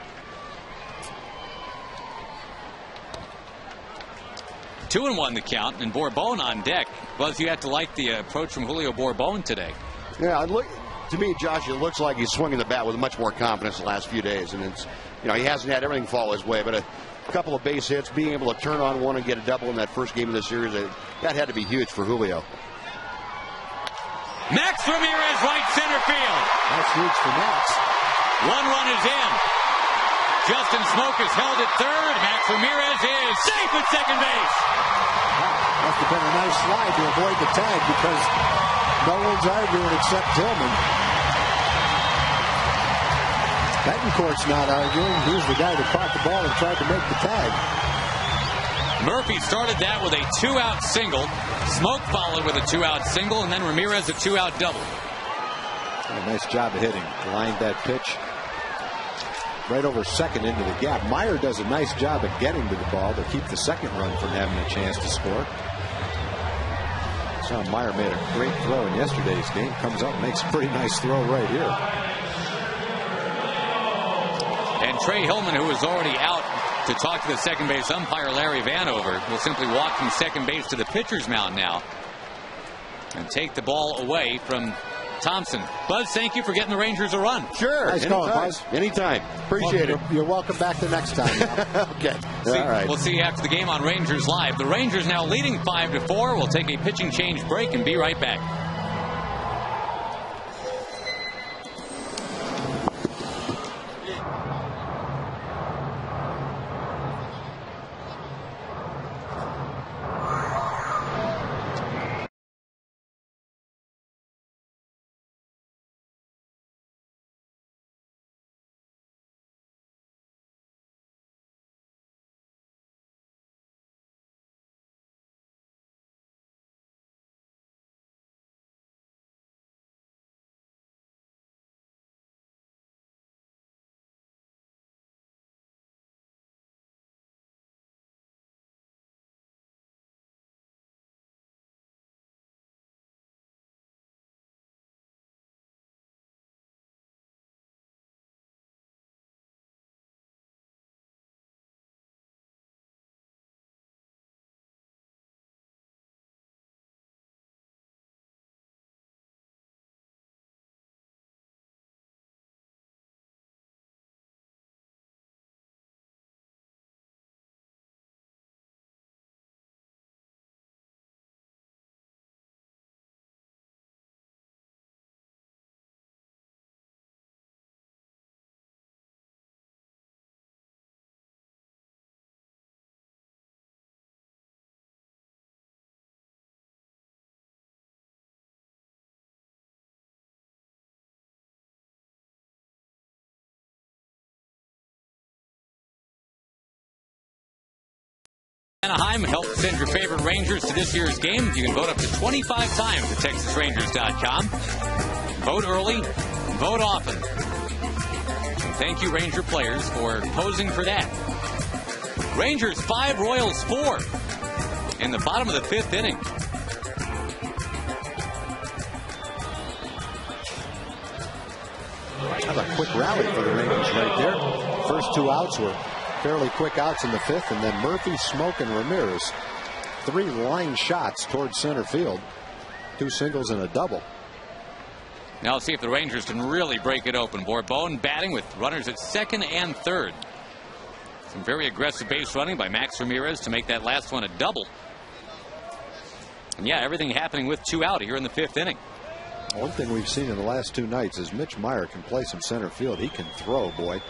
2-1 the count, and Bourbon on deck. Buzz, you have to like the approach from Julio Bourbon today. Yeah, to me, Josh, it looks like he's swinging the bat with much more confidence the last few days, and it's, he hasn't had everything fall his way, but a couple of base hits, being able to turn on one and get a double in that first game of the series, that had to be huge for Julio. Max Ramirez, right center field. That's huge for Max. 1 run is in. Justin Smoke is held at 3rd. Max Ramirez is safe at second base. Must have been a nice slide to avoid the tag, because no one's arguing except Tillman. Betancourt's not arguing. He's the guy that caught the ball and tried to make the tag. Murphy started that with a 2-out single. Smoke followed with a 2-out single, and then Ramirez a 2-out double. A nice job of hitting. Lined that pitch right over second into the gap. Meyer does a nice job of getting to the ball to keep the second run from having a chance to score. So Meyer made a great throw in yesterday's game. Comes up and makes a pretty nice throw right here. And Trey Hillman, who was already out to talk to the second base umpire, Larry Vanover, will simply walk from second base to the pitcher's mound now and take the ball away from Thompson. Buzz, thank you for getting the Rangers a run. Sure. Nice going, Buzz. Anytime. Appreciate it. You're welcome back the next time. Okay. All right. We'll see you after the game on Rangers Live. The Rangers now leading 5-4. We'll take a pitching change break and be right back. Anaheim. Help send your favorite Rangers to this year's game. You can vote up to 25 times at TexasRangers.com. Vote early, vote often. And thank you, Ranger players, for posing for that. Rangers 5, Royals 4 in the bottom of the 5th inning. That's a quick rally for the Rangers right there. First 2 outs were fairly quick outs in the 5th, and then Murphy, Smoke, and Ramirez. 3 line shots towards center field. 2 singles and a double. Now let's see if the Rangers can really break it open. Bourbon batting with runners at second and third. Some very aggressive base running by Max Ramirez to make that last one a double. And yeah, everything happening with 2 out here in the 5th inning. One thing we've seen in the last 2 nights is Mitch Meyer can play some center field. He can throw, boy.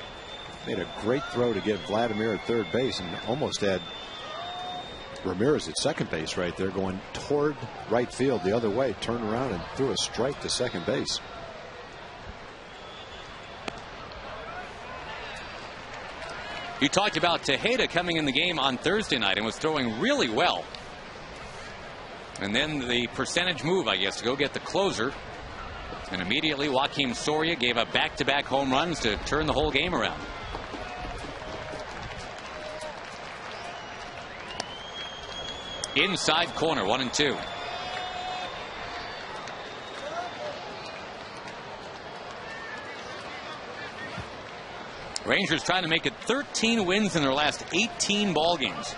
Made a great throw to get Vladimir at third base and almost had Ramirez at second base right there going toward right field the other way. Turned around and threw a strike to second base. You talked about Tejeda coming in the game on Thursday night and was throwing really well. And then the percentage move, I guess, to go get the closer. And immediately Joakim Soria gave up back-to-back home runs to turn the whole game around. Inside corner, 1-2. Rangers trying to make it 13 wins in their last 18 ball games.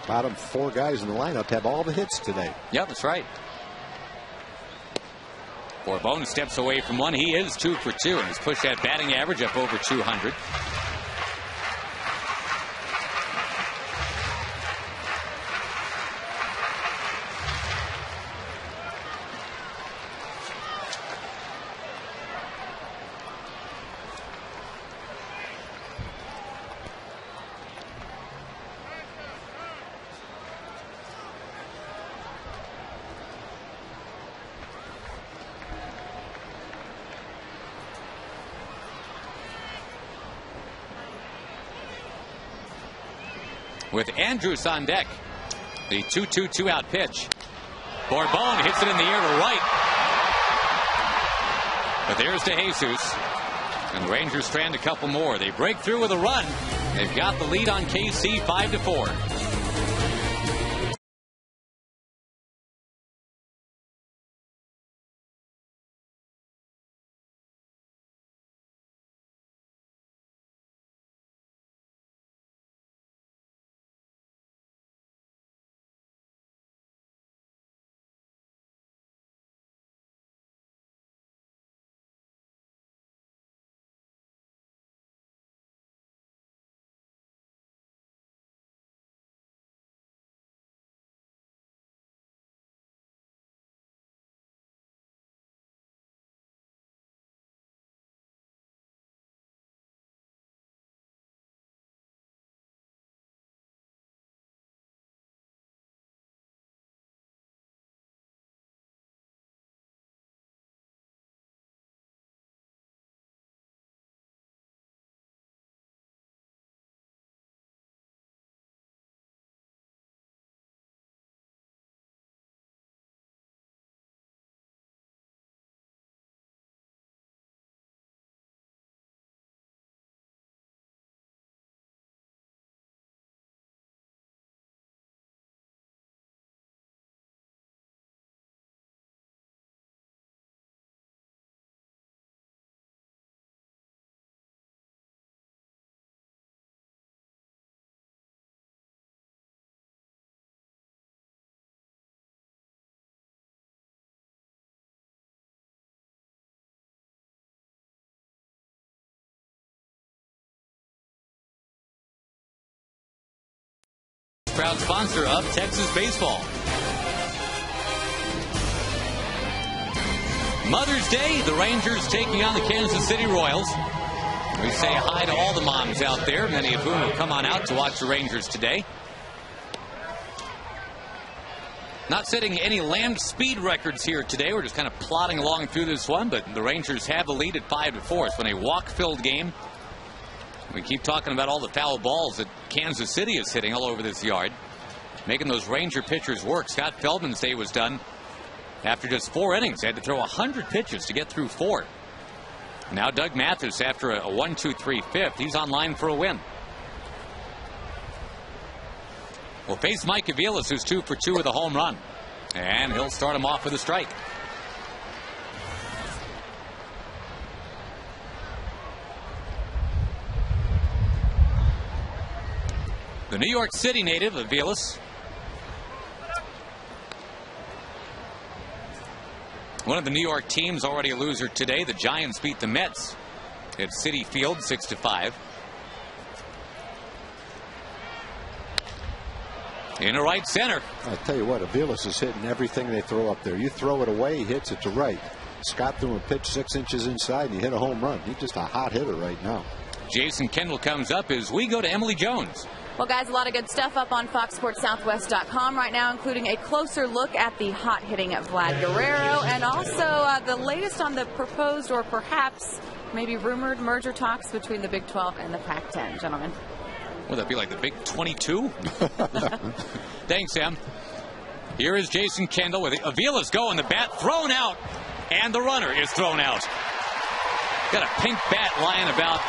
Bottom 4 guys in the lineup have all the hits today. Yep, that's right. Bourbon steps away from one. He is 2 for 2 and has pushed that batting average up over 200. With Andrus on deck. The 2-2 2-out pitch. Bourbon hits it in the air to right. But there's to Jesus. And the Rangers strand a couple more. They break through with a run. They've got the lead on KC 5-4. Proud sponsor of Texas baseball. Mother's Day, the Rangers taking on the Kansas City Royals. We say hi to all the moms out there, many of whom have come on out to watch the Rangers today. Not setting any land speed records here today. We're just kind of plodding along through this one, but the Rangers have the lead at 5-4. It's been a walk-filled game. We keep talking about all the foul balls that Kansas City is hitting all over this yard, making those Ranger pitchers work. Scott Feldman's day was done after just 4 innings. He had to throw 100 pitches to get through 4. Now Doug Mathis, after a 1-2-3-5, he's on line for a win. We'll face Mike Aviles, who's 2 for 2 with a home run. And he'll start him off with a strike. The New York City native, Aviles. One of the New York teams already a loser today. The Giants beat the Mets at Citi Field 6-5. Into right center. I'll tell you what, Aviles is hitting everything they throw up there. You throw it away, he hits it to right. Scott threw a pitch 6 inches inside, and he hit a home run. He's just a hot hitter right now. Jason Kendall comes up as we go to Emily Jones. Well, guys, a lot of good stuff up on FoxSportsSouthwest.com right now, including a closer look at the hot-hitting Vlad Guerrero and also the latest on the proposed or perhaps maybe rumored merger talks between the Big 12 and the Pac-10. Gentlemen. Would that be like the Big 22? Thanks, Em. Here is Jason Kendall with Aviles going. The bat thrown out, and the runner is thrown out. Got a pink bat lying about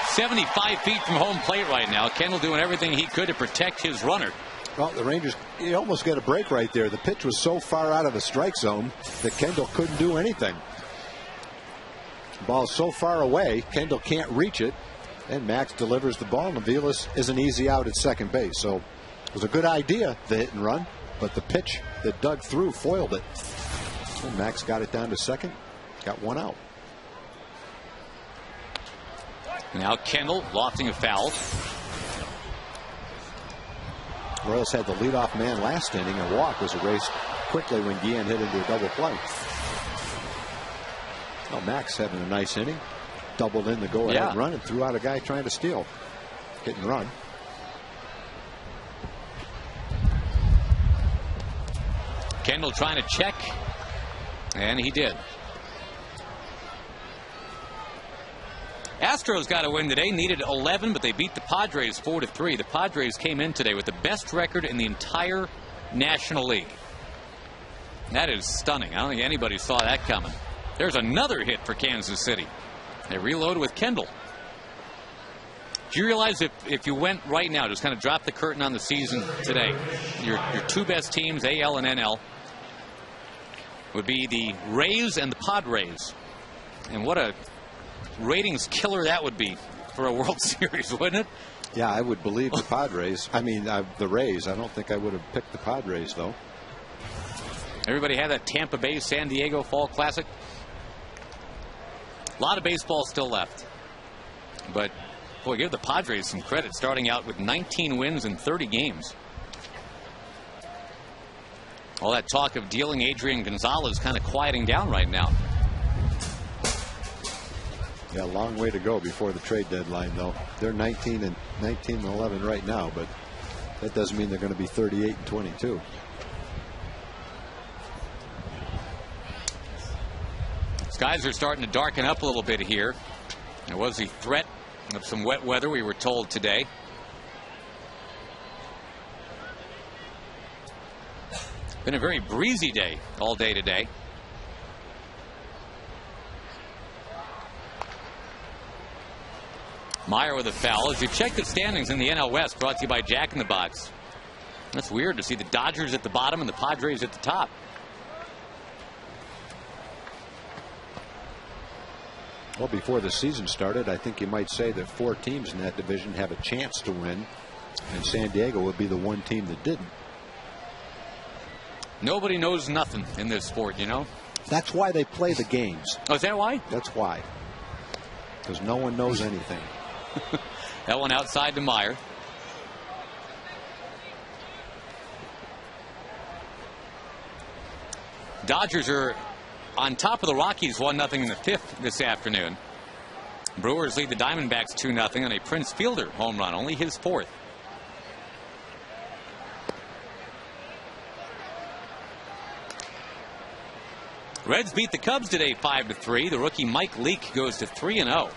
75 feet from home plate right now. Kendall doing everything he could to protect his runner. Well, the Rangers, you almost get a break right there. The pitch was so far out of the strike zone that Kendall couldn't do anything. The ball's so far away, Kendall can't reach it. And Max delivers the ball, and Aviles is an easy out at second base. So it was a good idea, the hit and run, but the pitch that Doug threw foiled it. And Max got it down to second, got 1 out. Now Kendall lofting a foul. Royals had the leadoff man last inning. A walk was erased quickly when Guillen hit into a double play. Well, Max having a nice inning. Doubled in the go-ahead run and threw out a guy trying to steal. Hit and run. Kendall trying to check, and he did. Astros got a win today, needed 11, but they beat the Padres 4-3. The Padres came in today with the best record in the entire National League. That is stunning. I don't think anybody saw that coming. There's another hit for Kansas City. They reload with Kendall. Do you realize if you went right now, just kind of drop the curtain on the season today, your 2 best teams, AL and NL, would be the Rays and the Padres. And what a ratings killer that would be for a World Series, wouldn't it? Yeah, I would believe the Padres. I mean, the Rays. I don't think I would have picked the Padres, though. Everybody had that Tampa Bay San Diego Fall Classic. A lot of baseball still left. But, boy, give the Padres some credit, starting out with 19 wins in 30 games. All that talk of dealing Adrian Gonzalez kind of quieting down right now. Yeah, a long way to go before the trade deadline, though. They're 19 and 11 right now, but that doesn't mean they're going to be 38 and 22. Skies are starting to darken up a little bit here. There was the threat of some wet weather, we were told today. Been a very breezy day all day today. Meyer with a foul. As you check the standings in the NL West, brought to you by Jack in the Box. That's weird to see the Dodgers at the bottom and the Padres at the top. Well, before the season started, I think you might say that 4 teams in that division have a chance to win, and San Diego would be the one team that didn't. Nobody knows nothing in this sport, you know. That's why they play the games. Oh, is that why? That's why. Because no one knows anything. That one outside to Meyer. Dodgers are on top of the Rockies 1-0 in the 5th this afternoon. Brewers lead the Diamondbacks 2-0 on a Prince Fielder home run, only his 4th. Reds beat the Cubs today 5-3. The rookie Mike Leake goes to 3-0.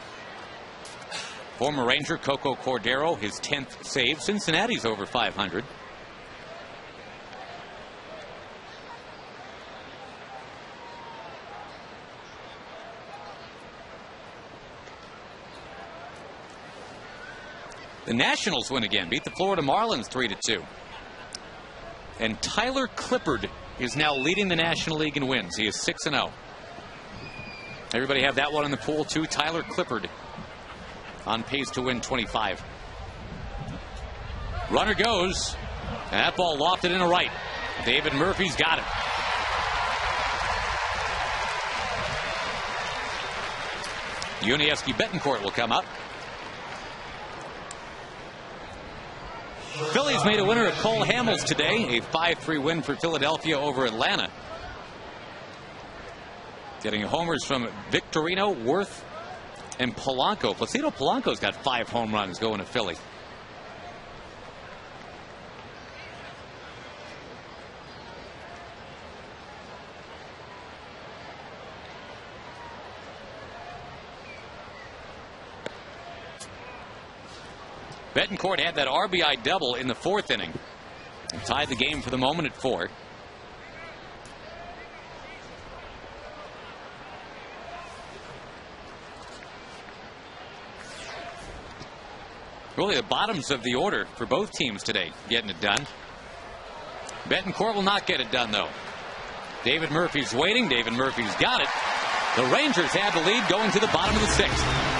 Former Ranger Coco Cordero, his 10th save. Cincinnati's over 500. The Nationals win again, beat the Florida Marlins 3-2. And Tyler Clippard is now leading the National League in wins. He is 6-0. Everybody have that one in the pool too. Tyler Clippard on pace to win 25. Runner goes, and that ball lofted in a right. David Murphy's got it. Yuniesky Betancourt will come up. Phillies made a winner at Cole Hamels today. A 5-3 win for Philadelphia over Atlanta. Getting homers from Victorino, Worth, and Polanco. Placido Polanco's got 5 home runs going to Philly. Betancourt had that RBI double in the 4th inning and tied the game for the moment at 4. Really the bottoms of the order for both teams today getting it done. Betancourt will not get it done though. David Murphy's waiting. David Murphy's got it. The Rangers have the lead going to the bottom of the 6th.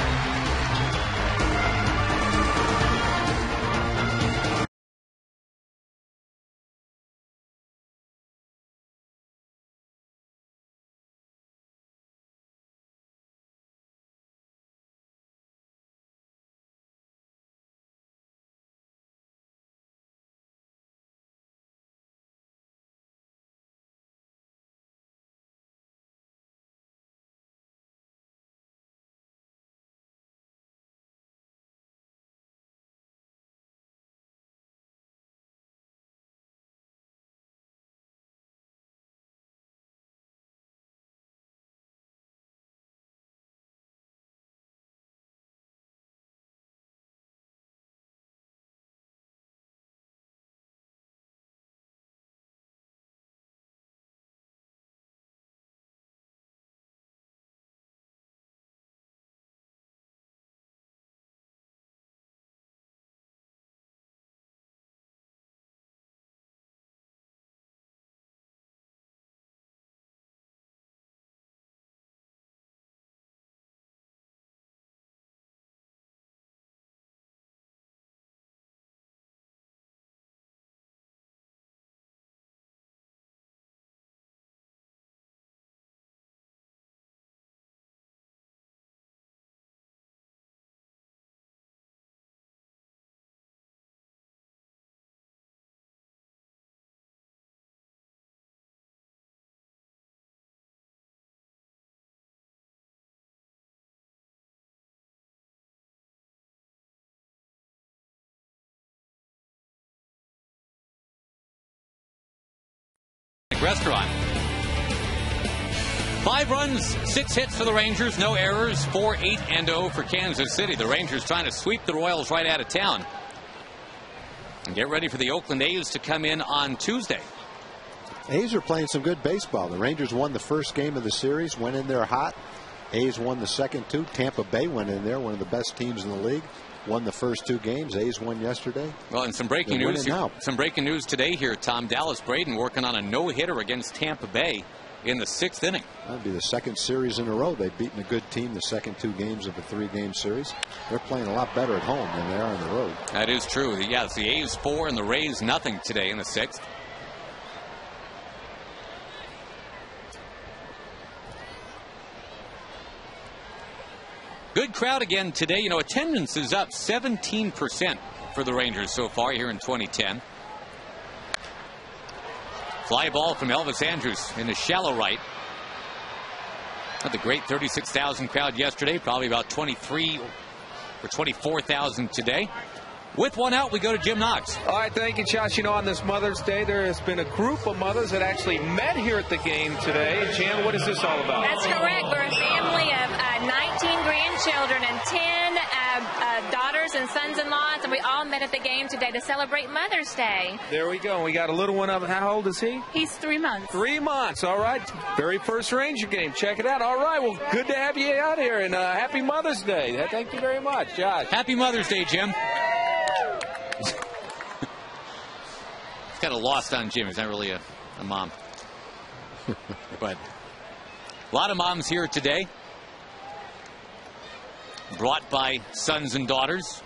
Restaurant. 5 runs, 6 hits for the Rangers, no errors, 4-8-0 for Kansas City. The Rangers trying to sweep the Royals right out of town. And get ready for the Oakland A's to come in on Tuesday. A's are playing some good baseball. The Rangers won the first game of the series, went in there hot. A's won the second 2. Tampa Bay went in there, one of the best teams in the league. Won the first 2 games. A's won yesterday. Well, and some breaking news. Some breaking news today here. Tom Dallas Braden working on a no-hitter against Tampa Bay in the 6th inning. That'd be the 2nd series in a row they've beaten a good team the second 2 games of a 3-game series. They're playing a lot better at home than they are on the road. That is true. Yes, the A's 4 and the Rays nothing today in the 6th. Good crowd again today. You know, attendance is up 17% for the Rangers so far here in 2010. Fly ball from Elvis Andrus in the shallow right. Had the great 36,000 crowd yesterday. Probably about 23 or 24,000 today. With one out, we go to Jim Knox. All right, thank you, Josh. You know, on this Mother's Day, there has been a group of mothers that actually met here at the game today. Jim, what is this all about? That's correct. We're a family of 19 grandchildren grandchildren and 10 daughters and sons-in-laws, and we all met at the game today to celebrate Mother's Day. There we go. We got a little one of. How old is he? He's 3 months. 3 months. All right. Very first Ranger game. Check it out. All right. Well, good to have you out here, and happy Mother's Day. Thank you very much, Josh. Happy Mother's Day, Jim. It's kind of lost on Jim. He's not really a mom. But a lot of moms here today. Brought by sons and daughters.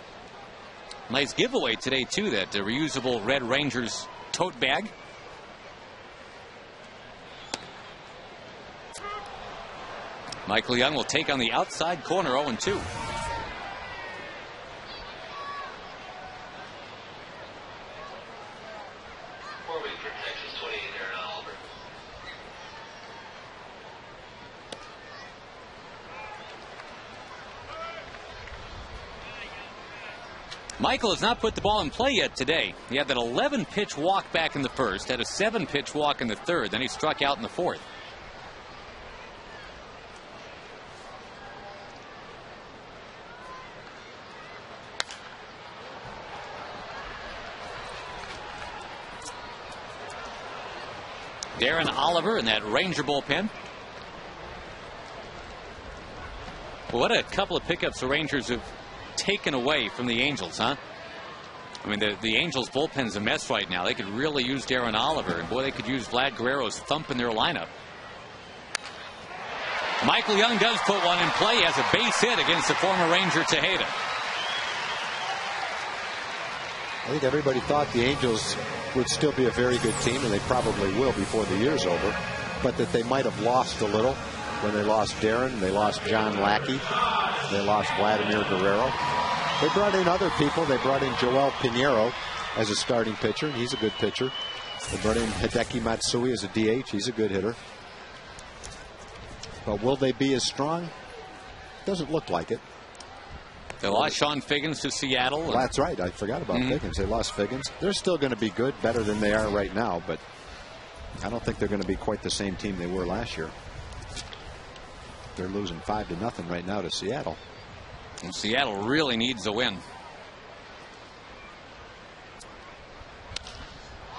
Nice giveaway today, too, that reusable Red Rangers tote bag. Michael Young will take on the outside corner, 0-2. Michael has not put the ball in play yet today. He had that 11-pitch walk back in the first, had a 7-pitch walk in the third, then he struck out in the fourth. Darren Oliver in that Ranger bullpen. Well, what a couple of pickups the Rangers have taken away from the Angels, huh? I mean, the Angels bullpen's a mess right now. They could really use Darren Oliver, and boy, they could use Vlad Guerrero's thump in their lineup. Michael Young does put one in play as a base hit against the former Ranger Tejeda. I think everybody thought the Angels would still be a very good team, and they probably will before the year's over, but that they might have lost a little when they lost Darren, they lost John Lackey, they lost Vladimir Guerrero. They brought in other people. They brought in Joel Pinheiro as a starting pitcher, and he's a good pitcher. They brought in Hideki Matsui as a DH. He's a good hitter. But will they be as strong? Doesn't look like it. They lost Sean Figgins to Seattle. Well, that's right. I forgot about Figgins. They lost Figgins. They're still going to be good, better than they are right now, but I don't think they're going to be quite the same team they were last year. They're losing 5-0 right now to Seattle. And Seattle really needs a win.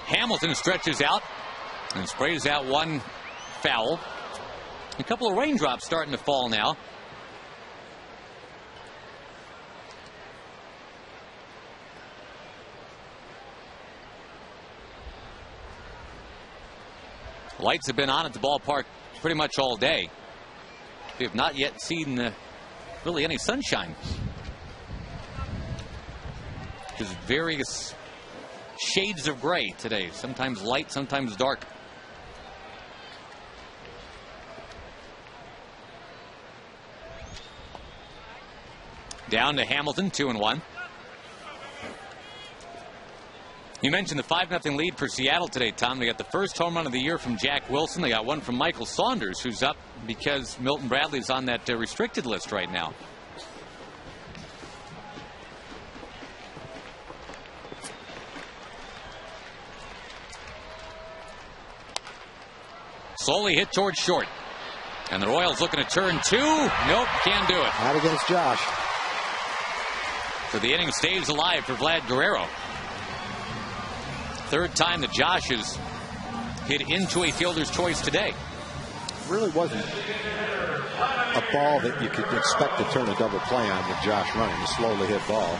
Hamilton stretches out and sprays out one foul. A couple of raindrops starting to fall now. Lights have been on at the ballpark pretty much all day. We have not yet seen really any sunshine. Just various shades of gray today. Sometimes light, sometimes dark. Down to Hamilton, 2-1. You mentioned the 5-0 lead for Seattle today, Tom. They got the first home run of the year from Jack Wilson. They got one from Michael Saunders, who's up because Milton Bradley's on that restricted list right now. Slowly hit towards short. And the Royals looking to turn two. Nope, can't do it. Not against Josh. So the inning stays alive for Vlad Guerrero. Third time that Josh has hit into a fielder's choice today. It really wasn't a ball that you could expect to turn a double play on with Josh running. A slowly hit ball.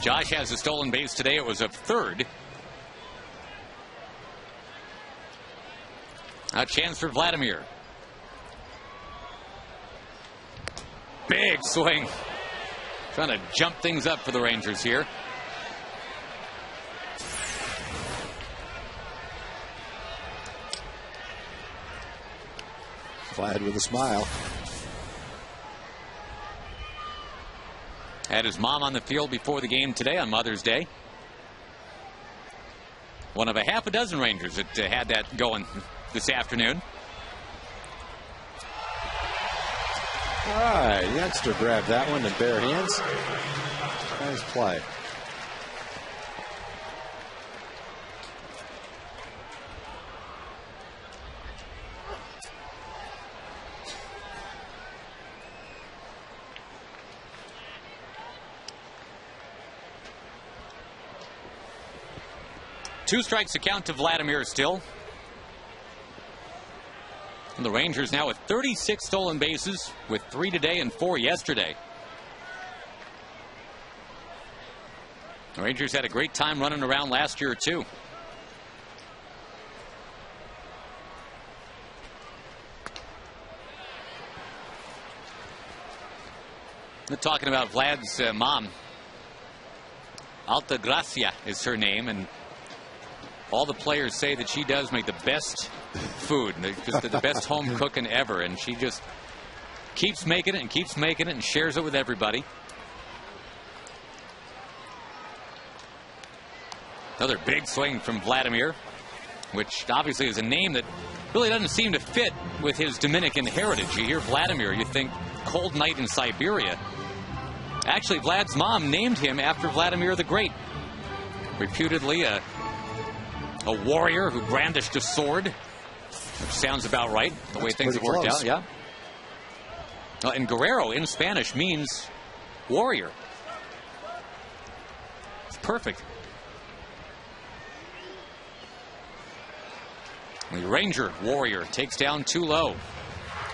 Josh has a stolen base today. It was a third. A chance for Vladimir. Big swing. Trying to jump things up for the Rangers here. Vlad with a smile. Had his mom on the field before the game today on Mother's Day. One of a half a dozen Rangers that had that going this afternoon. All right, youngster grabbed that one in bare hands. Nice play. 2 strikes to count to Vladimir still. And the Rangers now with 36 stolen bases, with 3 today and 4 yesterday. The Rangers had a great time running around last year, too. They're talking about Vlad's mom. Altagracia is her name, and all the players say that she does make the best food, just the best home cooking ever, and she just keeps making it and keeps making it and shares it with everybody. Another big swing from Vladimir, which obviously is a name that really doesn't seem to fit with his Dominican heritage. You hear Vladimir, you think cold night in Siberia. Actually, Vlad's mom named him after Vladimir the Great, reputedly a warrior who brandished a sword, which sounds about right, the way things have worked out. Yeah. And Guerrero in Spanish means warrior. It's perfect. The Ranger warrior takes down too low.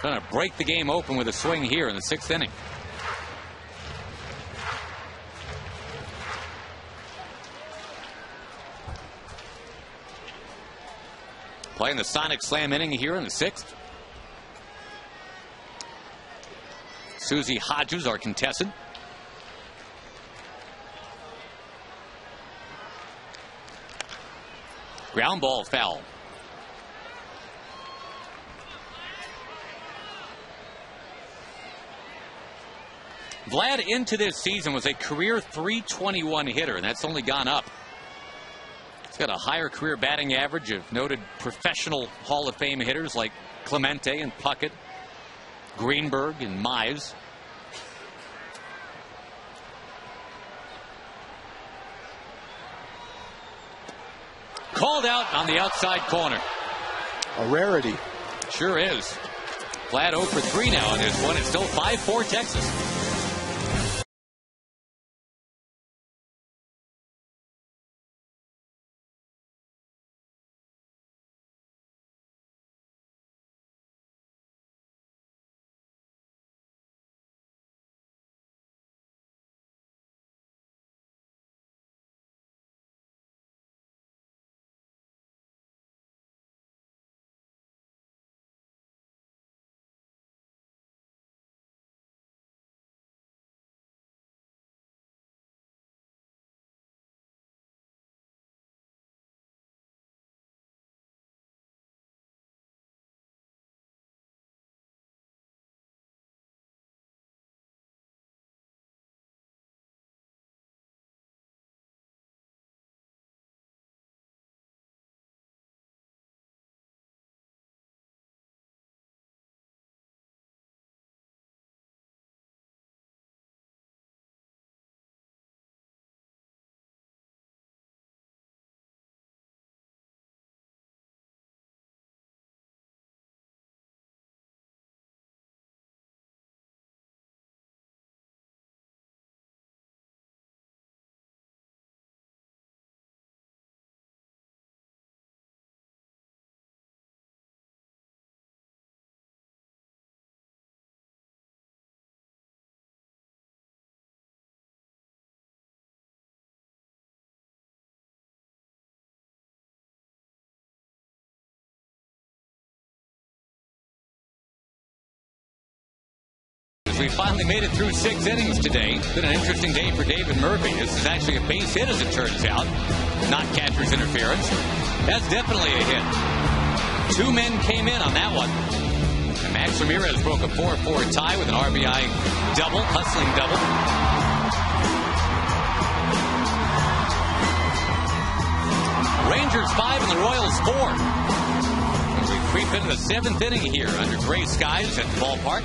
Going to break the game open with a swing here in the 6th inning. Playing the Sonic Slam inning here in the 6th. Susie Hodges, our contestant. Ground ball foul. Vlad into this season was a career .321 hitter, and that's only gone up. He's got a higher career batting average of noted professional Hall of Fame hitters like Clemente and Puckett, Greenberg and Mize. Called out on the outside corner. A rarity. Sure is. Vlad 0 for 3 now on this one. It's still 5-4 Texas. We finally made it through 6 innings today. It's been an interesting day for David Murphy. This is actually a base hit, as it turns out, not catcher's interference. That's definitely a hit. 2 men came in on that one. And Max Ramirez broke a 4-4 tie with an RBI double, hustling double. Rangers 5 and the Royals 4. As we creep into the 7th inning here under gray skies at the ballpark.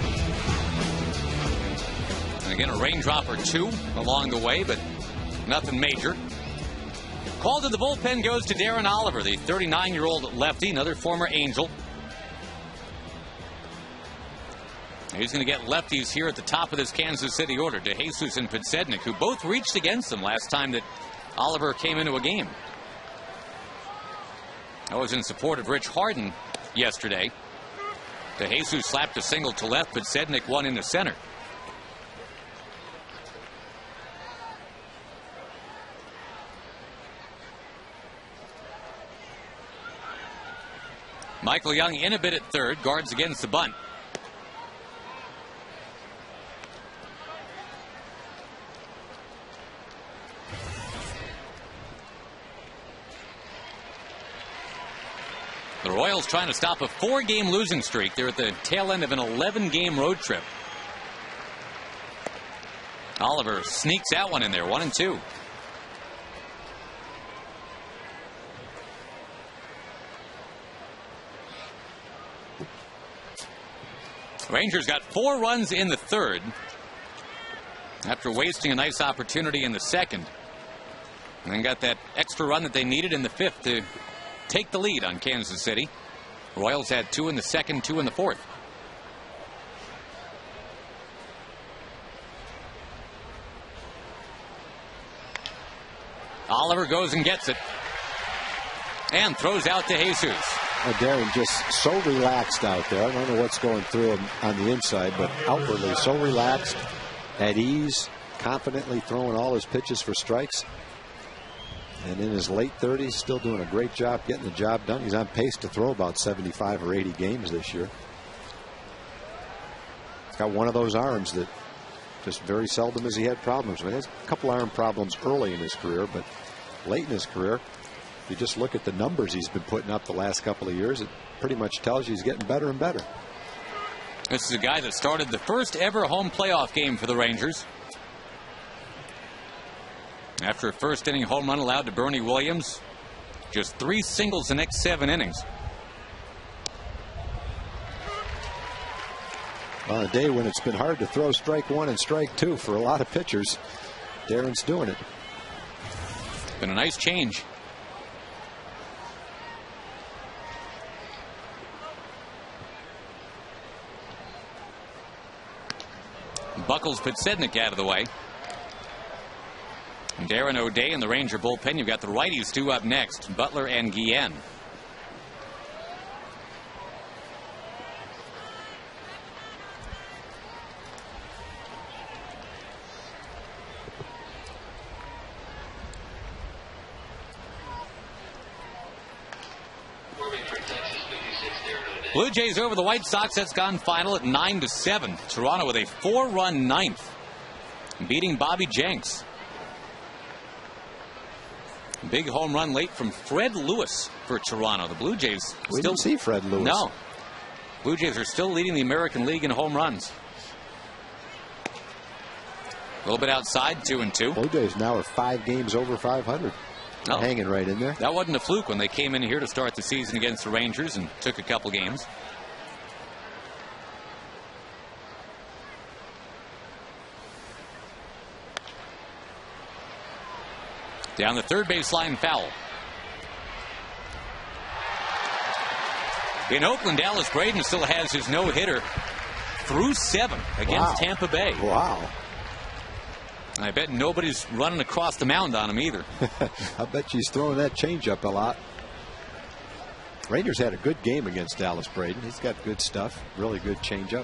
Again, a raindrop or 2 along the way, but nothing major. Call to the bullpen goes to Darren Oliver, the 39-year-old lefty, another former Angel. He's going to get lefties here at the top of this Kansas City order, DeJesus and Podsednik, who both reached against them last time that Oliver came into a game. I was in support of Rich Harden yesterday. DeJesus slapped a single to left, but Sednick won into center. Michael Young in a bit at third, guards against the bunt. The Royals trying to stop a 4-game losing streak. They're at the tail end of an 11-game road trip. Oliver sneaks out one in there, 1-2. Rangers got 4 runs in the third after wasting a nice opportunity in the second. And then got that extra run that they needed in the fifth to take the lead on Kansas City. Royals had 2 in the second, 2 in the fourth. Oliver goes and gets it. And throws out to Jesus. Darren just so relaxed out there. I don't know what's going through him on the inside, but outwardly so relaxed, at ease, confidently throwing all his pitches for strikes. And in his late 30s, still doing a great job getting the job done. He's on pace to throw about 75 or 80 games this year. He's got one of those arms that just very seldom has he had problems with. He has a couple arm problems early in his career, but late in his career, if you just look at the numbers he's been putting up the last couple of years, it pretty much tells you he's getting better and better. This is a guy that started the first ever home playoff game for the Rangers. After a first inning home run allowed to Bernie Williams, just 3 singles the next 7 innings. On a day when it's been hard to throw strike 1 and strike 2 for a lot of pitchers, Darren's doing it. Been a nice change. Buckles put Sednick out of the way. Darren O'Day in the Ranger bullpen. You've got the righties 2 up next, Butler and Guillen. Blue Jays over the White Sox. That's gone final at 9-7. Toronto with a 4-run ninth, beating Bobby Jenks. Big home run late from Fred Lewis for Toronto. The Blue Jays we didn't see Fred Lewis. No. Blue Jays are still leading the American League in home runs. A little bit outside, 2-2. Blue Jays now are 5 games over 500. Oh. Hanging right in there. That wasn't a fluke when they came in here to start the season against the Rangers and took a couple games. Down the third baseline, foul. In Oakland, Dallas Braden still has his no-hitter through 7 against Tampa Bay. Wow. I bet nobody's running across the mound on him either. I bet she's throwing that changeup a lot. Rangers had a good game against Dallas Braden. He's got good stuff. Really good changeup.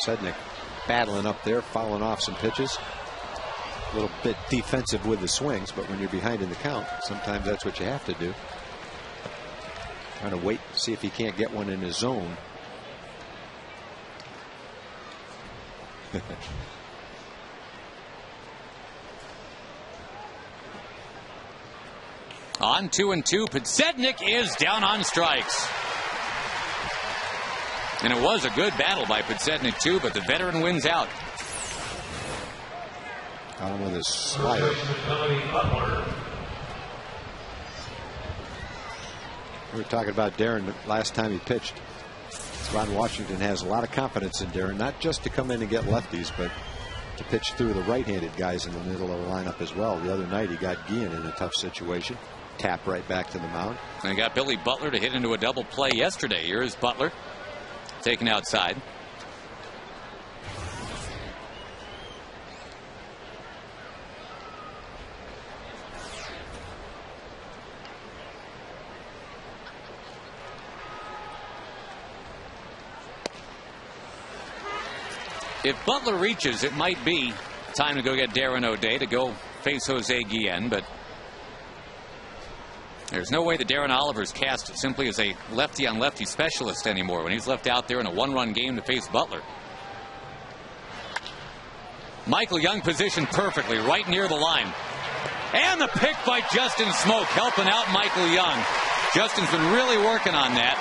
Sednick battling up there, fouling off some pitches. A little bit defensive with the swings, but when you're behind in the count, sometimes that's what you have to do. Trying to wait, see if he can't get one in his zone. On 2-2, Podsednik is down on strikes. And it was a good battle by Podsednik too, but the veteran wins out. Got him with his slider. We were talking about Darren the last time he pitched. Ron Washington has a lot of confidence in Darren, not just to come in and get lefties, but to pitch through the right-handed guys in the middle of the lineup as well. The other night he got Guillen in a tough situation. Tap right back to the mound. And got Billy Butler to hit into a double play yesterday. Here is Butler taken outside. If Butler reaches, it might be time to go get Darren O'Day to go face Jose Guillen, but there's no way that Darren Oliver's cast simply as a lefty-on-lefty specialist anymore when he's left out there in a one-run game to face Butler. Michael Young positioned perfectly right near the line. And the pick by Justin Smoke, helping out Michael Young. Justin's been really working on that.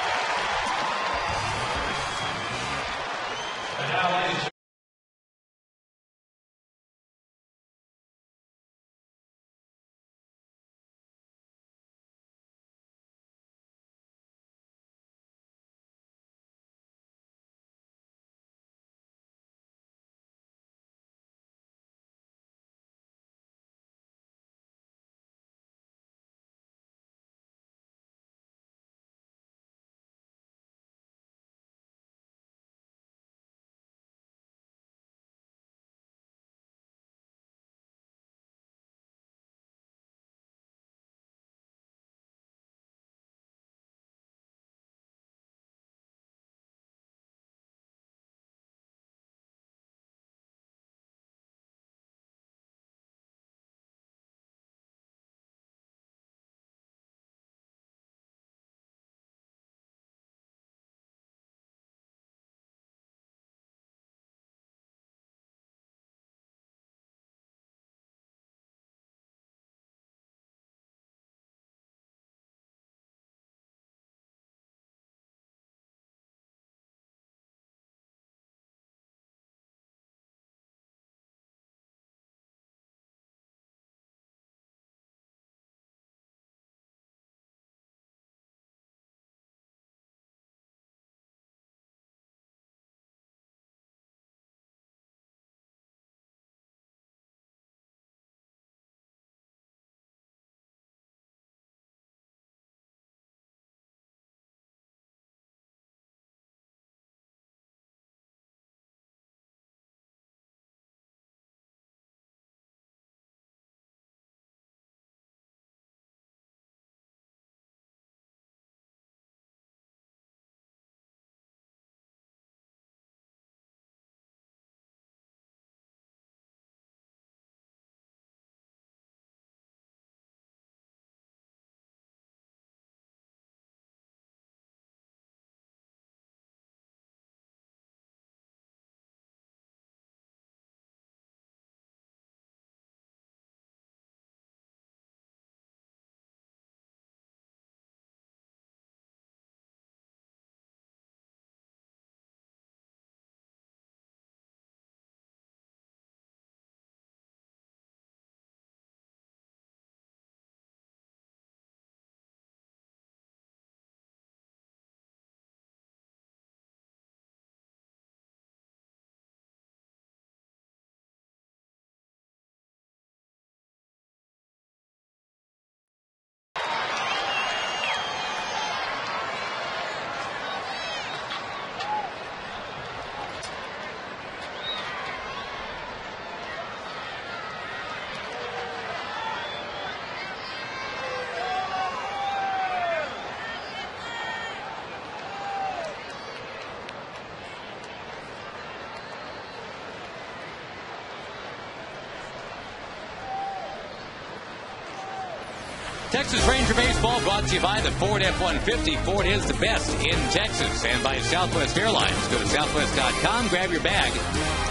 Texas Ranger Baseball brought to you by the Ford F-150. Ford is the best in Texas. And by Southwest Airlines. Go to southwest.com, grab your bag.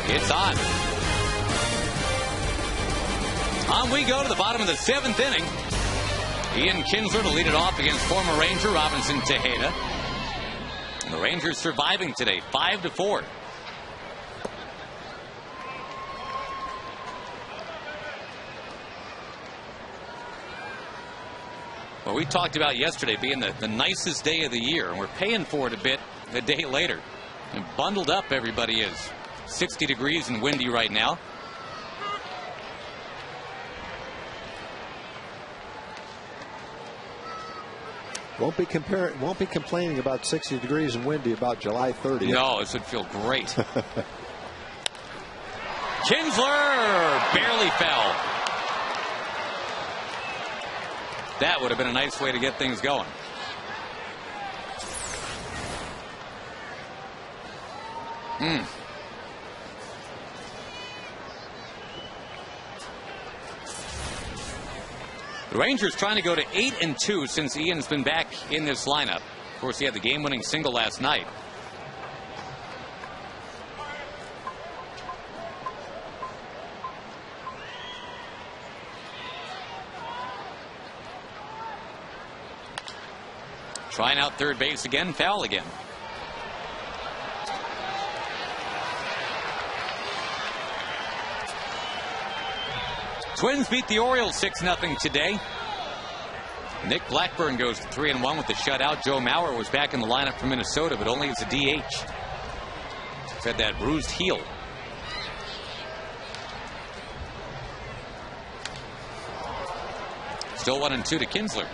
It's on. On we go to the bottom of the 7th inning. Ian Kinsler to lead it off against former Ranger Robinson Tejeda. And the Rangers surviving today, 5-4. Well, we talked about yesterday being the nicest day of the year, and we're paying for it a bit a day later. And bundled up everybody is. 60 degrees and windy right now. Won't be complaining about 60 degrees and windy about July 30th. No, this would feel great. Kinsler barely fell. That would have been a nice way to get things going. The Rangers trying to go to 8-2 since Ian's been back in this lineup. Of course, he had the game-winning single last night. Trying out third base again, foul again. Twins beat the Orioles 6-0 today. Nick Blackburn goes to 3-1 with the shutout. Joe Mauer was back in the lineup for Minnesota, but only as a DH. He's had that bruised heel. Still 1-2 to Kinsler.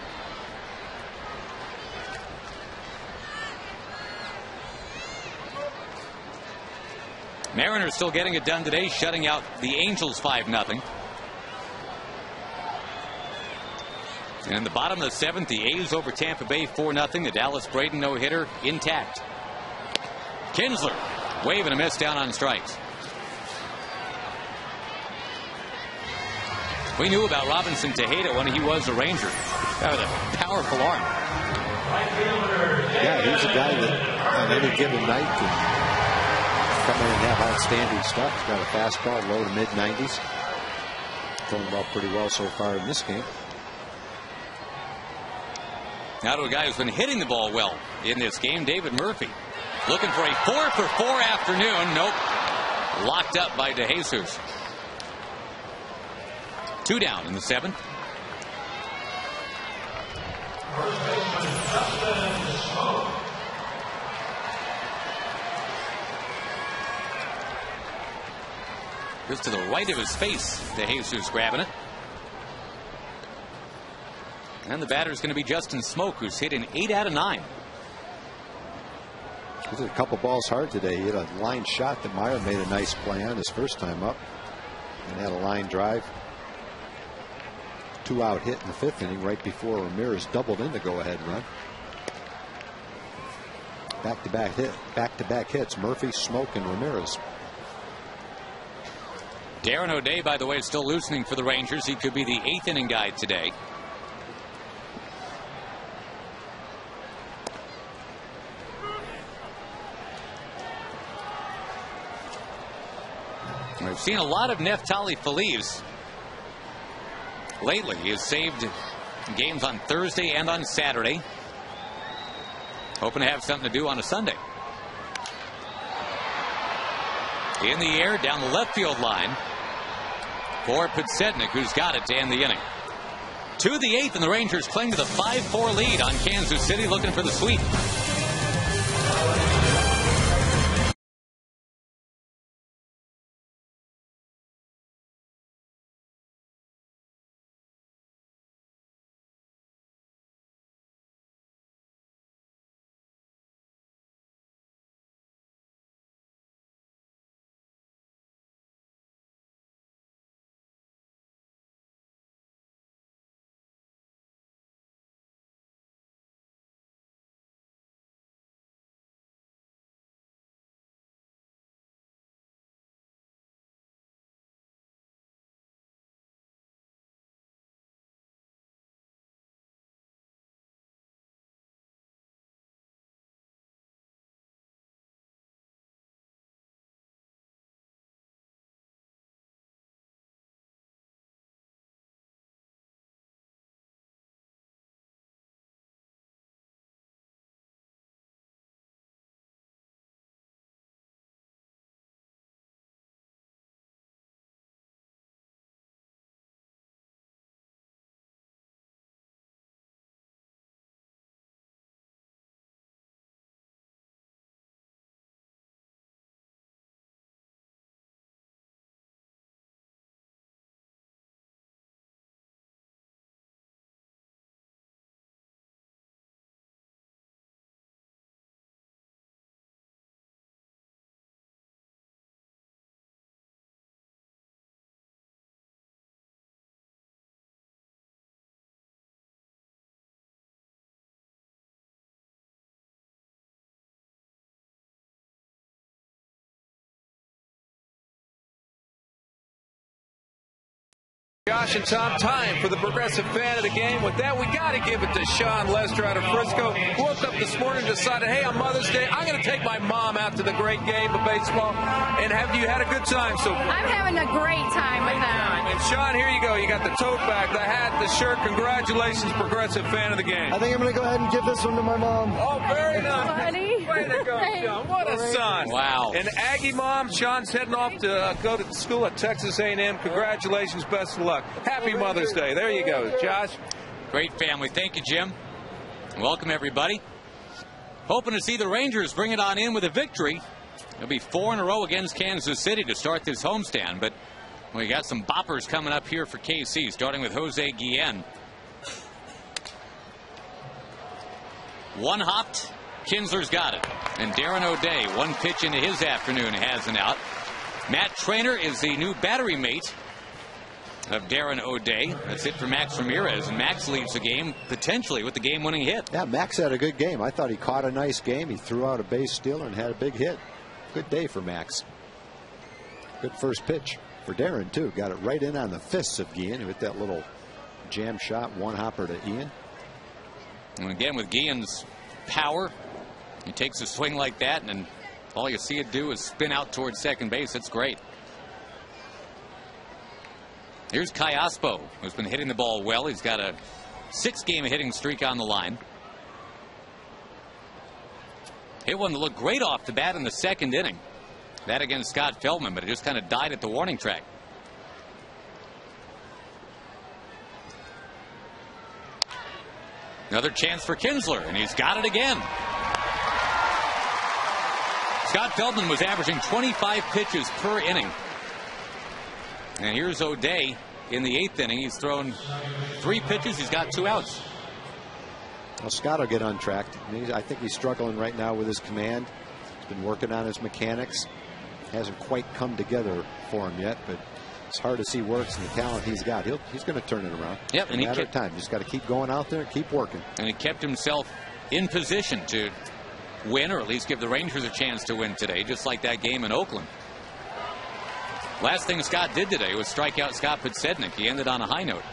Mariners still getting it done today, shutting out the Angels 5-0. And in the bottom of the seventh, the A's over Tampa Bay 4-0. The Dallas Braden no-hitter intact. Kinsler waving a miss down on strikes. We knew about Robinson Tejeda when he was a Ranger. That was a powerful arm. Yeah, he's a guy that on any given night can come in and have outstanding stuff. He's got a fastball, low to mid-90s. Throwing the ball pretty well so far in this game. Now to a guy who's been hitting the ball well in this game, David Murphy. Looking for a 4-for-4 afternoon. Nope. Locked up by DeJesus. 2 down in the seventh. Just to the right of his face, DeJesus grabbing it. And the batter's going to be Justin Smoke, who's hit in 8 out of 9. He hit a couple balls hard today. He hit a line shot that Meyer made a nice play on his first time up. And had a line drive. 2-out hit in the 5th inning right before Ramirez doubled in the go-ahead run. Back-to-back hits. Murphy, Smoke, and Ramirez. Darren O'Day, by the way, is still loosening for the Rangers. He could be the 8th inning guy today. We've seen a lot of Neftali Feliz lately. He has saved games on Thursday and on Saturday. Hoping to have something to do on a Sunday. In the air, down the left field line for Podsednik, who's got it to end the inning. To the 8th, and the Rangers cling to the 5-4 lead on Kansas City, looking for the sweep. Josh and Tom, time for the Progressive Fan of the Game. With that, we got to give it to Sean Lester out of Frisco. Woke up this morning and decided, hey, on Mother's Day, I'm going to take my mom out to the great game of baseball. And have you had a good time so far? I'm having a great time with them. And Sean, here you go. You got the tote bag, the hat, the shirt. Congratulations, Progressive Fan of the Game. I think I'm going to go ahead and give this one to my mom. Oh, very nice. Buddy. Way to go, Sean. What a son. Wow. And Aggie mom, Sean's heading off to go to school at Texas A&M. Congratulations. Best of luck. Happy Mother's Day. There you go, Josh. Great family. Thank you, Jim. Welcome, everybody. Hoping to see the Rangers bring it on in with a victory. It'll be 4 in a row against Kansas City to start this homestand, but we got some boppers coming up here for KC, starting with Jose Guillen. One-hopped. Kinsler's got it. And Darren O'Day, one pitch into his afternoon, has an out. Matt Traynor is the new battery mate of Darren O'Day. That's it for Max Ramirez. And Max leads the game potentially with the game-winning hit. Yeah, Max had a good game. I thought he caught a nice game. He threw out a base stealer and had a big hit. Good day for Max. Good first pitch for Darren, too. Got it right in on the fists of Guillen with that little jam shot, one-hopper to Ian. And again, with Guillen's power, he takes a swing like that, and then all you see it do is spin out towards second base. It's great. Here's Kai Ospo, who's been hitting the ball well. He's got a 6-game hitting streak on the line. Hit one that looked great off the bat in the second inning. That against Scott Feldman, but it just kind of died at the warning track. Another chance for Kinsler, and he's got it again. Scott Feldman was averaging 25 pitches per inning. And here's O'Day in the 8th inning. He's thrown 3 pitches. He's got 2 outs. Well, Scott will get untracked. I think he's struggling right now with his command. He's been working on his mechanics. Hasn't quite come together for him yet, but it's hard to see works and the talent he's got. He's going to turn it around. Yep, and a matter of time. Just got to keep going out there and keep working. And he kept himself in position to win, or at least give the Rangers a chance to win today, just like that game in Oakland. Last thing Scott did today was strike out Scott Podsednik. He ended on a high note.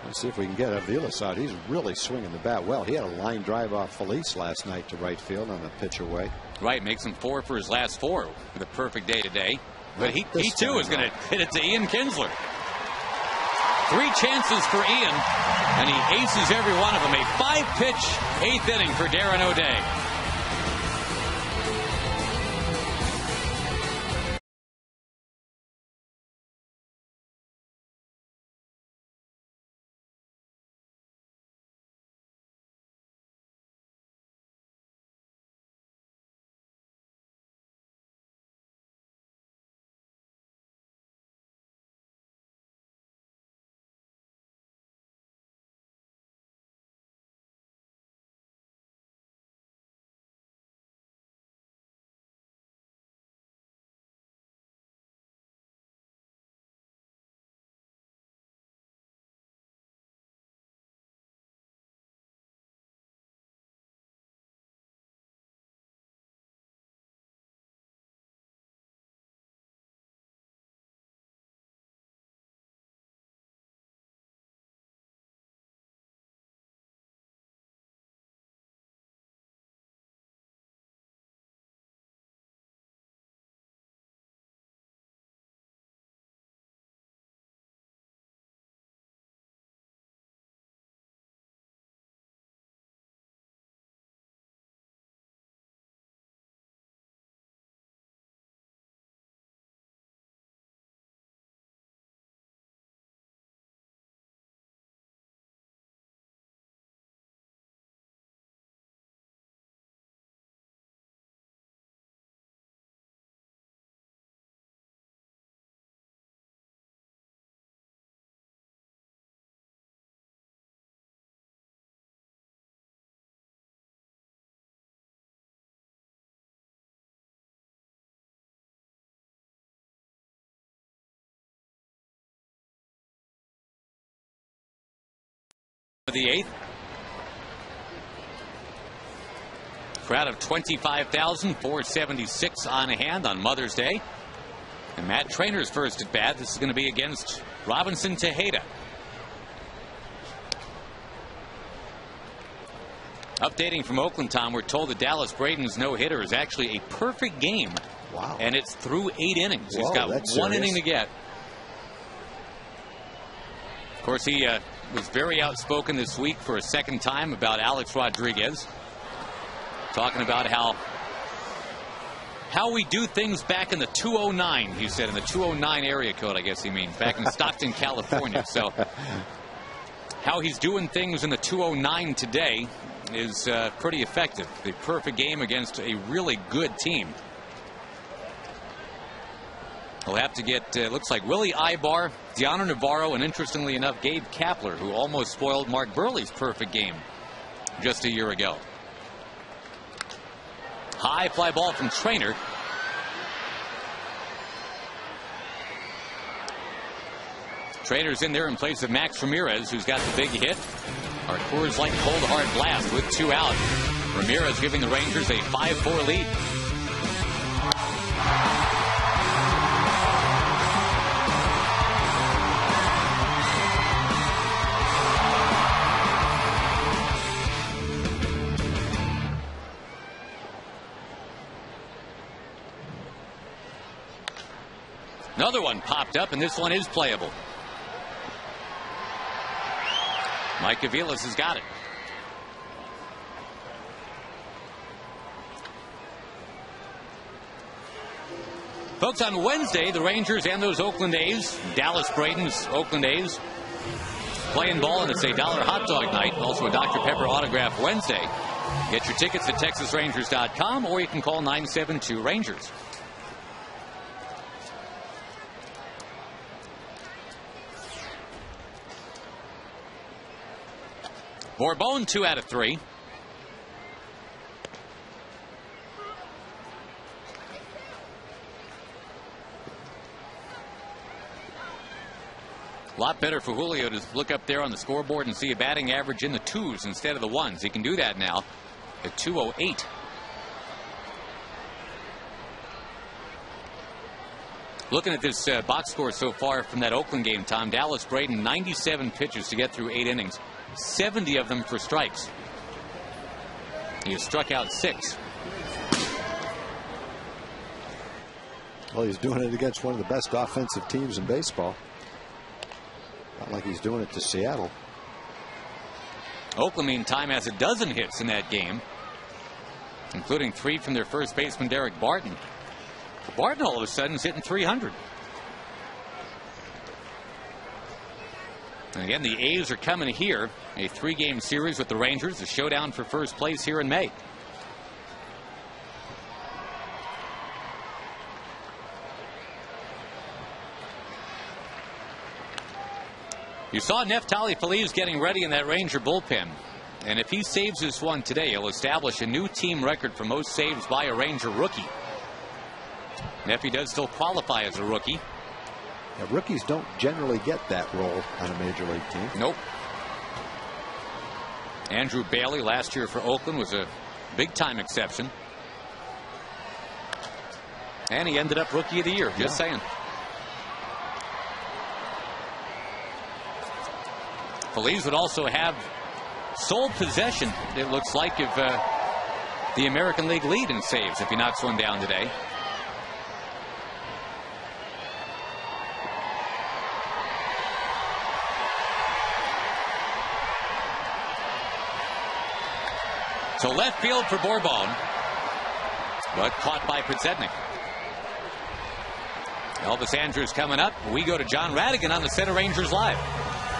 Let's see if we can get Aviles out. He's really swinging the bat well. He had a line drive off Felice last night to right field on a pitch away. Right, makes him 4 for his last 4 with a perfect day today. But he too is going to hit it to Ian Kinsler. 3 chances for Ian, and he aces every one of them. A 5-pitch 8th inning for Darren O'Day. The 8th. Crowd of 25,476 on hand on Mother's Day. And Matt Trainor's first at bat. This is going to be against Robinson Tejeda. Updating from Oakland, Tom, we're told that Dallas Braden's no-hitter is actually a perfect game. Wow. And it's through 8 innings. Whoa, he's got one inning to get. Of course, he was very outspoken this week for a second time about Alex Rodriguez. Talking about how we do things back in the 209, he said, in the 209 area code, I guess he means, back in Stockton, California. So how he's doing things in the 209 today is pretty effective. The perfect game against a really good team. He'll have to get, looks like, Willie Ibar, Deanna Navarro, and interestingly enough, Gabe Kapler, who almost spoiled Mark Burley's perfect game just a year ago. High fly ball from Trainer. Trainer's in there in place of Max Ramirez, who's got the big hit. Our Coors Light cold hard blast with 2 out. Ramirez giving the Rangers a 5-4 lead. Another one popped up, and this one is playable. Mike Aviles has got it. Folks, on Wednesday, the Rangers and those Oakland A's, Dallas Braden's Oakland A's, playing ball, and it's a $1 hot dog night. Also a Dr. Pepper autograph Wednesday. Get your tickets at TexasRangers.com, or you can call 972-RANGERS. Bourbon 2 out of 3. A lot better for Julio to look up there on the scoreboard and see a batting average in the 2s instead of the 1s. He can do that now at 208. Looking at this box score so far from that Oakland game, Tom, Dallas Braden, 97 pitches to get through 8 innings. 70 of them for strikes. He has struck out 6. Well, he's doing it against one of the best offensive teams in baseball. Not like he's doing it to Seattle. Oakland, meantime, has a dozen hits in that game, including 3 from their first baseman, Derek Barton. Barton all of a sudden is hitting 300. And again, the A's are coming here. A 3-game series with the Rangers. A showdown for first place here in May. You saw Neftali Feliz getting ready in that Ranger bullpen. And if he saves this one today, he'll establish a new team record for most saves by a Ranger rookie. Neffy does still qualify as a rookie. Yeah, rookies don't generally get that role on a major league team. Nope. Andrew Bailey last year for Oakland was a big-time exception. And he ended up Rookie of the Year, just saying. Feliz would also have sole possession, it looks like, of the American League lead in saves if he knocks one down today. So left field for Bourbon, but caught by Podsednik. Elvis Andrews coming up. We go to John Radigan on the Center Rangers Live.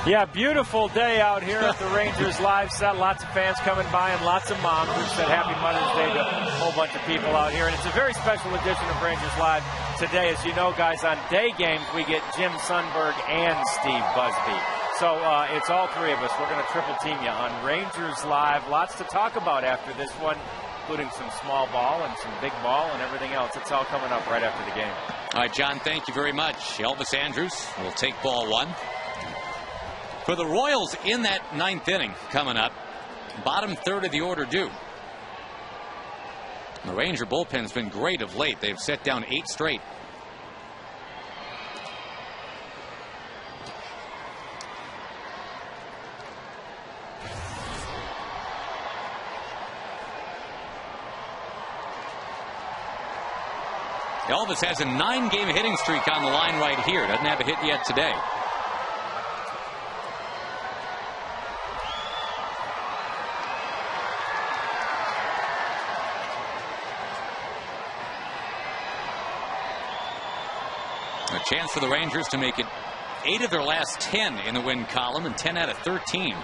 Yeah, beautiful day out here at the Rangers Live set. Lots of fans coming by and lots of moms who said Happy Mother's Day to a whole bunch of people out here. And it's a very special edition of Rangers Live today. As you know, guys, on day games we get Jim Sundberg and Steve Busby. So it's all 3 of us. We're going to triple team you on Rangers Live. Lots to talk about after this one, including some small ball and some big ball and everything else. It's all coming up right after the game. All right, John, thank you very much. Elvis Andrews will take ball 1. For the Royals in that 9th inning coming up, bottom third of the order due. The Ranger bullpen's been great of late. They've set down 8 straight. Elvis has a 9-game hitting streak on the line right here. Doesn't have a hit yet today. A chance for the Rangers to make it 8 of their last 10 in the win column and 10 out of 13.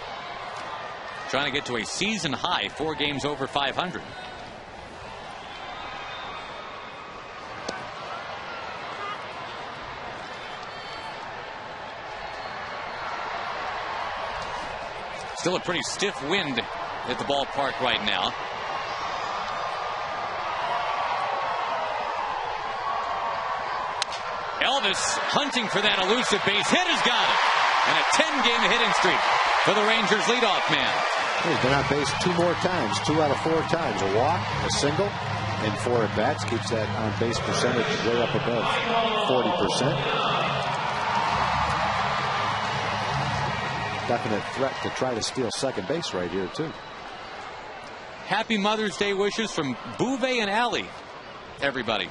Trying to get to a season high 4 games over 500. Still a pretty stiff wind at the ballpark right now. Elvis hunting for that elusive base hit, has got it. And a 10-game hitting streak for the Rangers leadoff man. He's been on base 2 more times, 2 out of 4 times. A walk, a single, and 4 at bats. Keeps that on base percentage way up above 40%. Definite threat to try to steal second base right here, too. Happy Mother's Day wishes from Bouvet and Alley, everybody.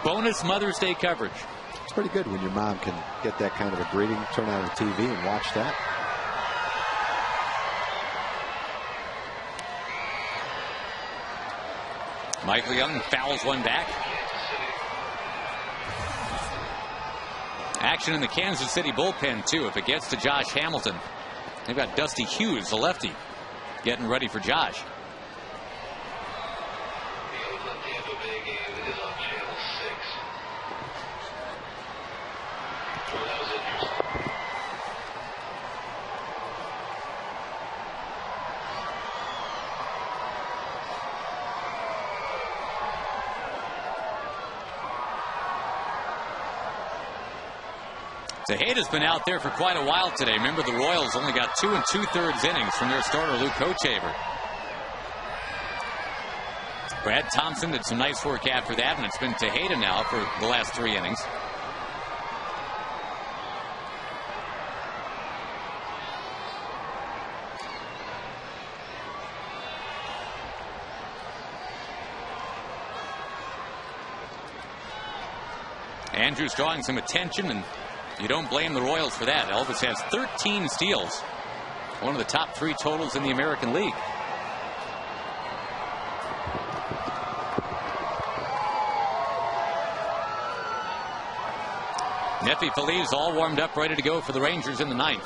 Bonus Mother's Day coverage. It's pretty good when your mom can get that kind of a greeting, turn on the TV and watch that. Michael Young fouls one back. Action in the Kansas City bullpen, too, if it gets to Josh Hamilton. They've got Dusty Hughes, the lefty, getting ready for Josh. Tejeda's been out there for quite a while today. Remember, the Royals only got 2 2/3 innings from their starter, Luke Kochaver. Brad Thompson did some nice work after that, and it's been Tejeda now for the last 3 innings. Andrews drawing some attention, and you don't blame the Royals for that. Elvis has 13 steals, one of the top 3 totals in the American League. Nefi Feliz all warmed up, ready to go for the Rangers in the 9th.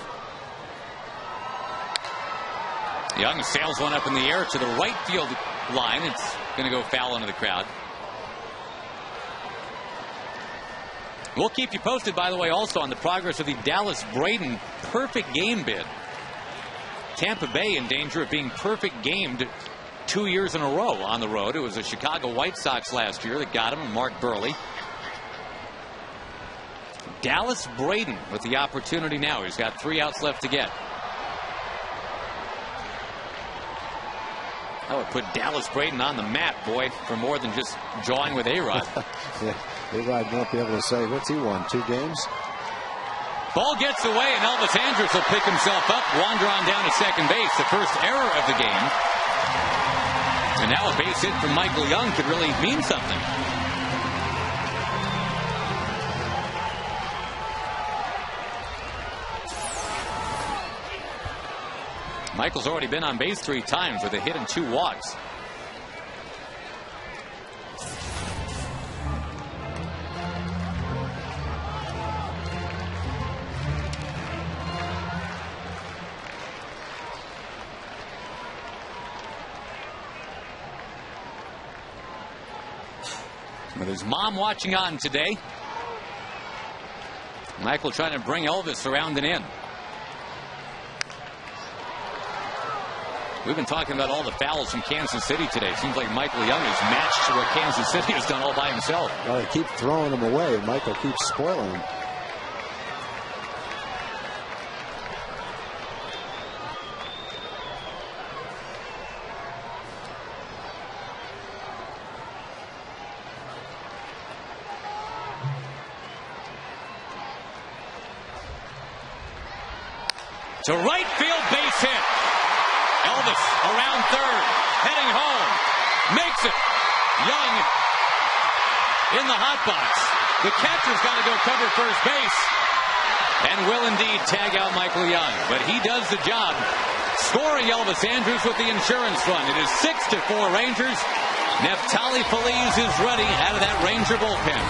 Young sails one up in the air to the right field line. It's going to go foul into the crowd. We'll keep you posted, by the way, also on the progress of the Dallas Braden perfect game bid. Tampa Bay in danger of being perfect gamed 2 years in a row on the road. It was the Chicago White Sox last year that got him, and Mark Burley. Dallas Braden with the opportunity now. He's got 3 outs left to get. That would put Dallas Braden on the map, boy, for more than just jawing with A-Rod. Yeah, A-Rod won't be able to say, what's he won, 2 games? Ball gets away, and Elvis Andrus will pick himself up, wander on down to second base. The first error of the game. And now a base hit from Michael Young could really mean something. Michael's already been on base 3 times with a hit and 2 walks. With his mom watching on today, Michael trying to bring Elvis around and in. We've been talking about all the fouls from Kansas City today. It seems like Michael Young is matched to what Kansas City has done all by himself. Well, they keep throwing them away. Michael keeps spoiling them. to right field, base hit. Elvis around third, heading home, makes it. Young in the hot box. The catcher's got to go cover first base and will indeed tag out Michael Young. But he does the job, scoring Elvis Andrus with the insurance run. It is 6-4 Rangers. Neftali Feliz is ready out of that Ranger bullpen.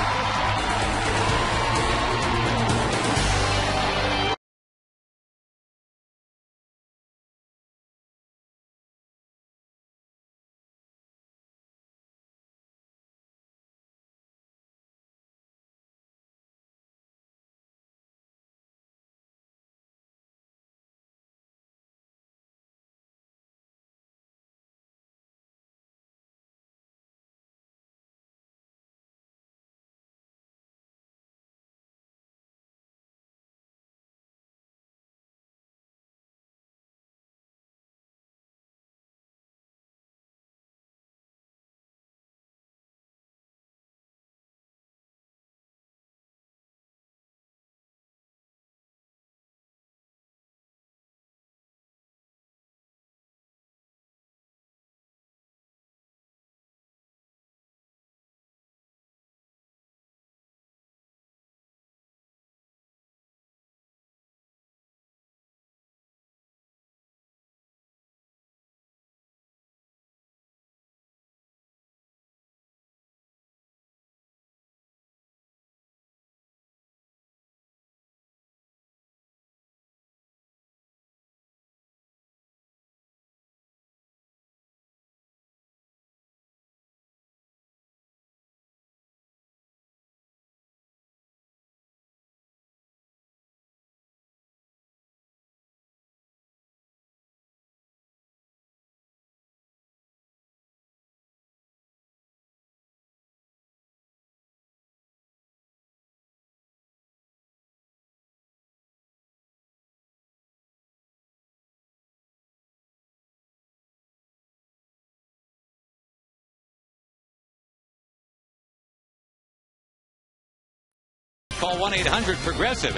Call 1-800-PROGRESSIVE.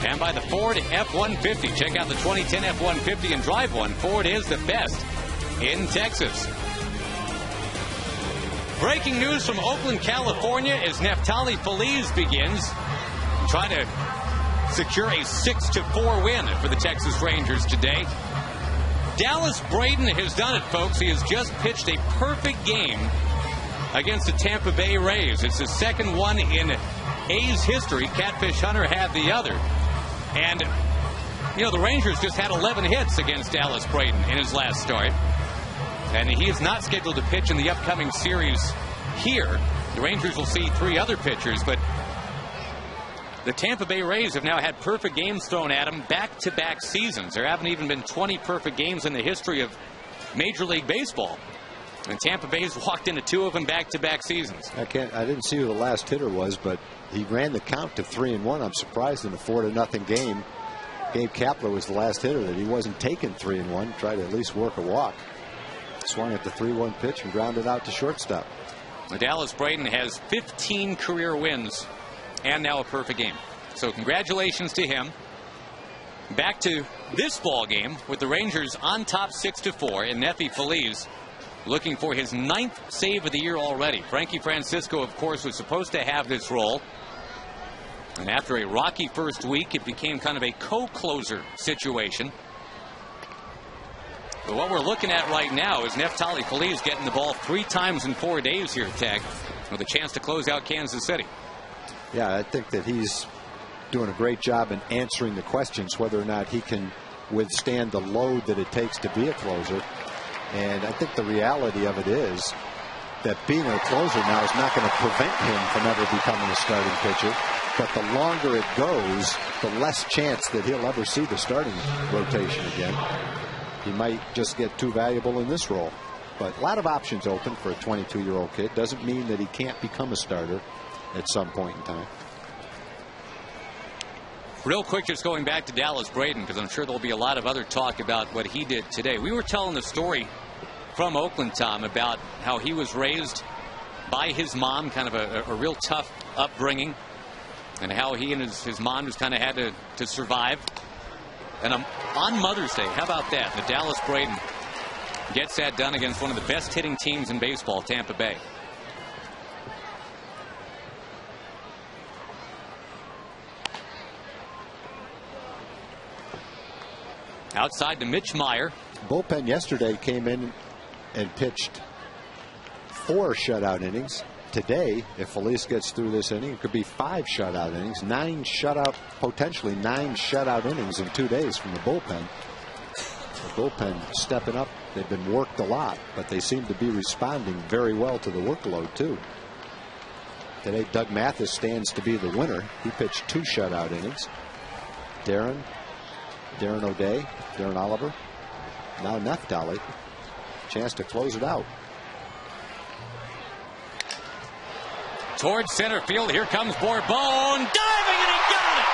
And by the Ford F-150. Check out the 2010 F-150 and drive one. Ford is the best in Texas. Breaking news from Oakland, California as Neftali Feliz begins. Trying to secure a 6-4 win for the Texas Rangers today. Dallas Braden has done it, folks. He has just pitched a perfect game against the Tampa Bay Rays. It's his second one in A's history. Catfish Hunter had the other. And, you know, the Rangers just had 11 hits against Dallas Braden in his last start. And he is not scheduled to pitch in the upcoming series here. The Rangers will see 3 other pitchers, but the Tampa Bay Rays have now had perfect games thrown at them back-to-back seasons. There haven't even been 20 perfect games in the history of Major League Baseball. And Tampa Bay's walked into 2 of them back-to-back seasons. I didn't see who the last hitter was, but he ran the count to 3-1. I'm surprised in a 4-0 game. Gabe Kapler was the last hitter that he wasn't taking 3-1. Tried to at least work a walk. Swung at the 3-1 pitch and grounded out to shortstop. Dallas Braden has 15 career wins and now a perfect game. So congratulations to him. Back to this ball game with the Rangers on top 6-4, and Nefi Feliz looking for his 9th save of the year already. Frankie Francisco, of course, was supposed to have this role. And after a rocky first week, it became kind of a co-closer situation. But what we're looking at right now is Neftali Feliz getting the ball 3 times in 4 days here at Tech with a chance to close out Kansas City. Yeah, I think that he's doing a great job in answering the questions whether or not he can withstand the load that it takes to be a closer. And I think the reality of it is that being a closer now is not going to prevent him from ever becoming a starting pitcher. But the longer it goes, the less chance that he'll ever see the starting rotation again. He might just get too valuable in this role. But a lot of options open for a 22-year-old kid. Doesn't mean that he can't become a starter at some point in time. Real quick, just going back to Dallas Braden, because I'm sure there'll be a lot of other talk about what he did today. We were telling the story from Oakland, Tom, about how he was raised by his mom, kind of a real tough upbringing, and how he and his mom just kind of had to survive. And on Mother's Day, how about that? The Dallas Braden gets that done against one of the best hitting teams in baseball, Tampa Bay. Outside to Mitch Meyer. Bullpen yesterday came in and pitched 4 shutout innings. Today, if Felice gets through this inning, it could be 5 shutout innings, potentially 9 shutout innings in 2 days from the bullpen. The bullpen stepping up. They've been worked a lot, but they seem to be responding very well to the workload too. Today, Doug Mathis stands to be the winner. He pitched 2 shutout innings. Darren O'Day, Darren Oliver, now Neftali. Chance to close it out. Towards center field, here comes Bourbon, diving, and he got it!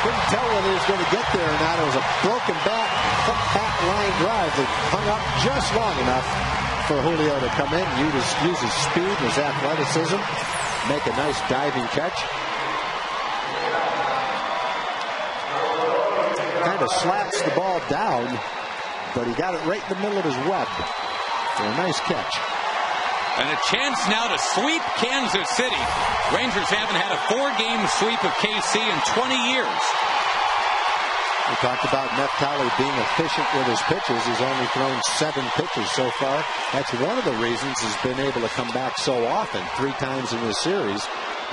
Couldn't tell whether he was going to get there or not. It was a broken bat line drive that hung up just long enough for Julio to come in, use his speed, his athleticism, make a nice diving catch. Kind of slaps the ball down, but he got it right in the middle of his web. For a nice catch. And a chance now to sweep Kansas City. Rangers haven't had a 4-game sweep of KC in 20 years. We talked about Neftali being efficient with his pitches. He's only thrown 7 pitches so far. That's one of the reasons he's been able to come back so often, 3 times in this series,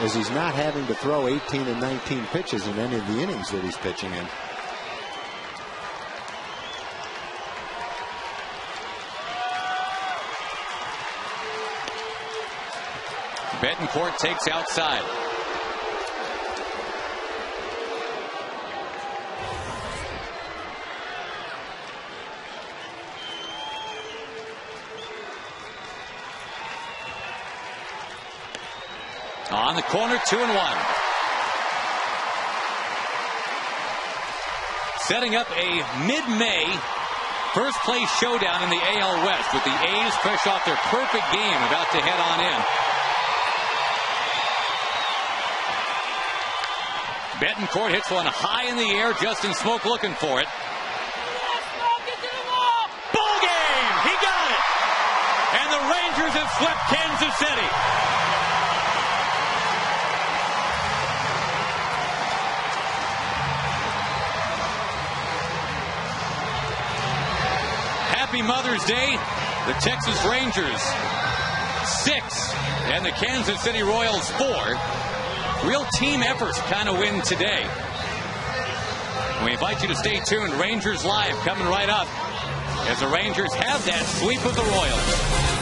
is he's not having to throw 18 and 19 pitches in any of the innings that he's pitching in. Betancourt takes outside. On the corner, 2-1. Setting up a mid-May first place showdown in the AL West with the A's fresh off their perfect game about to head on in. Betancourt hits one high in the air. Justin Smoke looking for it. Ball game! He got it! And the Rangers have swept Kansas City. Happy Mother's Day. The Texas Rangers 6 and the Kansas City Royals 4. Real team efforts kind of win today. We invite you to stay tuned. Rangers Live coming right up as the Rangers have that sweep of the Royals.